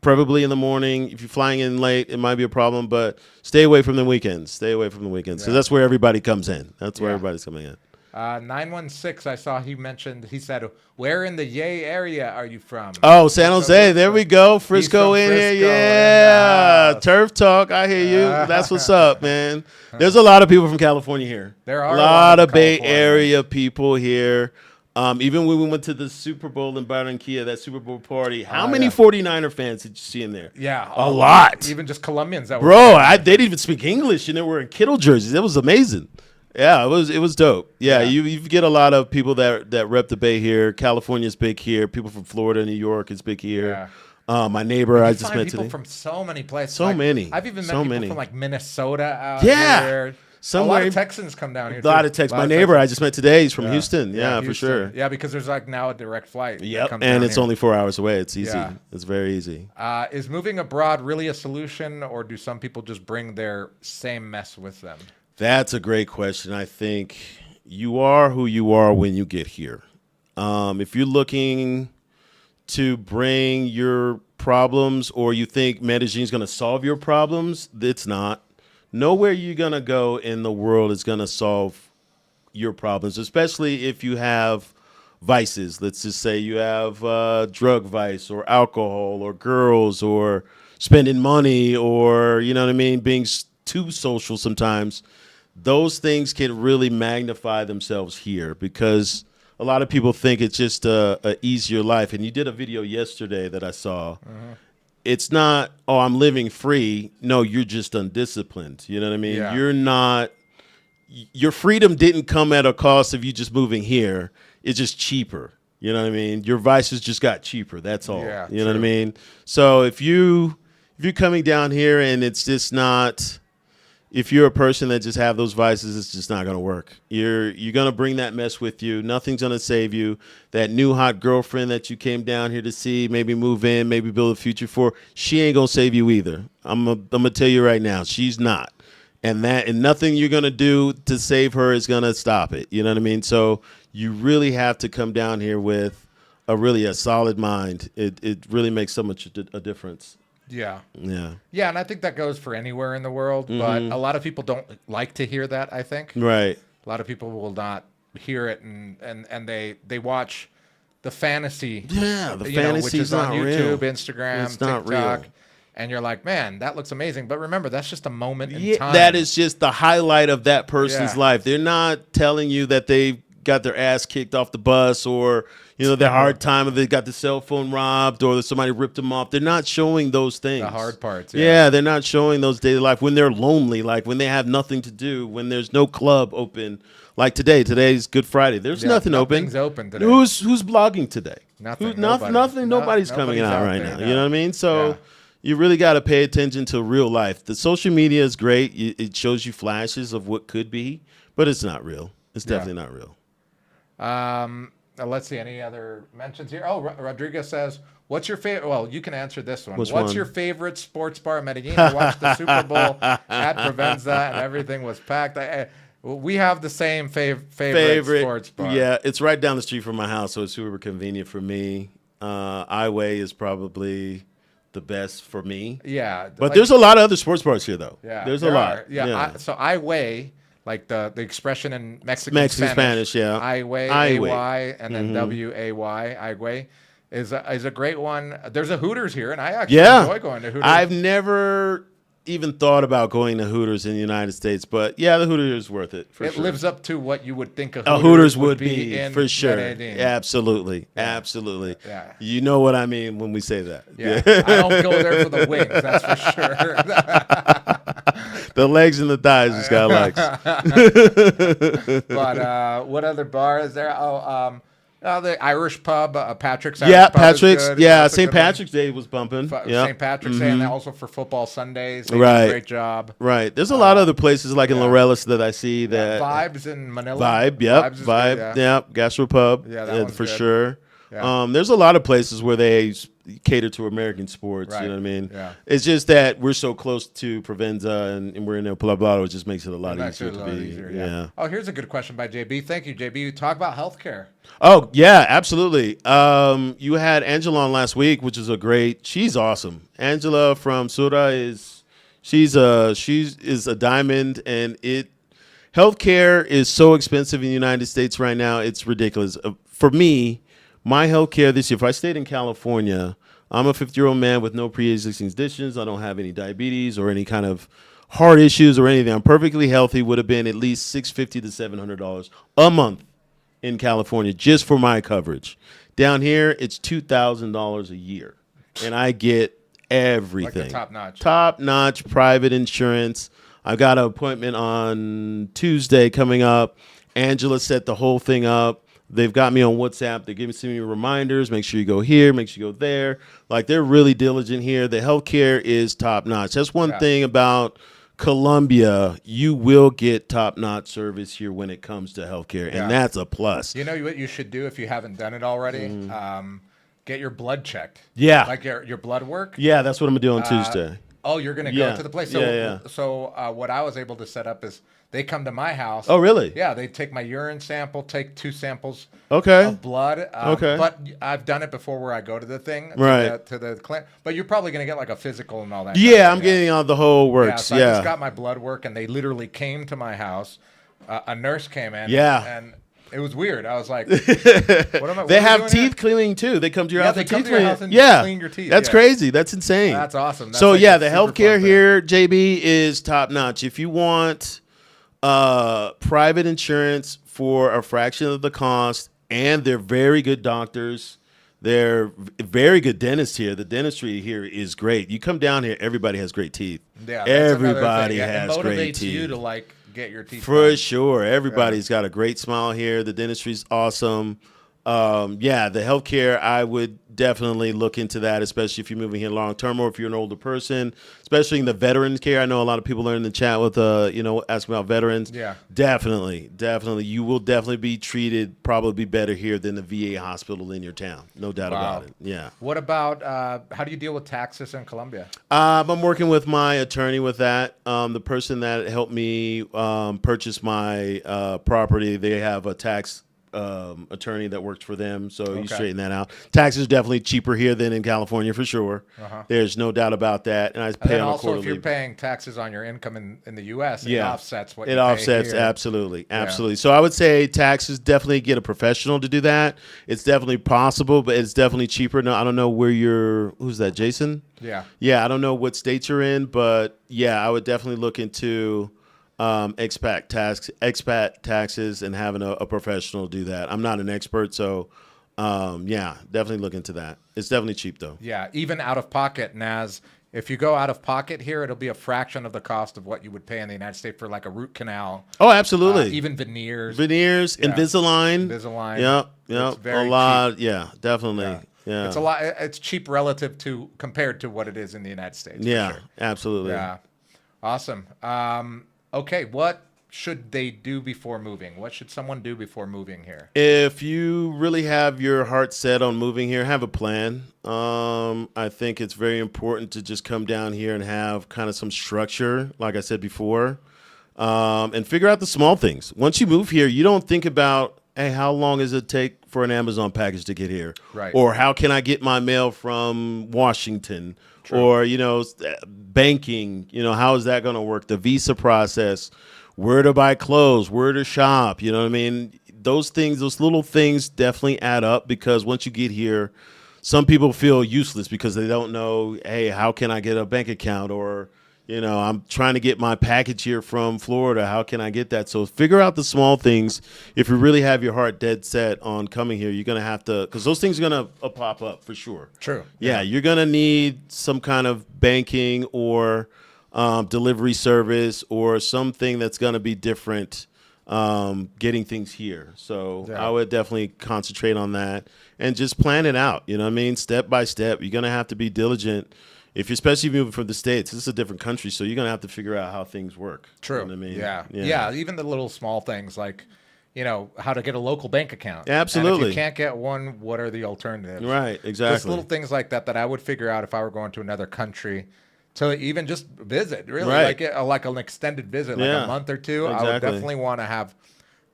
S2: Preferably in the morning. If you're flying in late, it might be a problem, but stay away from the weekends. Because that's where everybody comes in. That's where everybody's coming in.
S1: 916, I saw he said, where in the Yay area are you from?
S2: Oh, San Jose. There we go. Frisco in here. Yeah. Turf Talk. I hear you. That's what's up, man. There's a lot of people from California here.
S1: There are
S2: a lot of Bay Area people here. Even when we went to the Super Bowl in Barranquilla, that Super Bowl party, how many 49er fans did you see in there?
S1: Yeah.
S2: A lot.
S1: Even just Colombians.
S2: Bro, they didn't even speak English, and they were in Kittle jerseys. It was amazing. Yeah, it was dope. Yeah, you get a lot of people that rep the Bay here. California's big here. People from Florida, New York is big here. My neighbor I just met today.
S1: People from so many places.
S2: So many.
S1: I've even met people from like Minnesota out
S2: yeah.
S1: here.
S2: Somewhere,
S1: a lot of Texans come down here.
S2: A lot of Texans. My neighbor I just met today, he's from Houston. Yeah,
S1: Houston.
S2: for sure.
S1: Yeah, because there's like now a direct flight.
S2: Yep, and it's only 4 hours away. It's easy. Yeah. It's very easy.
S1: Is moving abroad really a solution, or do some people just bring their same mess with them?
S2: That's a great question. I think you are who you are when you get here. If you're looking to bring your problems, or you think Medellin is going to solve your problems, it's not. Nowhere you're going to go in the world is going to solve your problems, especially if you have vices. Let's just say you have drug vice or alcohol or girls or spending money or, you know what I mean, being too social sometimes. Those things can really magnify themselves here because a lot of people think it's just a easier life. And you did a video yesterday that I saw. Uh-huh. It's not, oh, I'm living free. No, you're just undisciplined. You know what I mean? Yeah. You're not, your freedom didn't come at a cost of you just moving here. It's just cheaper. You know what I mean? Your vices just got cheaper. That's all. Yeah, you know what I mean? So if you're coming down here and it's just not, if you're a person that just have those vices, it's just not going to work. You're going to bring that mess with you. Nothing's going to save you. That new hot girlfriend that you came down here to see, maybe move in, maybe build a future for, she ain't going to save you either. I'm going to tell you right now, she's not. And nothing you're going to do to save her is going to stop it. You know what I mean? So you really have to come down here with a solid mind. It really makes so much a difference.
S1: Yeah, and I think that goes for anywhere in the world, but a lot of people don't like to hear that, I think.
S2: Right.
S1: A lot of people will not hear it, and they watch the fantasy.
S2: Yeah, the fantasy
S1: which is on YouTube,
S2: real.
S1: Instagram,
S2: it's
S1: TikTok.
S2: Not real.
S1: And you're like, man, that looks amazing. But remember, that's just a moment in time.
S2: That is just the highlight of that person's life. They're not telling you that they got their ass kicked off the bus or, their hard time, or they got the cell phone robbed or somebody ripped them off. They're not showing those things.
S1: The hard parts.
S2: Yeah, they're not showing those daily life when they're lonely, like when they have nothing to do, when there's no club open. Like today. Today's Good Friday. There's nothing open.
S1: Nothing's open today.
S2: Who's blogging today?
S1: Nothing.
S2: Nobody's coming out right now. You know what I mean? So you really got to pay attention to real life. The social media is great. It shows you flashes of what could be, but it's not real. It's definitely not real.
S1: Let's see. Any other mentions here? Oh, Rodrigo says, what's your favorite? Well, you can answer this one.
S2: What's
S1: your favorite sports bar in Medellin? I watched the Super Bowl at Provenza, and everything was packed. We have the same favorite sports bar.
S2: Yeah, it's right down the street from my house, so it's super convenient for me. Iway is probably the best for me.
S1: Yeah.
S2: But there's a lot of other sports bars here, though.
S1: Yeah.
S2: There's a lot.
S1: Yeah. So Iway, like the expression in Mexican Spanish, Iway, A-Y, and then W-A-Y, Iway, is a great one. There's a Hooters here, and I actually enjoy going to Hooters.
S2: I've never even thought about going to Hooters in the United States, but the Hooters is worth it.
S1: It lives up to what you would think
S2: a Hooters would be
S1: in
S2: for sure.
S1: Medellin.
S2: Absolutely. Yeah. You know what I mean when we say that.
S1: Yeah. I don't go there for the wings, that's for sure.
S2: The legs and the thighs just got legs.
S1: But what other bar is there? The Irish pub, Patrick's.
S2: Patrick's. St. Patrick's Day was bumping.
S1: St. Patrick's Day, and also for football Sundays. They do a great job.
S2: Right. There's a lot of other places like in Laurelis that I see that.
S1: Vibes in Manila.
S2: Vibe. Vibe. Gastropub.
S1: Yeah, that one's
S2: for
S1: good.
S2: Sure. Yeah. There's a lot of places where they cater to American sports.
S1: Right.
S2: You know what I mean?
S1: Yeah.
S2: It's just that we're so close to Provenza and we're in El Poblado. It just makes it a lot easier to be.
S1: Yeah. Oh, here's a good question by JB. Thank you, JB. Talk about healthcare.
S2: Oh yeah, absolutely. You had Angela on last week, which is she's awesome. Angela from Sura she's a diamond, and healthcare is so expensive in the United States right now. It's ridiculous. For me, my healthcare this year, if I stayed in California, I'm a 50-year-old man with no pre-existing conditions. I don't have any diabetes or any kind of heart issues or anything. I'm perfectly healthy. Would have been at least $650 to $700 a month in California just for my coverage. Down here, it's $2,000 a year, and I get everything.
S1: Like top notch.
S2: Top notch private insurance. I've got an appointment on Tuesday coming up. Angela set the whole thing up. They've got me on WhatsApp. They're giving me reminders. Make sure you go here. Make sure you go there. Like, they're really diligent here. The healthcare is top notch. That's one thing about Colombia. You will get top notch service here when it comes to healthcare, and that's a plus.
S1: You know what you should do if you haven't done it already? Get your blood checked.
S2: Yeah,
S1: like your blood work.
S2: Yeah, that's what I'm gonna do on Tuesday.
S1: Oh, you're gonna go to the place. So, so what I was able to set up is they come to my house.
S2: Oh, really?
S1: Yeah, they take my urine sample, take 2 samples
S2: of
S1: blood. But I've done it before where I go to the thing, to the clinic. But you're probably going to get like a physical and all that.
S2: Yeah, I'm getting all the whole works.
S1: So I just got my blood work, and they literally came to my house. A nurse came in. And it was weird. I was like, what am I?
S2: They have teeth cleaning too. They come to your house.
S1: They come to
S2: your
S1: house and clean your teeth.
S2: That's crazy. That's insane.
S1: That's awesome. That's
S2: so
S1: like
S2: the healthcare here, JB, is top notch. If you want private insurance for a fraction of the cost, and they're very good doctors. They're very good dentists here. The dentistry here is great. You come down here, everybody has great teeth.
S1: Yeah,
S2: everybody has great teeth.
S1: It motivates you to like get your teeth
S2: for sure. Everybody's got a great smile here. The dentistry's awesome. The healthcare, I would definitely look into that, especially if you're moving here long term or if you're an older person, especially in the veterans care. I know a lot of people are in the chat with, asking about veterans.
S1: Yeah,
S2: definitely. You will definitely be treated probably better here than the VA hospital in your town. No doubt about it. Yeah.
S1: What about, how do you deal with taxes in Colombia?
S2: I'm working with my attorney with that. The person that helped me purchase my property, they have a tax attorney that works for them, so you straighten that out. Taxes are definitely cheaper here than in California for sure. There's no doubt about that. And I pay on a quarterly.
S1: Also, if you're paying taxes on your income in the U.S., it offsets what
S2: you pay here. Absolutely. So I would say taxes, definitely get a professional to do that. It's definitely possible, but it's definitely cheaper. No, I don't know where who's that, Jason? Yeah, I don't know what states you're in, but I would definitely look into expat taxes and having a professional do that. I'm not an expert, so definitely look into that. It's definitely cheap though.
S1: Yeah, even out of pocket, Naz. If you go out of pocket here, it'll be a fraction of the cost of what you would pay in the United States for like a root canal.
S2: Oh, absolutely.
S1: Even veneers,
S2: Invisalign.
S1: Yep.
S2: A lot. Cheap. Yeah, definitely. Yeah.
S1: It's a lot. It's cheap compared to what it is in the United States.
S2: Yeah,
S1: sure.
S2: Absolutely.
S1: Yeah, awesome. Okay, what should they do before moving? What should someone do before moving here?
S2: If you really have your heart set on moving here, have a plan. I think it's very important to just come down here and have kind of some structure, like I said before, and figure out the small things. Once you move here, you don't think about, hey, how long does it take for an Amazon package to get here?
S1: Right.
S2: Or how can I get my mail from Washington?
S1: True.
S2: Or, banking, how is that going to work? The visa process, where to buy clothes, where to shop, you know what I mean? Those little things definitely add up, because once you get here, some people feel useless because they don't know, hey, how can I get a bank account? Or, I'm trying to get my package here from Florida. How can I get that? So figure out the small things. If you really have your heart dead set on coming here, you're going to have to, because those things are going to pop up for sure.
S1: True.
S2: Yeah, you're going to need some kind of banking or delivery service or something that's going to be different getting things here. So I would definitely concentrate on that and just plan it out. You know what I mean? Step by step. You're going to have to be diligent. If you're especially moving from the States, this is a different country, so you're going to have to figure out how things work.
S1: True.
S2: You know what I mean?
S1: Yeah, even the little small things like, how to get a local bank account.
S2: Absolutely.
S1: And if you can't get one, what are the alternatives?
S2: Right, exactly.
S1: Just little things like that I would figure out if I were going to another country to even just visit, really.
S2: Right.
S1: Like an extended visit, like a month or two.
S2: Exactly.
S1: I would definitely want to have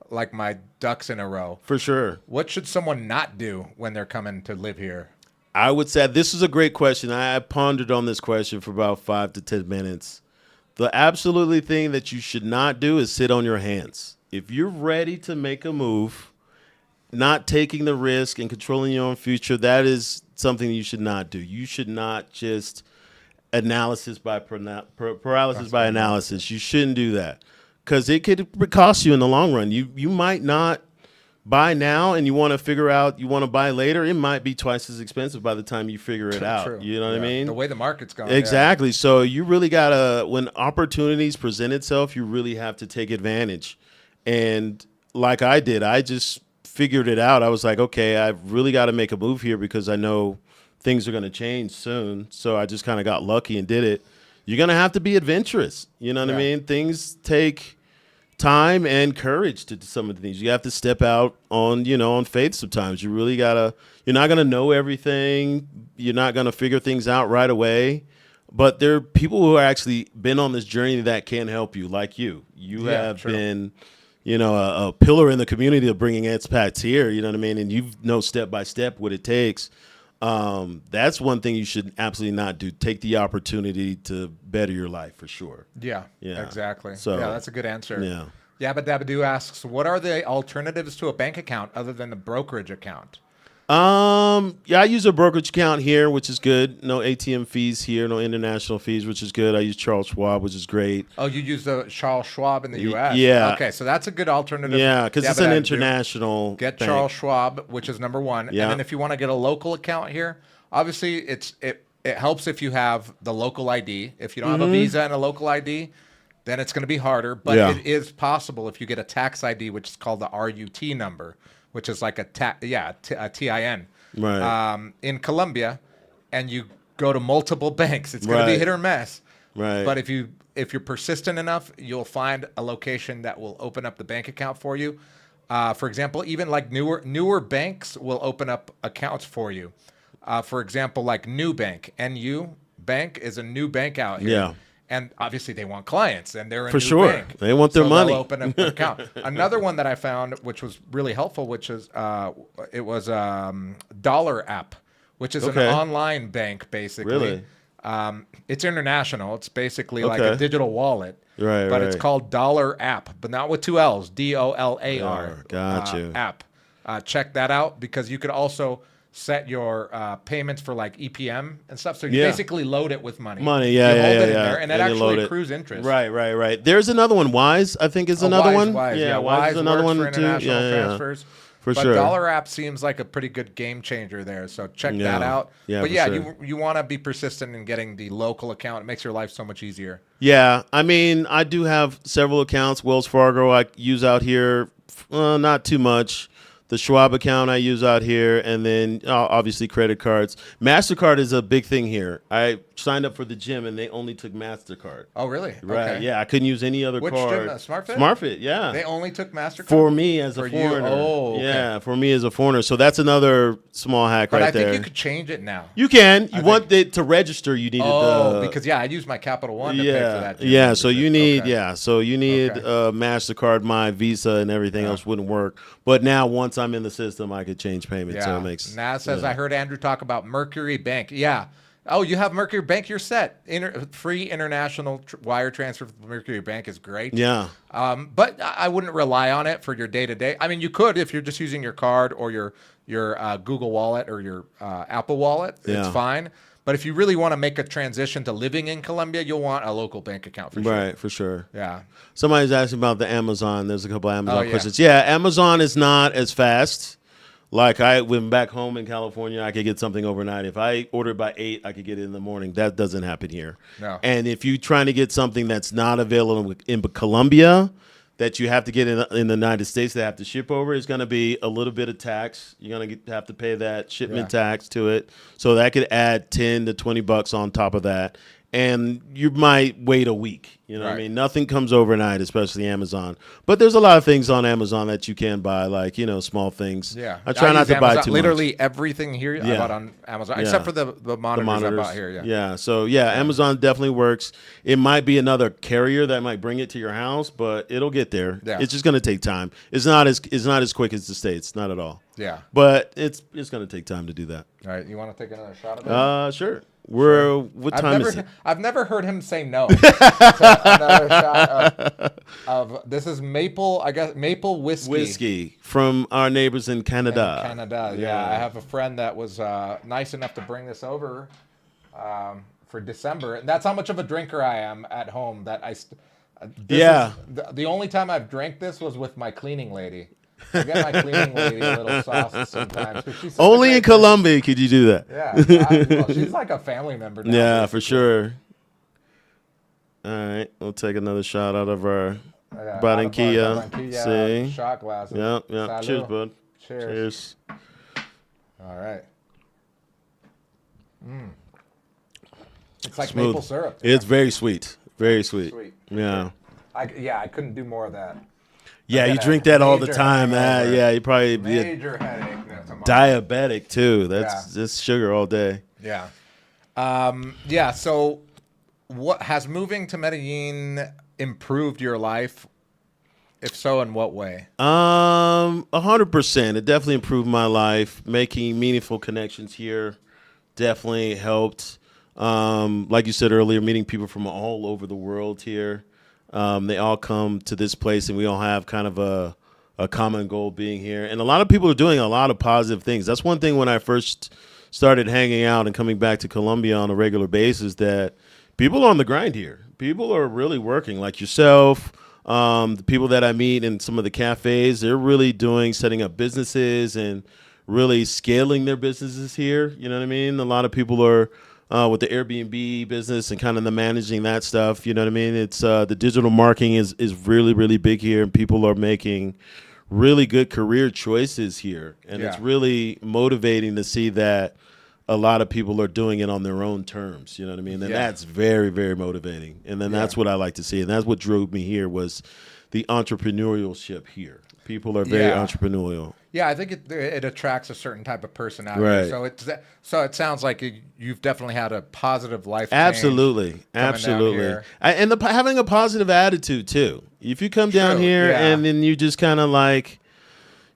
S1: like my ducks in a row.
S2: For sure.
S1: What should someone not do when they're coming to live here?
S2: I would say this is a great question. I pondered on this question for about 5 to 10 minutes. The absolutely thing that you should not do is sit on your hands. If you're ready to make a move, not taking the risk and controlling your own future, that is something you should not do. You should not just paralysis by analysis. You shouldn't do that, because it could cost you in the long run. You might not buy now and you want to figure out you want to buy later, it might be twice as expensive by the time you figure it out.
S1: True.
S2: You know what I mean?
S1: The way the market's going.
S2: Exactly. So you really gotta, when opportunities present itself, you really have to take advantage. And like I did, I just figured it out. I was like, okay, I've really got to make a move here because I know things are going to change soon. So I just kind of got lucky and did it. You're going to have to be adventurous. You know what I mean? Things take time and courage to do some of the things. You have to step out on, on faith sometimes. You really gotta, you're not gonna know everything. You're not gonna figure things out right away. But there are people who are actually been on this journey that can help you, like you. You have been, a pillar in the community of bringing expats here, you know what I mean? And you know step by step what it takes. That's one thing you should absolutely not do. Take the opportunity to better your life for sure.
S1: Yeah, exactly.
S2: So,
S1: yeah, that's a good answer.
S2: Yeah.
S1: Yabba Dabba asks, what are the alternatives to a bank account other than the brokerage account?
S2: I use a brokerage account here, which is good. No ATM fees here, no international fees, which is good. I use Charles Schwab, which is great.
S1: Oh, you use the Charles Schwab in the U.S.?
S2: Yeah.
S1: Okay, so that's a good alternative.
S2: Yeah, because it's an international
S1: Get
S2: bank.
S1: Charles Schwab, which is number one.
S2: Yeah.
S1: And then if you want to get a local account here, obviously it helps if you have the local ID. If you don't have a Visa and a local ID, then it's going to be harder. But it is possible if you get a tax ID, which is called the RUT number, which is like a TIN.
S2: Right.
S1: In Colombia, and you go to multiple banks, it's going to be hit or miss.
S2: Right.
S1: But if you're persistent enough, you'll find a location that will open up the bank account for you. For example, even like newer banks will open up accounts for you. For example, like Nubank. NU Bank is a new bank out here. Yeah. And obviously they want clients, and they're a new bank.
S2: They want their money.
S1: They'll open up an account. Another one that I found, which was really helpful, which is it was Dollar App, which is an online bank basically.
S2: Really?
S1: It's international. It's basically like a digital wallet.
S2: Right.
S1: But it's called Dollar App, but not with two L's. DOLAR.
S2: Got you.
S1: App. Check that out because you could also set your payments for like EPM and stuff. So you basically load it with money.
S2: You hold
S1: it in there, and it actually accrues interest.
S2: Right. There's another one. Wise, I think, is another one.
S1: Wise,
S2: yeah, Wise is another one
S1: for
S2: too.
S1: International transfers.
S2: For
S1: but
S2: sure.
S1: Dollar App seems like a pretty good game changer there. So check that out.
S2: Yeah,
S1: but you want to be persistent in getting the local account. It makes your life so much easier.
S2: Yeah. I mean, I do have several accounts. Wells Fargo I use out here, not too much. The Schwab account I use out here, and then obviously credit cards. MasterCard is a big thing here. I signed up for the gym, and they only took MasterCard.
S1: Oh, really?
S2: Right.
S1: Okay.
S2: Yeah, I couldn't use any other
S1: card.
S2: Which
S1: gym? SmartFit?
S2: SmartFit, yeah.
S1: They only took MasterCard?
S2: For me as a foreigner.
S1: Oh, okay.
S2: Yeah, for me as a foreigner. So that's another small hack right there.
S1: But I think you could change it now.
S2: You can. You want it to register, you needed
S1: because, I use my Capital One to pay for that gym.
S2: Yeah, so you need, MasterCard, my Visa, and everything else wouldn't work. But now, once I'm in the system, I could change payments. So it makes.
S1: Naz says, I heard Andrew talk about Mercury Bank. Yeah. Oh, you have Mercury Bank, you're set. Free international wire transfer from Mercury Bank is great.
S2: Yeah.
S1: But I wouldn't rely on it for your day-to-day. I mean, you could if you're just using your card or your Google Wallet or your Apple Wallet. It's fine. But if you really want to make a transition to living in Colombia, you'll want a local bank account for sure.
S2: Right, for sure.
S1: Yeah.
S2: Somebody's asking about the Amazon. There's a couple of Amazon questions. Yeah, Amazon is not as fast. Like I went back home in California, I could get something overnight. If I ordered by 8, I could get it in the morning. That doesn't happen here.
S1: No.
S2: And if you're trying to get something that's not available in Colombia, that you have to get in the United States, that have to ship over, is going to be a little bit of tax. You're going to have to pay that shipment tax to it. So that could add $10 to $20 on top of that. And you might wait a week. You know what I mean? Nothing comes overnight, especially Amazon. But there's a lot of things on Amazon that you can buy, like, small things.
S1: Yeah.
S2: I try not to buy too much.
S1: Literally everything here I bought on Amazon, except for the monitors I bought here. Yeah.
S2: Yeah. So, Amazon definitely works. It might be another carrier that might bring it to your house, but it'll get there. Yeah. It's just going to take time. It's not as quick as the States. Not at all.
S1: Yeah.
S2: But it's going to take time to do that.
S1: All right. You want to take another shot of that?
S2: Sure. What time is it?
S1: I've never heard him say no. Another shot of this is maple whiskey.
S2: Whiskey from our neighbors in Canada.
S1: Yeah. I have a friend that was nice enough to bring this over for December, and that's how much of a drinker I am at home. That the only time I've drank this was with my cleaning lady. I get my cleaning lady a little sauce sometimes.
S2: Only in Colombia could you do that.
S1: Yeah. Well, she's like a family member now.
S2: Yeah, basically. For sure. All right. We'll take another shot out of our Barranquilla. See?
S1: Shot glasses.
S2: Yep. Salud. Cheers, bud. Cheers.
S1: All right. It's like smooth. Maple syrup.
S2: It's very sweet. Very sweet. Yeah.
S1: I couldn't do more of that.
S2: Yeah, you drink that all the time. Yeah, you probably
S1: major headache.
S2: Diabetic too. That's just sugar all day.
S1: Yeah. So, what has moving to Medellin improved your life? If so, in what way?
S2: 100%. It definitely improved my life. Making meaningful connections here definitely helped. Like you said earlier, meeting people from all over the world here. They all come to this place, and we all have kind of a common goal being here. And a lot of people are doing a lot of positive things. That's one thing when I first started hanging out and coming back to Colombia on a regular basis, that people are on the grind here. People are really working, like yourself. The people that I meet in some of the cafes, they're really setting up businesses and really scaling their businesses here. You know what I mean? A lot of people are with the Airbnb business and kind of the managing that stuff. You know what I mean? It's the digital marketing is really, really big here, and people are making really good career choices here. And it's really motivating to see that a lot of people are doing it on their own terms. You know what I mean? And that's very, very motivating. And then that's what I like to see. And that's what drove me here, was the entrepreneurship here. People are very entrepreneurial.
S1: Yeah, I think it attracts a certain type of personality.
S2: Right.
S1: So it sounds like you've definitely had a positive life.
S2: Absolutely. And having a positive attitude too. If you come down here and then you just kind of like,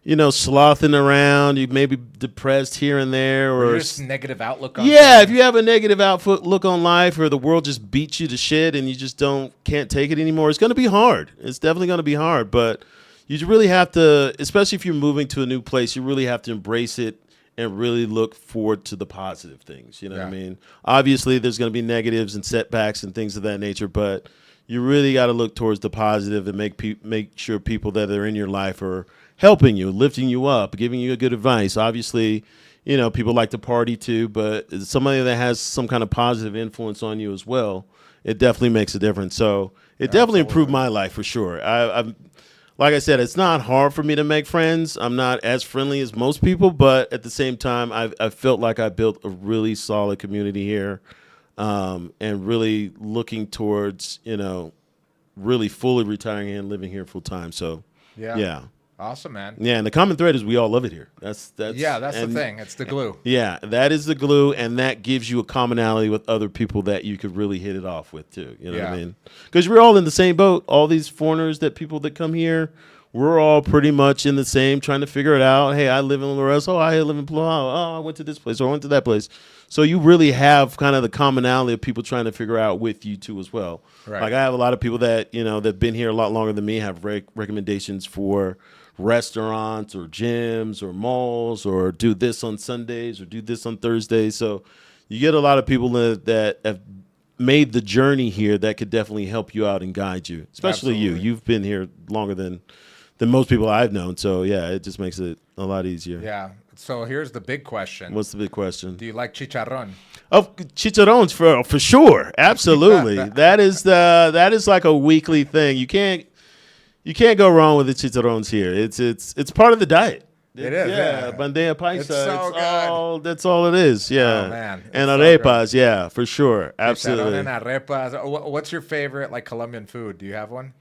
S2: slothing around, you may be depressed here and there, or
S1: just negative outlook on
S2: things. If you have a negative outlook on life, or the world just beats you to shit and you just can't take it anymore, it's going to be hard. It's definitely going to be hard, but you really have to, especially if you're moving to a new place, you really have to embrace it and really look forward to the positive things. You know what I mean? Obviously, there's going to be negatives and setbacks and things of that nature, but you really got to look towards the positive and make sure people that are in your life are helping you, lifting you up, giving you good advice. Obviously, people like to party too, but somebody that has some kind of positive influence on you as well, it definitely makes a difference. So it definitely improved my life for sure. I'm like I said, it's not hard for me to make friends. I'm not as friendly as most people, but at the same time, I felt like I built a really solid community here, and really looking towards, really fully retiring and living here full time. So, yeah.
S1: Awesome, man.
S2: Yeah, and the common thread is we all love it here. That's the
S1: thing. It's the glue.
S2: Yeah, that is the glue, and that gives you a commonality with other people that you could really hit it off with too. You know what I mean? Because we're all in the same boat. All these foreigners, people that come here, we're all pretty much in the same, trying to figure it out. Hey, I live in Lorenzo. Oh, I live in Palau. Oh, I went to this place, or I went to that place. So you really have kind of the commonality of people trying to figure out with you too as well.
S1: Right.
S2: Like I have a lot of people that that've been here a lot longer than me, have recommendations for restaurants or gyms or malls, or do this on Sundays or do this on Thursdays. So you get a lot of people that have made the journey here that could definitely help you out and guide you, especially you. You've been here longer than most people I've known. So, it just makes it a lot easier.
S1: Yeah. So here's the big question.
S2: What's the big question?
S1: Do you like chicharrón?
S2: Oh, chicharrones for sure. Absolutely. that is like a weekly thing. You can't go wrong with the chicharrones here. It's part of the diet.
S1: It is. Yeah.
S2: Bandeja paisa.
S1: It's so good.
S2: That's all it is. Yeah.
S1: Oh, man.
S2: And arepas, for sure. Absolutely.
S1: Chicharrón and arepas. What's your favorite Colombian food? Do you have one?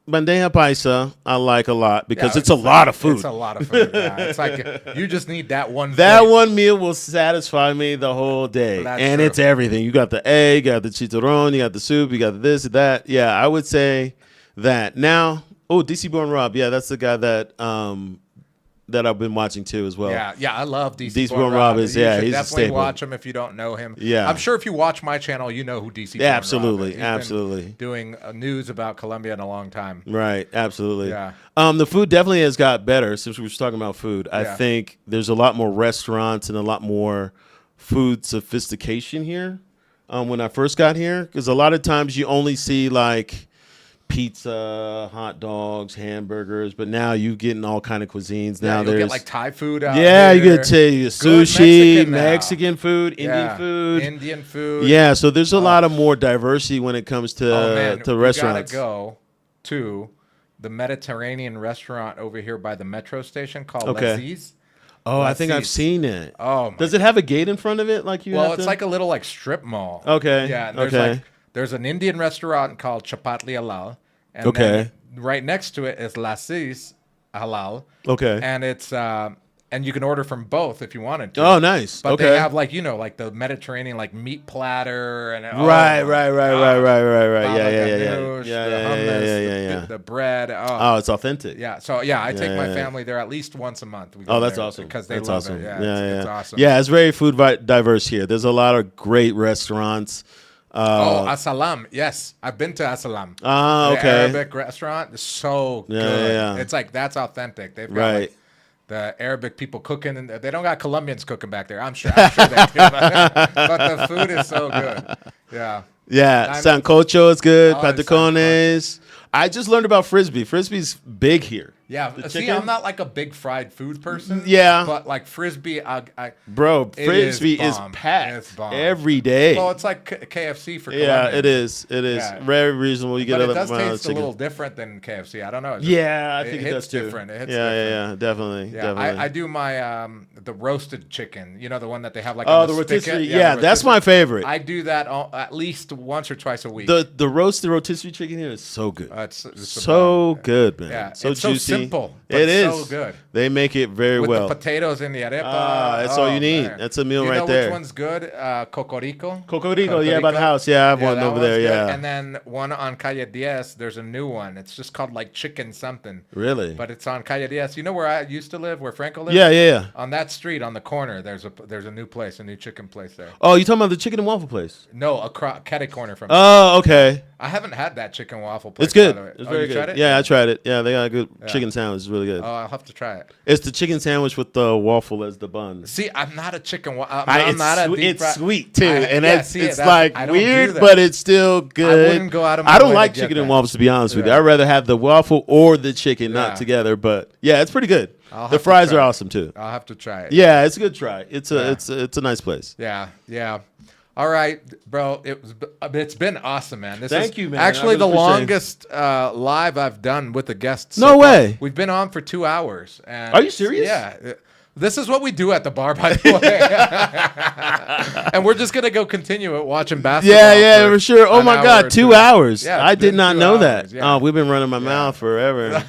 S2: Bandeja paisa I like a lot because it's a lot of food.
S1: It's a lot of food. It's like you just need that one.
S2: That one meal will satisfy me the whole day. And
S1: true.
S2: It's everything. You got the egg, you got the chicharrón, you got the soup, you got this, that. Yeah, I would say that. Now, DC Born Rob. Yeah, that's the guy that I've been watching too as well.
S1: Yeah, I love DC
S2: Born Rob. He's
S1: definitely
S2: a staple.
S1: Watch him if you don't know him.
S2: Yeah,
S1: I'm sure if you watch my channel, you know who DC Born
S2: absolutely,
S1: Rob is.
S2: Absolutely.
S1: Been doing news about Colombia in a long time.
S2: Right, absolutely.
S1: Yeah.
S2: The food definitely has got better since we were talking about food. I think there's a lot more restaurants and a lot more food sophistication here. When I first got here, because a lot of times you only see pizza, hot dogs, hamburgers, but now you getting all kind of cuisines. Now
S1: you get like Thai food out
S2: yeah,
S1: here.
S2: you get sushi, Mexican food,
S1: Indian food.
S2: Yeah, so there's a lot of more diversity when it comes to restaurants.
S1: You gotta go to the Mediterranean restaurant over here by the metro station called Laziz.
S2: Oh, I think I've seen it.
S1: Oh,
S2: does it have a gate in front of it? Like
S1: it's like a little like strip mall.
S2: Okay.
S1: Yeah. And there's an Indian restaurant called Chapatli Halal. And then right next to it is Laziz Halal.
S2: Okay.
S1: And it's and you can order from both if you wanted to.
S2: Oh, nice.
S1: But they have like like the Mediterranean like meat platter and
S2: right. Yeah.
S1: The bread.
S2: Oh, it's authentic.
S1: Yeah. So I take my family there at least once a month.
S2: That's awesome.
S1: Because they love it. Yeah. It's awesome.
S2: Yeah, it's very food diverse here. There's a lot of great restaurants.
S1: Asalam. Yes, I've been to Asalam.
S2: Okay.
S1: The Arabic restaurant is so good.
S2: Yeah.
S1: It's like that's authentic. They've got the Arabic people cooking, and they don't got Colombians cooking back there. I'm sure they do, but the food is so good. Yeah.
S2: Yeah, sancocho is good. Patacones. I just learned about frisbee. Frisbee's big here.
S1: Yeah, see, I'm not like a big fried food person.
S2: Yeah,
S1: but like frisbee,
S2: frisbee is packed every day.
S1: Well, it's like KFC for Colombians.
S2: Yeah, it is. It is very reasonable. You get
S1: it does taste a little different than KFC. I don't know.
S2: I think it does too.
S1: Different. It hits
S2: different. Definitely.
S1: Yeah, definitely. I do my the roasted chicken. You know, the one that they have like
S2: the rotisserie. Yeah, that's my favorite.
S1: I do that at least once or twice a week.
S2: The roasted rotisserie chicken here is so good.
S1: It's
S2: so good, man.
S1: Yeah,
S2: so
S1: it's
S2: juicy.
S1: So simple.
S2: It is
S1: so good.
S2: They make it very
S1: with
S2: well.
S1: The potatoes in the arepa.
S2: That's all you need. Man. That's a meal right there.
S1: Which one's good? Cocorico.
S2: Cocorico, by the house. Yeah, I have one over there. Yeah.
S1: And then one on Calle 10. There's a new one. It's just called like chicken something.
S2: Really?
S1: But it's on Calle 10. You know where I used to live? Where Franco lives?
S2: Yeah.
S1: On that street, on the corner, there's a new place, a new chicken place there.
S2: Oh, you talking about the chicken and waffle place?
S1: No, catty corner from.
S2: Oh, okay.
S1: I haven't had that chicken waffle place.
S2: It's good.
S1: It's very good. Tried it?
S2: Yeah, I tried it. Yeah, they got a good chicken sandwich. It's really good.
S1: Oh, I'll have to try it.
S2: It's the chicken sandwich with the waffle as the bun.
S1: See, I'm not a chicken. I'm not a deep
S2: It's sweet too, it's
S1: like
S2: weird, but it's still good.
S1: I wouldn't go out of my
S2: I don't
S1: way
S2: like
S1: to
S2: chicken
S1: get
S2: and waffles, to be honest with you. I'd rather have the waffle or the chicken, not together. But yeah, it's pretty good. The fries are awesome too.
S1: I'll have to try it.
S2: Yeah, it's a good try. It's a nice place.
S1: Yeah. All right, bro. It's been awesome, man.
S2: Thank you, man.
S1: Actually, the longest live I've done with a guest.
S2: No way.
S1: We've been on for 2 hours. And
S2: are you serious?
S1: Yeah. This is what we do at the bar, by the way. And we're just gonna go continue it watching basketball.
S2: Yeah, for sure. Oh my God, 2 hours.
S1: Yeah,
S2: I did not know that.
S1: Yeah.
S2: Oh, we've been running my mouth forever.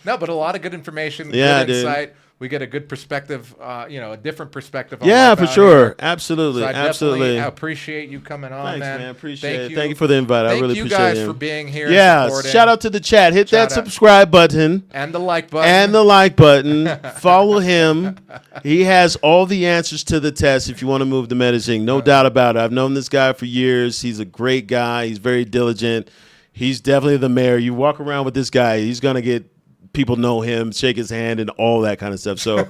S1: No, but a lot of good information. Good insight. We get a good perspective, a different perspective. On
S2: for sure.
S1: Here.
S2: Absolutely.
S1: So I
S2: absolutely.
S1: appreciate you coming on,
S2: Thanks, man. Appreciate it.
S1: Thank
S2: you for the invite. I really appreciate it.
S1: Thank you guys for being here.
S2: Yeah. Shout out to the chat. Hit that subscribe button.
S1: And the like button.
S2: Follow him. He has all the answers to the test if you want to move to Medellin. No doubt about it. I've known this guy for years. He's a great guy. He's very diligent. He's definitely the mayor. You walk around with this guy, he's going to get people know him, shake his hand, and all that kind of stuff. So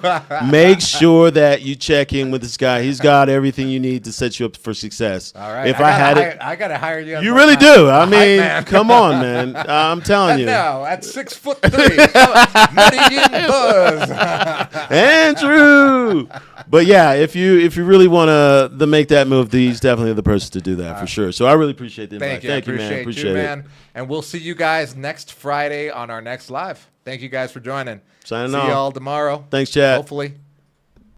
S2: make sure that you check in with this guy. He's got everything you need to set you up for success.
S1: All right.
S2: If I
S1: gotta hire you.
S2: You really do. I mean, come on, man. I'm telling you.
S1: No, at 6'3", Medellin Buzz.
S2: Andrew. But yeah, if you really want to make that move, he's definitely the person to do that for sure. So I really appreciate the invite.
S1: Thank you, man.
S2: Appreciate
S1: you, man. And we'll see you guys next Friday on our next live. Thank you guys for joining.
S2: Signing off.
S1: See you all tomorrow.
S2: Thanks, Chad.
S1: Hopefully.